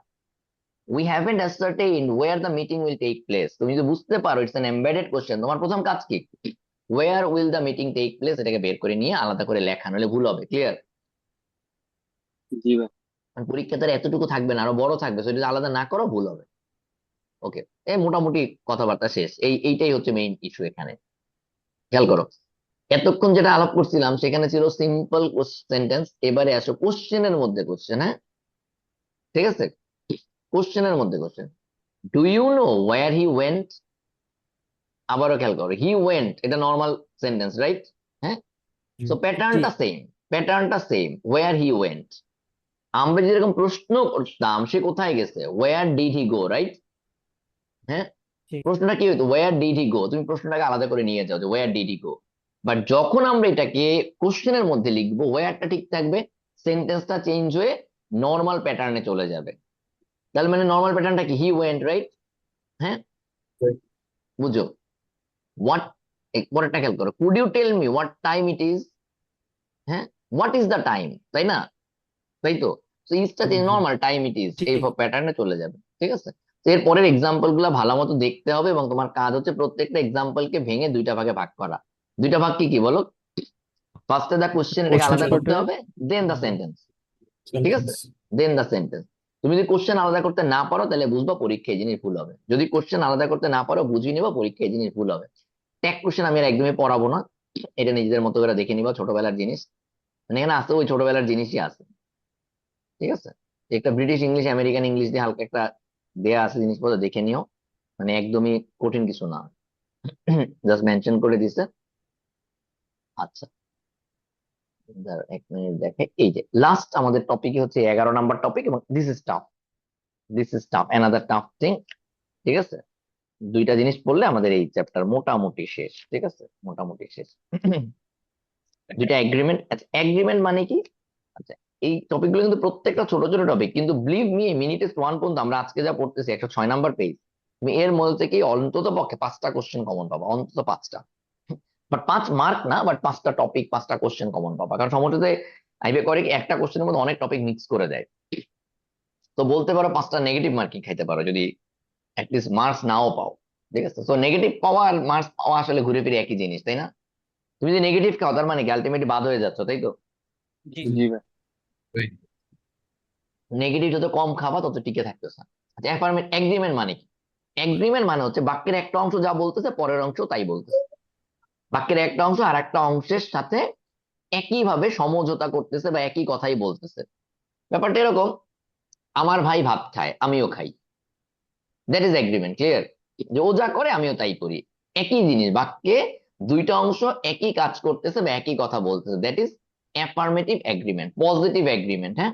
We haven't ascertained where the meeting will take place, তুমি যদি বুঝতে পারো ইটস এন এমবেডেড কোশ্চেন, তোমার প্রথম কাজ কি? Where will the meeting take place, এটাকে বের করে নিয়ে আলাদা করে লেখা, নাহলে ভুল হবে। ক্লিয়ার? জি ভাইয়া। পরীক্ষা তার এতটুকু থাকবে না, আরো বড় থাকবে, সেটা যদি আলাদা না করো ভুল হবে। ওকে, এই মোটামুটি কথাবার্তা শেষ। এইটাই হচ্ছে মেইন ইস্যু এখানে। খেয়াল করো, এতক্ষণ যেটা আলাপ করছিলাম সেখানে ছিল সিম্পল সেন্টেন্স, এবারে আসো কোশ্চেনের মধ্যে কোশ্চেন। হ্যাঁ, ঠিক আছে, কোশ্চেনের মধ্যে question. Do you know where he went? আবারও খেয়াল করো, হি ওয়েন্ট এটা নর্মাল সেন্টেন্স, রাইট? হ্যাঁ, জি সো জি প্যাটার্নটা সেম, ওয়্যার হি ওয়েন্ট। আমরা যেরকম প্রশ্ন করতাম সে কোথায় গেছে, wire did he go, right? হ্যাঁ, জি প্রশ্নটা কি হইতো, ওয়্যার ডিড হি গো, তুমি প্রশ্নটাকে আলাদা করে নিয়ে যাও যে wire did he go. But যখন আমরা এটাকে কোশ্চেনের মধ্যে লিখবো, ওয়্যারটা ঠিক থাকবে, সেন্টেন্সটা চেঞ্জ হয়ে নর্মাল প্যাটার্নে চলে যাবে। তাহলে মানে নর্মাল প্যাটার্নটা কি, হি ওয়েন্ট, রাইট? হ্যাঁ, বুঝো হোয়াট, পরেরটা খেয়াল করো, could you tell me what time it is? হ্যাঁ, হোয়াট ইজ দ্য টাইম, তাই না? তাই তো, তো ইজটা চেঞ্জ, জি নর্মাল টাইম ইট ইজ, এই ঠিক প্যাটার্নে চলে যাবে। ঠিক আছে, তো এর পরের এক্সাম্পল গুলা ভালো মতো দেখতে হবে এবং তোমার কাজ হচ্ছে প্রত্যেকটা এক্সাম্পলকে ভেঙে দুইটা ভাগে ভাগ করা। দুইটা ভাগ কি কি বলো? ফার্স্টে দা কোশ্চেন, এটাকে কোশ্চেন আলাদা করতে পার্টে হবে, দেন দা সেন্টেন্স। ঠিক আছে, সেন্টেন্স। দেন দা সেন্টেন্স। তুমি যদি কোশ্চেন আলাদা করতে না পারো তাহলে বুঝবা পরীক্ষা এই জিনিস ভুল হবে। যদি কোশ্চেন আলাদা করতে না পারো বুঝিয়ে নিবা পরীক্ষা এই জিনিস ভুল হবে। ট্যাগ কোশ্চেন আমি আর একদমই পড়াবো না, এটা নিজেদের মতো করে দেখে নিবা, ছোটবেলার জিনিস। মানে এখানে আসতে ওই ছোটবেলার জিনিসই আছে। ঠিক আছে, একটা ব্রিটিশ ইংলিশ আমেরিকান ইংলিশ দিয়ে হালকা একটা দেয়া আছে, জিনিসপত্র দেখে নিও, মানে একদমই কঠিন কিছু না, জাস্ট মেনশন করে দিছে। আচ্ছা, দাঁড়াও, এক মিনিট দেখে, এই যে লাস্ট আমাদের টপিক হচ্ছে 11 নম্বর টপিক, এবং this is tough another tough thing. ঠিক আছে, দুইটা জিনিস পড়লে আমাদের এই চ্যাপ্টার মোটামুটি শেষ। ঠিক আছে, মোটামুটি শেষ। দুইটা এগ্রিমেন্ট। আচ্ছা, এগ্রিমেন্ট মানে কি? আচ্ছা, এই টপিকগুলো কিন্তু প্রত্যেকটা ছোট ছোট টপিক, কিন্তু বিলিভ মি মিনিট টেস্ট 1 পর্যন্ত আমরা আজকে যা পড়তেছি 106 নম্বর পেজ, তুমি এর মধ্যে থেকে অন্তত পক্ষে 5টা কোশ্চেন কমন পাবা, অন্তত 5টা। বাট 5 মার্ক না, বাট 5টা টপিক 5টা কোশ্চেন কমন পাবা, কারণ সমস্যাতে আইবে করে কি একটা কোশ্চেনের মধ্যে অনেক টপিক মিক্স করে দেয়। তো বলতে পারো 5টা নেগেটিভ মার্কিং খাইতে পারো যদি অ্যাটলিস্ট মার্কস নাও পাও। ঠিক আছে, তো নেগেটিভ পাওয়া আর মার্কস পাওয়া আসলে ঘুরে ফিরে একই জিনিস, তাই না? তুমি যদি নেগেটিভ খাও তার মানে কি আলটিমেটলি বাদ হয়ে যাচ্ছ, তাই তো? জি জি ভাই। নেগেটিভ যত কম খাবা তত টিকে থাকতেছে। আচ্ছা, এগ্রিমেন্ট মানে কি? এগ্রিমেন্ট মানে হচ্ছে বাক্যের একটা অংশ যা বলতেছে পরের অংশ তাই বলতেছে। বাক্যের একটা অংশ আর একটা অংশের সাথে একই ভাবে সমঝোতা করতেছে বা একই কথাই বলতেছে। ব্যাপারটা এরকম, আমার ভাই ভাত খায় আমিও খাই, দ্যাট ইজ এগ্রিমেন্ট। ক্লিয়ার? যে ও যা করে আমিও তাই করি, একই জিনিস, বাক্যে দুইটা অংশ একই কাজ করতেছে বা একই কথা বলতেছে, that is affirmative agreement, positive agreement. হ্যাঁ,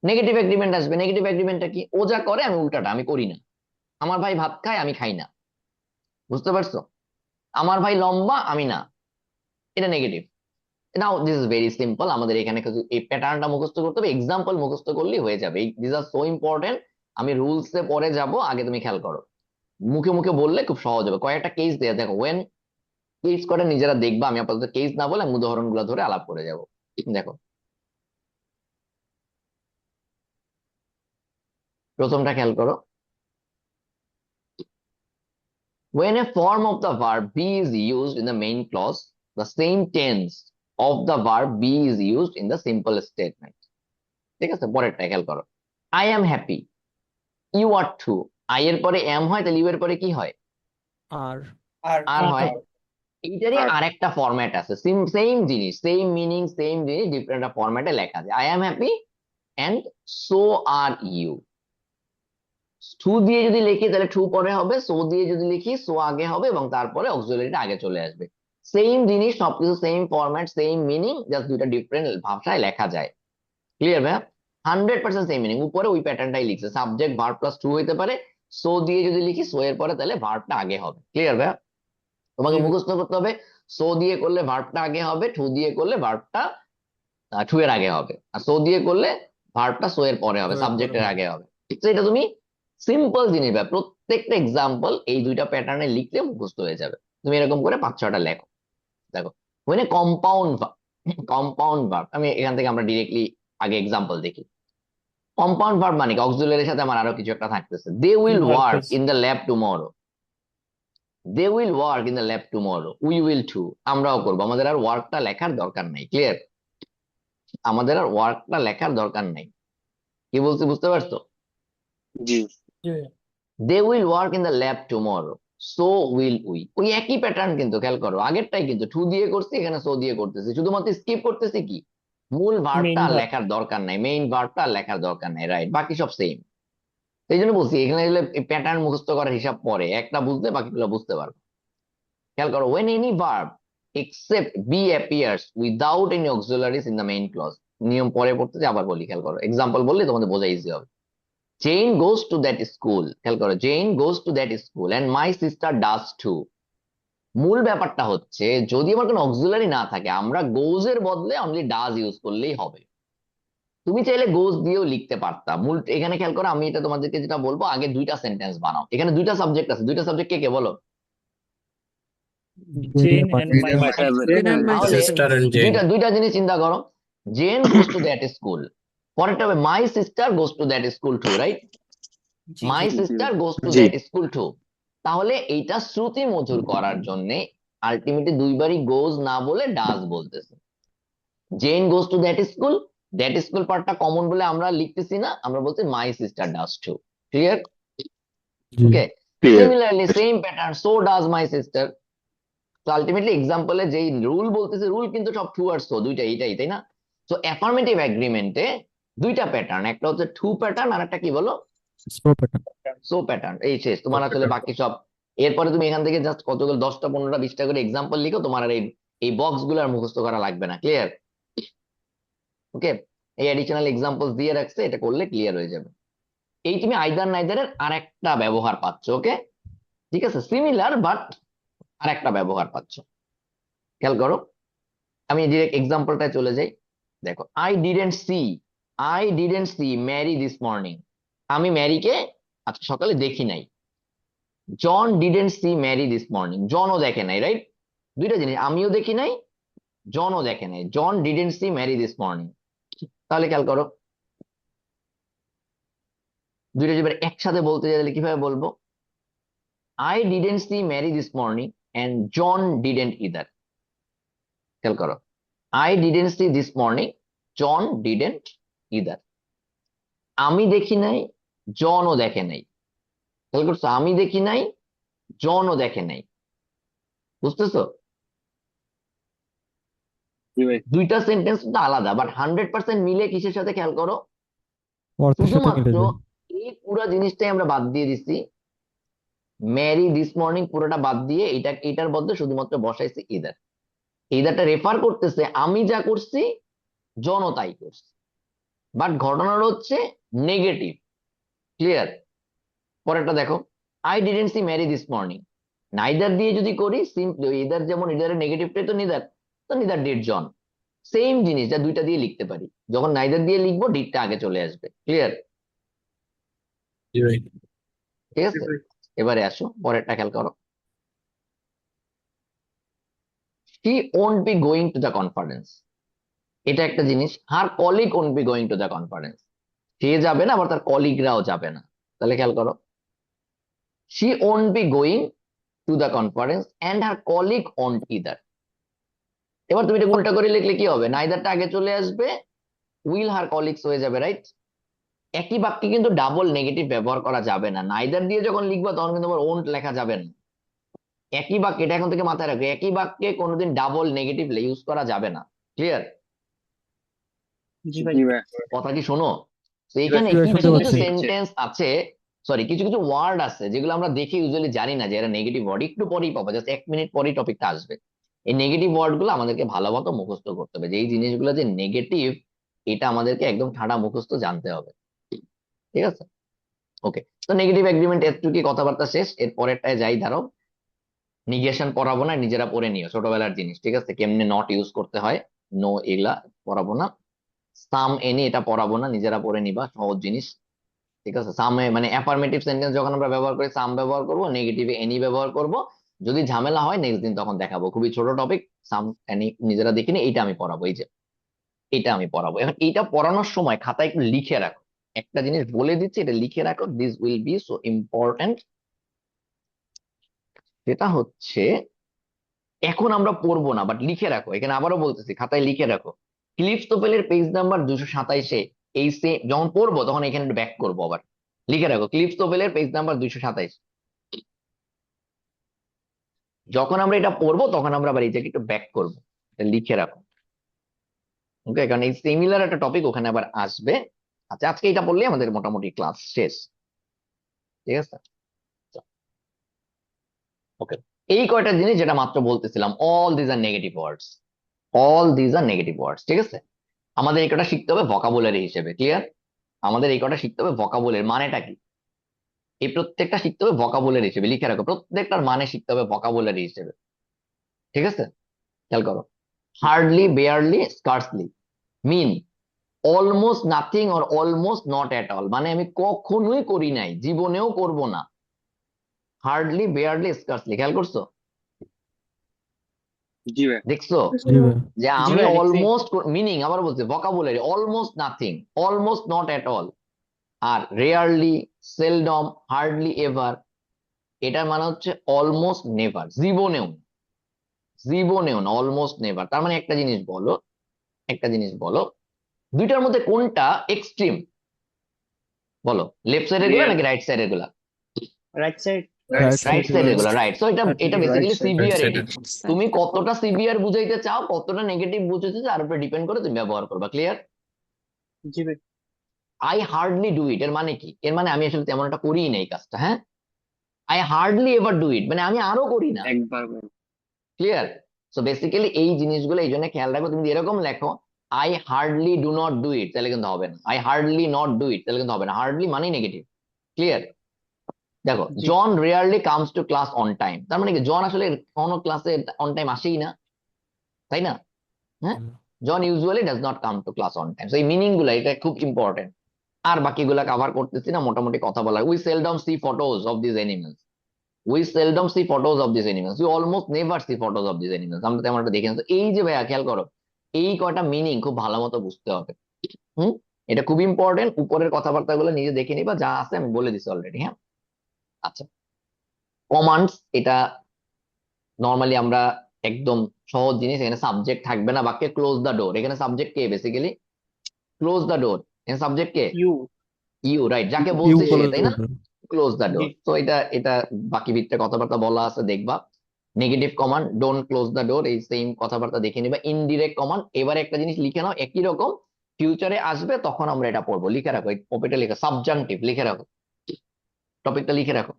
নেগেটিভ এগ্রিমেন্ট আসবে। নেগেটিভ এগ্রিমেন্টটা কি? ও যা করে আমি উল্টাটা, আমি করি না। আমার ভাই ভাত খায় আমি খাই না, বুঝতে পারছো? আমার ভাই লম্বা আমি না, এটা negative. Now this is very simple, আমাদের এখানে শুধু এই প্যাটার্নটা মুখস্থ করতে হবে, এক্সাম্পল মুখস্থ করলেই হয়ে যাবে। দিস আর সো ইম্পর্টেন্ট, আমি রুলস এ পরে যাব, আগে তুমি খেয়াল করো। মুখে মুখে বললে খুব সহজ হবে। কয়েকটা কেস দেয়া, দেখো ওয়েন, কেস করে নিজেরা দেখবা, আমি আপাতত কেস না বলে আমি উদাহরণ গুলো ধরে আলাপ করে যাব। দেখো, প্রথমটা খেয়াল করো, when a form of the verb be is used in the main clause, the same tense of the verb be is used in the simple statement. ঠিক আছে, পরেরটা খেয়াল করো, I am happy, you are too. I এর পরে am হয়, তাহলে you এর পরে কি হয়? আর আর আর হয়। এইটারই আরেকটা ফরম্যাট আছে, সেম জিনিস, সেম মিনিং, সেম জিনিস, ডিফারেন্ট ফরম্যাটে লেখা আছে। I am happy and so are you. Too দিয়ে যদি লিখি তাহলে টু পরে হবে, সো দিয়ে যদি লিখি সো আগে হবে, এবং তারপরে অক্সিলারিটা আগে চলে আসবে। সেম জিনিস, সবকিছু same format, same meaning, just দুইটা ডিফারেন্ট ভাষায় লেখা যায়। ক্লিয়ার ভাইয়া? 100% সেম মিনিং, উপরে ওই প্যাটার্নটাই লিখছে, সাবজেক্ট ভার্ব প্লাস টু হইতে পারে, সো দিয়ে যদি লিখি সো এর পরে তাহলে ভার্বটা আগে হবে। ক্লিয়ার ভাইয়া? তোমাকে জি মুখস্থ করতে হবে, সো দিয়ে করলে ভার্বটা আগে হবে, টু দিয়ে করলে ভার্বটা টু এর আগে হবে, আর সো দিয়ে করলে ভার্বটা সো এর পরে হবে, তো এরপরে সাবজেক্টের ভাব আগে হবে। তো এটা তুমি সিম্পল জিনিস ভাই, প্রত্যেকটা এক্সাম্পল এই দুইটা প্যাটার্নে লিখলে মুখস্থ হয়ে যাবে। তুমি এরকম করে 5-6টা লেখো। দেখো, মানে কম্পাউন্ড ভার্ব, আমি এখান থেকে আমরা ডিরেক্টলি আগে এক্সাম্পল দেখি। কম্পাউন্ড ভার্ব মানে কি? অক্সিলারির সাথে আমার আরো কিছু একটা থাকতেছে। দে উইল ওয়ার্ক ভার্বেস in the lab tomorrow, they will work in the lab tomorrow, we will too, আমরাও করবো, আমাদের আর ওয়ার্কটা লেখার দরকার নাই। ক্লিয়ার? আমাদের আর ওয়ার্কটা লেখার দরকার নাই। কি বলছি বুঝতে পারছো? জি। জি they will work in the lab tomorrow, so will we. ওই একই প্যাটার্ন কিন্তু, খেয়াল করো আগেরটাই কিন্তু টু দিয়ে করছি, এখানে সো দিয়ে করতেছি, শুধুমাত্র স্কিপ করতেছি কি মূল মেইন ভার্বটা ভার্ব। লেখার দরকার নাই, মেইন ভার্বটা লেখার দরকার নাই, রাইট, বাকি সব সেম। এই জন্য বলছি এখানে প্যাটার্ন মুখস্থ করার হিসাব পরে, একটা বুঝলে বাকিগুলো বুঝতে পারবে। খেয়াল করো, when any verb except be appears without any auxiliaries in the main clause, নিয়ম পরে পড়তে আবার বলি, খেয়াল করো এক্সাম্পল বললে তোমাদের বোঝা ইজি হবে। Jane goes to that school, খেয়াল করো Jane goes to that school and my sister does too. মূল ব্যাপারটা হচ্ছে যদি আমার কোনো অক্সিলারি না থাকে, আমরা গোজ এর বদলে অনলি ডাজ ইউজ করলেই হবে। তুমি চাইলে গোজ দিয়েও লিখতে পারতা। মূল এখানে খেয়াল করো, আমি এটা তোমাদেরকে যেটা বলবো, আগে দুইটা সেন্টেন্স বানাও। এখানে দুইটা সাবজেক্ট আছে, দুইটা সাবজেক্ট কে কে বলো? Jane and Jane my and my sister. Jane and my তাহলে sister and Jane. দুইটা দুইটা জিনিস চিন্তা করো, Jane goes to that school, পরেরটা হবে my sister goes to that school too, right? জি মাই জি সিস্টার গোজ টু জি। That school too. তাহলে এইটা শ্রুতি মধুর করার জন্য আলটিমেটলি দুইবারই গোজ না বলে ডাজ বলতেছে। Jen goes to that school পার্টটা কমন বলে আমরা লিখতেছি না, আমরা বলছি my sister does too. Clear? জি okay, Clear. Similarly same pattern, so does my sister. তো আলটিমেটলি এক্সাম্পলে যেই রুল বলতেছে, রুল কিন্তু সব টু আর সো দুইটা এইটাই, তাই না? তো অ্যাফার্মেটিভ এগ্রিমেন্টে দুইটা প্যাটার্ন, একটা হচ্ছে টু প্যাটার্ন আর একটা কি বলো, স্লো প্যাটার্ন। So pattern. এই শেষ, তোমার আসলে বাকি সব এরপরে তুমি এখান থেকে জাস্ট কতগুলো 10টা 15টা 20টা করে এক্সাম্পল লিখো, তোমার আর এই বক্স গুলো আর মুখস্থ করা লাগবে না। ক্লিয়ার? ওকে, এই অ্যাডিশনাল এক্সাম্পল দিয়ে রাখছে, এটা করলে ক্লিয়ার হয়ে যাবে। এই তুমি আইদার নাইদারের আরেকটা ব্যবহার পাচ্ছ। ওকে, ঠিক আছে, সিমিলার বাট আরেকটা ব্যবহার পাচ্ছ। খেয়াল করো, আমি ডিরেক্ট এক্সাম্পলটায় চলে যাই। দেখো, I didn't see Mary this morning. আমি ম্যারিকে আজকে সকালে দেখি নাই। John didn't see Mary this morning, জনও দেখে নাই, রাইট? দুইটা জিনিস, আমিও দেখি নাই, জনও দেখে নাই। John didn't see Mary this morning. তাহলে খেয়াল করো, দুইটা যদি এবার একসাথে বলতে যাই তাহলে কিভাবে বলবো? I didn't see Mary this morning and John didn't either. খেয়াল করো, I didn't see this morning, John didn't either. আমি দেখি নাই, জনও দেখে নাই। খেয়াল করছো, আমি দেখি নাই, জনও দেখে নাই। বুঝতেছো? দুইটা সেন্টেন্স তো আলাদা, বাট 100% মিলে কিসের সাথে? খেয়াল করো, অর্থের সাথে মিলে শুধুমাত্র যায়। এই পুরো জিনিসটাই আমরা বাদ দিয়ে দিছি, ম্যারি দিস মর্নিং পুরোটা বাদ দিয়ে এটার বদলে শুধুমাত্র বসাইছি ইদার। ইদারটা রেফার করতেছে আমি যা করছি, জনও তাই করছে, বাট ঘটনাটা হচ্ছে নেগেটিভ। ক্লিয়ার? পরেরটা দেখো, I didn't see Mary this morning, neither দিয়ে যদি করি সিম্পলি ইদার, যেমন ইদারের নেগেটিভটাই তো নিদার, তো নিদার ডিড জন। সেম জিনিস যা দুইটা দিয়ে লিখতে পারি, যখন নাইদার দিয়ে লিখবো ডিডটা আগে চলে আসবে। ক্লিয়ার? ঠিক আছে, এবারে আসো পরেরটা, খেয়াল করো, she won't be going to the conference. এটা একটা জিনিস, her colleague won't be going to the conference, সে যাবে না আবার তার কলিগরাও যাবে না। তাহলে খেয়াল করো, she won't be going to the conference and her colleague won't either. এবার তুমি এটা উল্টা করে লিখলে কি হবে? নাইদারটা আগে চলে আসবে, উইল হার কলিগস হয়ে যাবে, রাইট? একই বাক্যে কিন্তু ডাবল নেগেটিভ ব্যবহার করা যাবে না। নাইদার দিয়ে যখন লিখবা তখন কিন্তু আবার ওন্ট লেখা যাবে না। একই বাক্যে, এটা এখন থেকে মাথায় রাখবে, একই বাক্যে কোনোদিন ডাবল নেগেটিভ ইউজ করা যাবে না। ক্লিয়ার? জি ভাই। কথা কি শোনো? তো এখানে শুনতে কিছু কিছু পাচ্ছি। সেন্টেন্স আছে, সরি কিছু কিছু ওয়ার্ড আছে যেগুলো আমরা দেখে ইউজুয়ালি জানি না যে এরা নেগেটিভ ওয়ার্ড, একটু পরেই পাবো, জাস্ট 1 মিনিট পরেই টপিকটা আসবে। এই নেগেটিভ ওয়ার্ড গুলো আমাদেরকে ভালো মতো মুখস্থ করতে হবে, যে এই জিনিসগুলো যে নেগেটিভ, এটা আমাদেরকে একদম ঠাড়া মুখস্থ জানতে হবে। ঠিক আছে, ওকে। তো নেগেটিভ এগ্রিমেন্ট এতটুকু কথাবার্তা শেষ। এর পরেরটায় যাই, ধরো নিগেশন পড়াবো না, নিজেরা পড়ে নিও, ছোটবেলার জিনিস। ঠিক আছে, কেমনে নট ইউজ করতে হয়, নো, এগুলা পড়াবো না। সাম এনি এটা পড়াবো না, নিজেরা পড়ে নিবা, সহজ জিনিস। ঠিক আছে, সামে মানে অ্যাফার্মেটিভ সেন্টেন্স যখন আমরা ব্যবহার করি সাম ব্যবহার করব, নেগেটিভে এনি ব্যবহার করব। যদি ঝামেলা হয় নেক্সট দিন তখন দেখাবো, খুবই ছোট টপিক, সাম এনি নিজেরা দেখিনি, এইটা আমি পড়াবো। এই যে এটা আমি পড়াবো। এখন এইটা পড়ানোর সময় খাতায় একটু লিখে রাখো, একটা জিনিস বলে দিচ্ছি, এটা লিখে রাখো, this will be so important. সেটা হচ্ছে, এখন আমরা পড়বো না, বাট লিখে রাখো, এখানে আবারও বলতেছি খাতায় লিখে রাখো। ক্লিফটোফেলের পেজ নাম্বার 227-এ এই যখন পড়বো তখন এখানে ব্যাক করবো আবার, লিখে রাখো ক্লিপসটোফেলের পেজ নাম্বার 227। যখন আমরা এটা পড়বো তখন আমরা আবার এইটাকে একটু ব্যাক করবো, এটা লিখে রাখো। ওকে, কারণ এই সিমিলার একটা টপিক ওখানে আবার আসবে। আচ্ছা, আজকে এটা পড়লে আমাদের মোটামুটি ক্লাস শেষ। ঠিক আছে, ওকে। এই কয়টা জিনিস যেটা মাত্র বলতেছিলাম, all these are negative words, all these are negative words. ঠিক আছে, আমাদের এই কটা শিখতে হবে ভোকাবুলারি হিসেবে। ক্লিয়ার? আমাদের এই কটা শিখতে হবে ভোকাবুলারি মানেটা কি, এই প্রত্যেকটা শিখতে হবে ভোকাবুলারি হিসেবে। লিখে রাখো, প্রত্যেকটার মানে শিখতে হবে ভোকাবুলারি হিসেবে। ঠিক আছে, খেয়াল করো। Hardly, barely, scarcely mean almost nothing or almost not at all, মানে আমি কখনোই করি নাই, জীবনেও করব না। হার্ডলি, বেয়ারলি, স্কার্সলি, খেয়াল করছো? জি ভাই। দেখছো জি ভাই। যে জি আমি ভাই, দেখছি। অলমোস্ট, মিনিং আবার বলছি vocabulary, almost nothing, almost not at all, আর রেয়ারলি, সেলডম, হার্ডলি এভার, এটার মানে হচ্ছে অলমোস্ট নেভার, জীবনেও, জীবনেও না, অলমোস্ট নেভার। তার মানে একটা জিনিস বলো, একটা জিনিস বলো, দুইটার মধ্যে কোনটা এক্সট্রিম বলো? লেফট সাইডের গুলা নাকি রাইট সাইডের গুলা? Right side. Right right side সাইডের গুলা, রাইট। সো এটা এটা right basically side, right severity, সাইডের। তুমি কতটা সিভিয়ার বুঝাইতে চাও, কতটা নেগেটিভ বুঝাইতে চাও, তার উপরে ডিপেন্ড করে তুমি ব্যবহার করবা। ক্লিয়ার? জি ভাই। আই হার্ডলি ডু ইট এর মানে কি? এর মানে আমি আসলে তেমন একটা করিই না এই কাজটা। হ্যাঁ, I hardly ever do it মানে আমি আরো করি না। একবার ক্লিয়ার? সো বেসিক্যালি এই জিনিসগুলো এই জন্য খেয়াল রাখো। তুমি যদি এরকম লেখো I hardly do not do it, তাহলে কিন্তু হবে না। I hardly not do it, তাহলে কিন্তু হবে না। হার্ডলি মানেই নেগেটিভ। ক্লিয়ার? দেখো, জি। John rarely comes to class on time, তার মানে কি জন আসলে কোনো ক্লাসে অন টাইম আসেই না, তাই না? হ্যাঁ, John usually does not come to class on time. So এই মিনিং গুলা এটা খুব ইম্পর্টেন্ট। আর বাকিগুলা কভার করতেছি না, মোটামুটি কথা বলা। We seldom see photos of this animals, we seldom see photos of this animals, we almost never see photos of this animals. আমরা তেমন একটা দেখি না। তো এই যে ভাইয়া খেয়াল করো, এই কয়টা মিনিং খুব ভালো মতো বুঝতে হবে। হুম, এটা খুব ইম্পর্টেন্ট। উপরের কথাবার্তাগুলো নিজে দেখে নিবা, যা আছে আমি বলে দিছি অলরেডি। হ্যাঁ, আচ্ছা। কমান্ডস, এটা নর্মালি আমরা একদম সহজ জিনিস। এখানে সাবজেক্ট থাকবে না বাক্যে। ক্লোজ দ্য ডোর, এখানে সাবজেক্ট কে? বেসিক্যালি ক্লোজ দ্য ডোর, এখানে সাবজেক্ট কে? ইউ। ইউ, রাইট, যাকে ইউ বলছে সে, বলে তাই না? দেবে। ক্লোজ দ্য জি। ডোর। তো এটা এটা বাকি ভিতরে কথাবার্তা বলা আছে, দেখবা। Negative command, don't close the door, এই সেম কথাবার্তা দেখে নিবা। ইনডিরেক্ট কমান্ড, এবারে একটা জিনিস লিখে নাও, একই রকম ফিউচারে আসবে তখন আমরা এটা পড়বো। লিখে রাখো, ওপেটা লিখে সাবজাংটিভ লিখে রাখো, টপিকটা লিখে রাখো।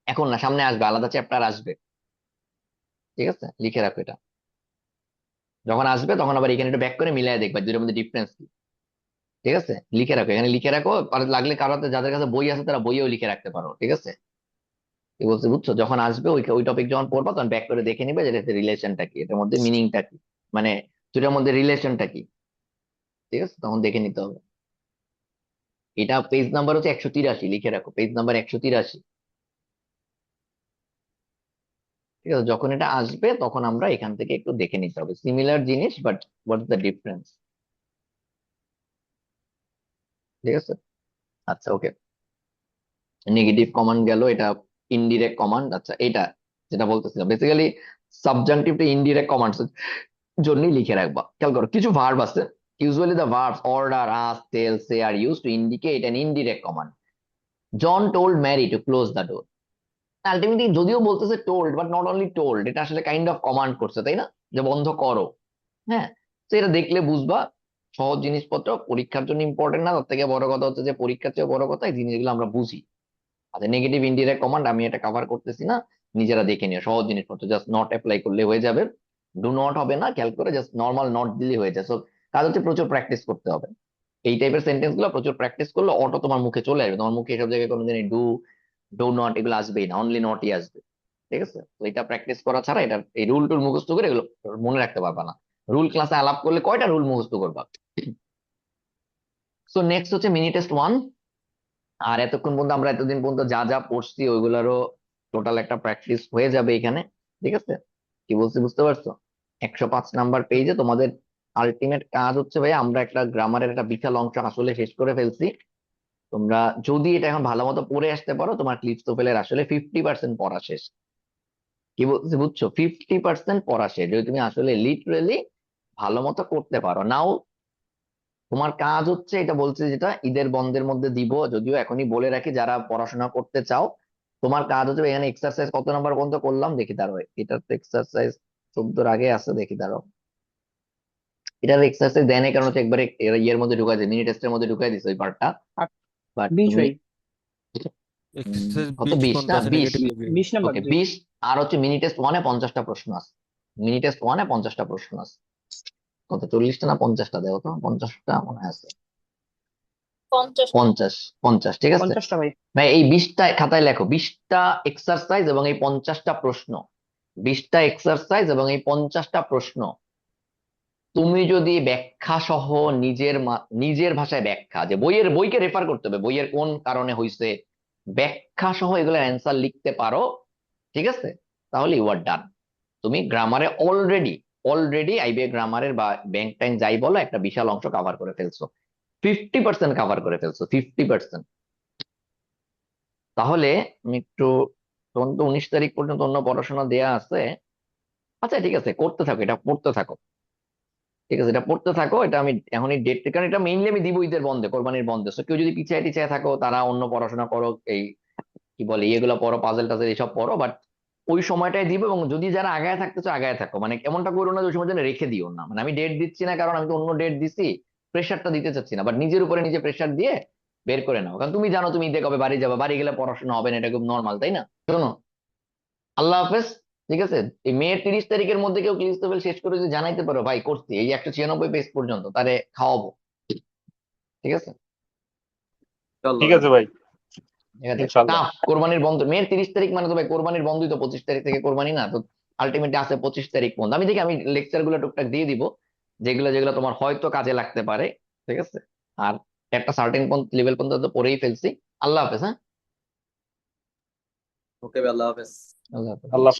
এখন না, সামনে আসবে, আলাদা চ্যাপ্টার আসবে। ঠিক আছে, লিখে রাখো এটা। যখন আসবে তখন আবার এখানে একটু ব্যাক করে মিলাই দেখবা দুটোর মধ্যে ডিফারেন্স কি। ঠিক আছে, লিখে রাখো, এখানে লিখে রাখো। আর লাগলে কারো হাতে যাদের কাছে বই আছে তারা বইও লিখে রাখতে পারো। ঠিক আছে, কি বলছে বুঝছো? যখন আসবে ওই ওই টপিক যখন পড়বা তখন ব্যাক করে দেখে নিবে যে এটাতে রিলেশনটা কি, এটার মধ্যে মিনিংটা কি, মানে দুটার মধ্যে রিলেশনটা কি। ঠিক আছে, তখন দেখে নিতে হবে। এটা পেজ নাম্বার হচ্ছে 183, লিখে রাখো পেজ নাম্বার 183। ঠিক আছে, যখন এটা আসবে তখন আমরা এখান থেকে একটু দেখে নিতে হবে সিমিলার জিনিস, but what is the difference. ঠিক আছে, আচ্ছা, ওকে। নেগেটিভ কমান্ড গেল, এটা ইনডিরেক্ট কমান্ড। আচ্ছা, এটা যেটা বলতেছিলাম basically subjunctive to indirect commands জন্যই লিখে রাখবা। খেয়াল করো, কিছু ভার্ব আছে, usually the verbs order, ask, tell, say are use to indicate an indirect command. John told Mary to close the door. Ultimately যদিও বলতেছে told, but not only told, এটা আসলে কাইন্ড অফ কমান্ড করছে, তাই না? যে বন্ধ করো। হ্যাঁ, তো এটা দেখলে বুঝবা। সহজ জিনিসপত্র পরীক্ষার জন্য ইম্পর্টেন্ট না, তার থেকে বড় কথা হচ্ছে যে পরীক্ষার চেয়ে বড় কথা এই জিনিসগুলো আমরা বুঝি। আচ্ছা, নেগেটিভ ইনডিরেক্ট কমান্ড আমি এটা কভার করতেছি না, নিজেরা দেখে নিও। সহজ জিনিসপত্র, জাস্ট নট অ্যাপ্লাই করলে হয়ে যাবে। ডু নট হবে না, খেয়াল করে জাস্ট নর্মাল নট দিলে হয়ে যায়। সো কাজ হচ্ছে প্রচুর প্র্যাকটিস করতে হবে। এই টাইপের সেন্টেন্স গুলো প্রচুর প্র্যাকটিস করলে অটো তোমার মুখে চলে আসবে। তোমার মুখে এসব জায়গায় কোনোদিন ডু, ডু নট এগুলো আসবেই না, অনলি নটই আসবে। ঠিক আছে, তো এটা প্র্যাকটিস করা ছাড়া এটা এই রুল টুল মুখস্থ করে এগুলো মনে রাখতে পারবা না। রুল ক্লাসে আলাপ করলে কয়টা রুল মুখস্থ করবা? সো নেক্সট হচ্ছে মিনি টেস্ট 1। আর এতক্ষণ পর্যন্ত আমরা এতদিন পর্যন্ত যা যা পড়ছি ওইগুলারও টোটাল একটা প্র্যাকটিস হয়ে যাবে এখানে। ঠিক আছে, কি বলছি বুঝতে পারছো? 105 নাম্বার পেজে তোমাদের আলটিমেট কাজ হচ্ছে ভাই, আমরা একটা গ্রামারের একটা বিশাল অংশ আসলে শেষ করে ফেলছি। তোমরা যদি এটা এখন ভালো মতো পড়ে আসতে পারো, তোমার ক্লিপটোফেলের আসলে 50% পড়া শেষ। কি বলছি বুঝছো? 50% পড়া শেষ যদি তুমি আসলে লিটারেলি ভালো মতো করতে পারো। নাও তোমার কাজ হচ্ছে, এটা বলছে যেটা ঈদের বন্ধের মধ্যে দিব, যদিও এখনই বলে রাখি যারা পড়াশোনা করতে চাও, তোমার কাজ হচ্ছে এখানে এক্সারসাইজ কত নাম্বার পর্যন্ত করলাম দেখি, দাঁড়াও এটা তো এক্সারসাইজ 14 আগে আছে, দেখি দাঁড়াও। এটার এক্সারসাইজ দেয় না, কারণ হচ্ছে একবারে ইয়ের মধ্যে ঢুকাই দিচ্ছে, মিনি টেস্টের মধ্যে ঢুকাই দিচ্ছে ওই পার্টটা। বাট 20 তুমি ভাই, কত, 20 না, 20? 20 নাম্বার ওকে, জি। 20। আর হচ্ছে মিনি টেস্ট 1-এ 50টা প্রশ্ন আছে, মিনি টেস্ট 1-এ 50টা প্রশ্ন আছে। কত, 40টা না 50টা, দেখো তো, 50টা মনে হয় আছে। 50, 50, ঠিক আছে 50টা ভাই। ভাই। এই 20টা খাতায় লেখো, 20টা এক্সারসাইজ এবং এই 50টা প্রশ্ন, 20টা এক্সারসাইজ এবং এই 50টা প্রশ্ন তুমি যদি ব্যাখ্যা সহ নিজের ভাষায় ব্যাখ্যা, যে বইকে রেফার করতে হবে, বইয়ের কোন কারণে হয়েছে, ব্যাখ্যা সহ এগুলোর অ্যান্সার লিখতে পারো, ঠিক আছে, তাহলে ইউ আর ডান। তুমি গ্রামারে অলরেডি অলরেডি আইবিএ গ্রামারের বা ব্যাংক ট্যাঙ্ক যাই বলো, একটা বিশাল অংশ কাভার করে ফেলছো, 50% কাভার করে ফেলছো, 50%। তাহলে আমি একটু, তখন তো 19 তারিখ পর্যন্ত অন্য পড়াশোনা দেয়া আছে। আচ্ছা ঠিক আছে, করতে থাকো, এটা পড়তে থাকো, ঠিক আছে, এটা পড়তে থাকো। এটা আমি এখনই ডেট, কারণ এটা মেইনলি আমি দিব ঈদের বন্ধে, কোরবানির বন্ধে। তো কেউ যদি পিছিয়ে টিছিয়ে থাকো, তারা অন্য পড়াশোনা করো, এই কি বলে এগুলো পড়ো, পাজেল টাজেল এইসব পড়ো, বাট ওই সময়টাই দিব। এবং যদি যারা আগায় থাকতেছো আগায় থাকো, মানে এমনটা করো না যে ওই সময় জন্য রেখে দিও না, মানে আমি ডেট দিচ্ছি না কারণ আমি তো অন্য ডেট দিছি, প্রেশারটা দিতে চাচ্ছি না, বাট নিজের উপরে নিজে প্রেশার দিয়ে বের করে নাও, কারণ তুমি জানো তুমি ঈদে কবে বাড়ি যাবে, বাড়ি গেলে পড়াশোনা হবে না, এটা খুব নর্মাল, তাই না? শোনো, আল্লাহ হাফেজ, ঠিক আছে। এই মেয়ের 30 তারিখের মধ্যে কেউ ক্লিস লেভেল শেষ করে যদি জানাইতে পারো ভাই করছি, এই 196 পেজ পর্যন্ত তারে খাওয়াবো, ঠিক আছে। ঠিক আছে ভাই, ঠিক আছে, ইনশাল্লাহ। টাফ কোরবানির বন্ধ, মেয়ের 30 তারিখ মানে তো ভাই কোরবানির বন্ধই তো, 25 তারিখ থেকে কোরবানি না তো, আলটিমেটলি আছে 25 তারিখ পর্যন্ত। আমি লেকচার গুলো টুকটাক দিয়ে দিব, যেগুলো যেগুলো তোমার হয়তো কাজে লাগতে পারে, ঠিক আছে। আর একটা সার্টেন লেভেল পর্যন্ত তো পড়েই ফেলছি। আল্লাহ হাফেজ, হ্যাঁ, ওকে ভাই, আল্লাহ হাফেজ। আল্লাহ হাফেজ। আল্লাহ